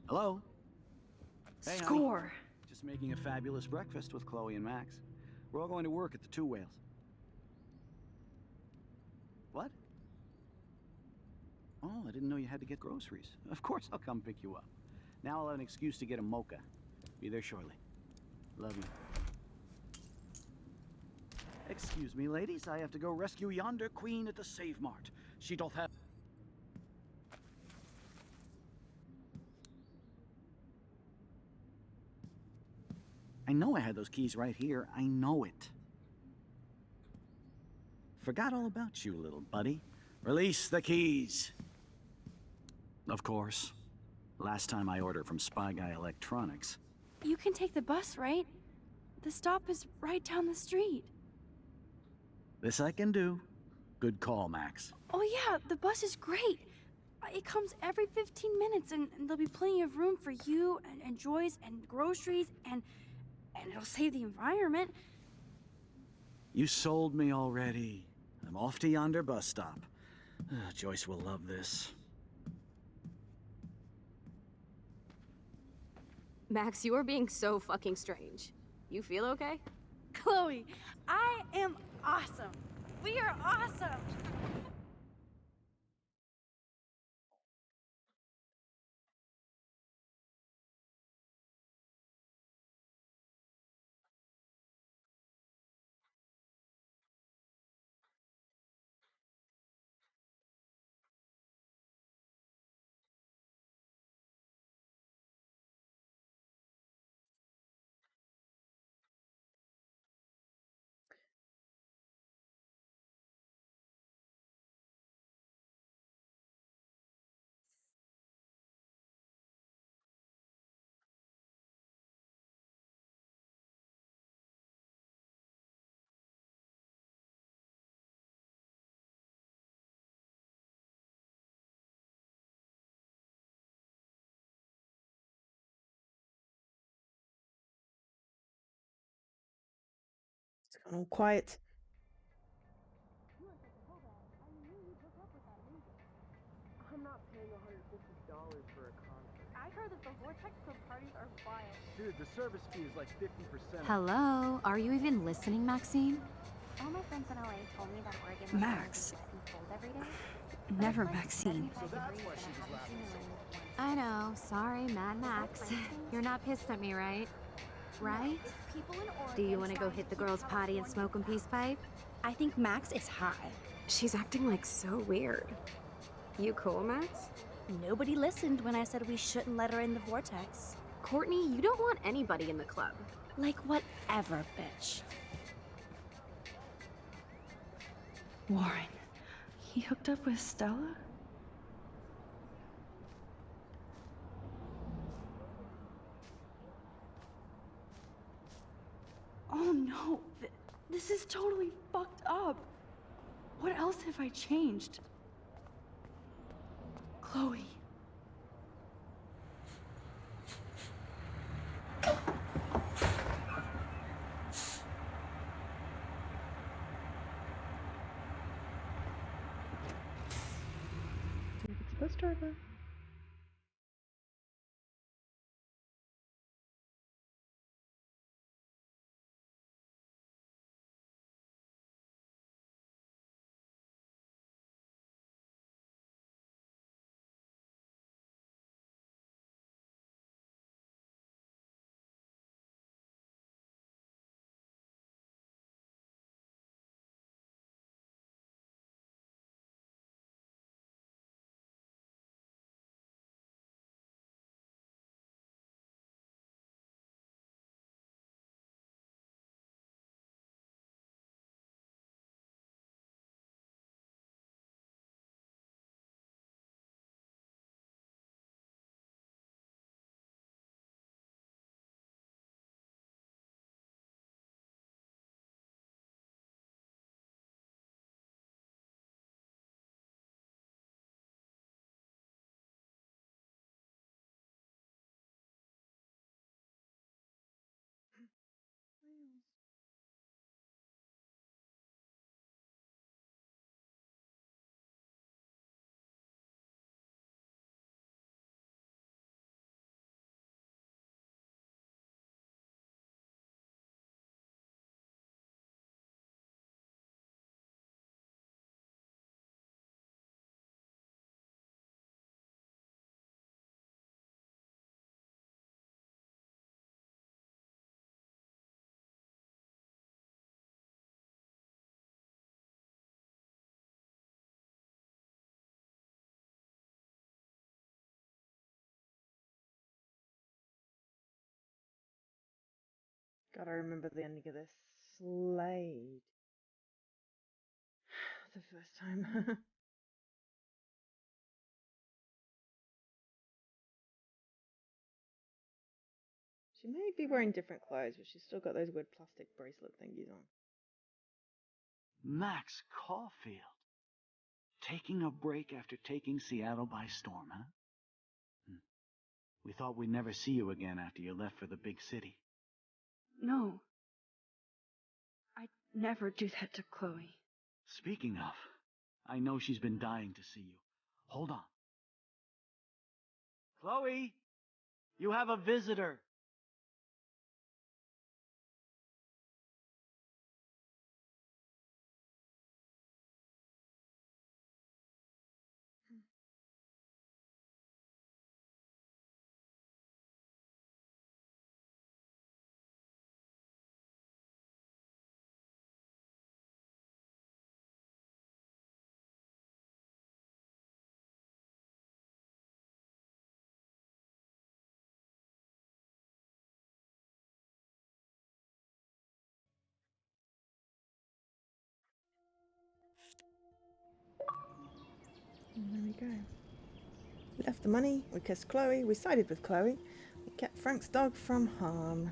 Hello? Hey, Score! Honey. Just making a fabulous breakfast with Chloe and Max. We're all going to work at the Two Whales. What? Oh, I didn't know you had to get groceries. Of course I'll come pick you up. Now I'll have an excuse to get a mocha. Be there shortly. Love you. Excuse me, ladies. I have to go rescue yonder queen at the Save Mart. She doth have... I know I had those keys right here. I know it. Forgot all about you, little buddy. Release the keys. Of course. Last time I ordered from Spy Guy Electronics. You can take the bus, right? The stop is right down the street. This I can do. Good call, Max. Oh yeah, the bus is great. It comes every 15 minutes and there'll be plenty of room for you and Joyce and groceries and it'll save the environment. You sold me already. I'm off to yonder bus stop. Joyce will love this. Max, you are being so fucking strange. You feel okay? Chloe, I am awesome. We are awesome. It's gone all quiet. I'm not paying $150 for a concert. I heard that the Vortex Club parties are wild. Dude, the service fee is like 50%. Hello? Are you even listening, Maxine? All my friends in LA told me that Oregon was Max. wet and cold every day. Never Maxine. So that's why she was laughing so much. I know. Sorry, Mad Max. You're not pissed at me, right? Right? Do you want to go hit the girls' potty and smoke a peace pipe? I think Max is high. She's acting like so weird. You cool, Max? Nobody listened when I said we shouldn't let her in the vortex. Courtney, you don't want anybody in the club. Like whatever, bitch. Warren, he hooked up with Stella? Oh no, this is totally fucked up. What else have I changed? Chloe. It's a bus driver. Gotta remember the ending of this. Slade. The first time. She may be wearing different clothes, but she's still got those weird plastic bracelet thingies on. Max Caulfield. Taking a break after taking Seattle by storm, huh? We thought we'd never see you again after you left for the big city. No. I'd never do that to Chloe. Speaking of, I know she's been dying to see you. Hold on. Chloe, you have a visitor. And there we go. We left the money, we kissed Chloe, we sided with Chloe, we kept Frank's dog from harm.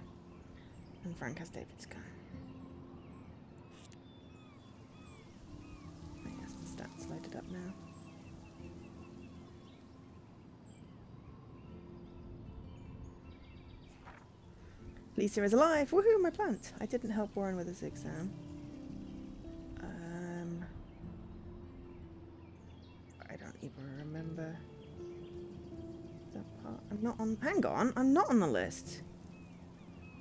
And Frank has David's gun. I guess the stats loaded up now. Lisa is alive! Woohoo, my plant! I didn't help Warren with his exam. I don't even remember that part. I'm not on. Hang on, I'm not on the list.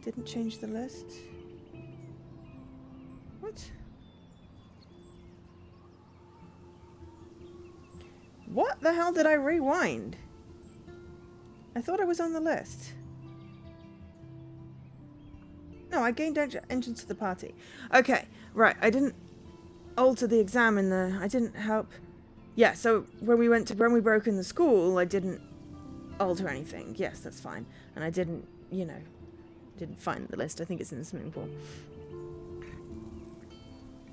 Didn't change the list. What? What the hell did I rewind? I thought I was on the list. No, I gained entrance to the party. Okay, right. I didn't alter the exam in the. I didn't help. Yeah, so when we broke in the school, I didn't alter anything. Yes, that's fine. And I didn't, you know, didn't find the list. I think it's in the swimming pool.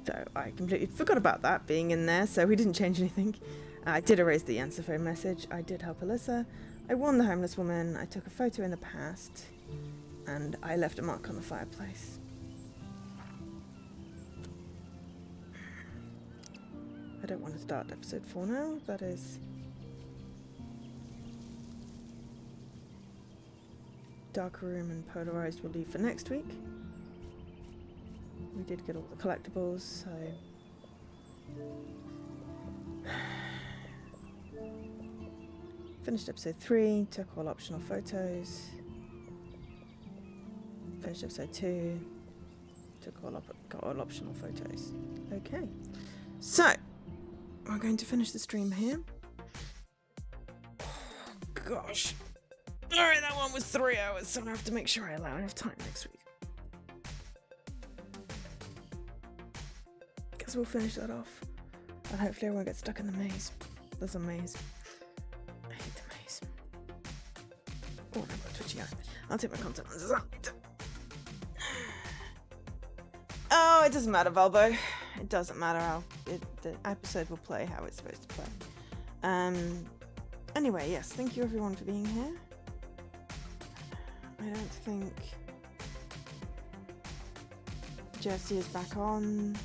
So I completely forgot about that being in there, so we didn't change anything. I did erase the answer phone message. I did help Alyssa. I warned the homeless woman. I took a photo in the past. And I left a mark on the fireplace. I don't want to start episode 4 now. That is... Dark Room and Polarized will leave for next week. We did get all the collectibles, so... Finished episode 3, took all optional photos. Finished episode 2, got all optional photos. Okay, so we're going to finish the stream here. Gosh. Alright, that one was 3 hours, so I have to make sure I allow enough time next week. Guess we'll finish that off. And hopefully I won't get stuck in the maze. There's a maze. I hate the maze. Oh, no, I'm twitching out. I'll take my content lenses out. Oh, it doesn't matter, Valbo. It doesn't matter how the episode will play how it's supposed to play. Anyway, yes, thank you everyone for being here. I don't think Jesse is back on,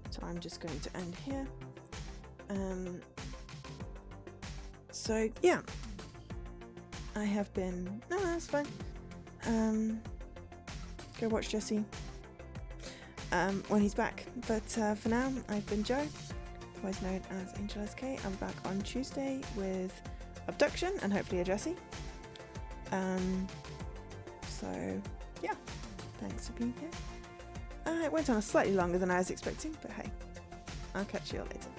so I'm just going to end here. So yeah, I have been. No, that's fine. Go watch Jesse when he's back. But for now, I've been Joe, otherwise known as Angel SK. I'm back on Tuesday with Abduction and hopefully a Jesse. So yeah, thanks for being here. It went on slightly longer than I was expecting, but hey, I'll catch you all later.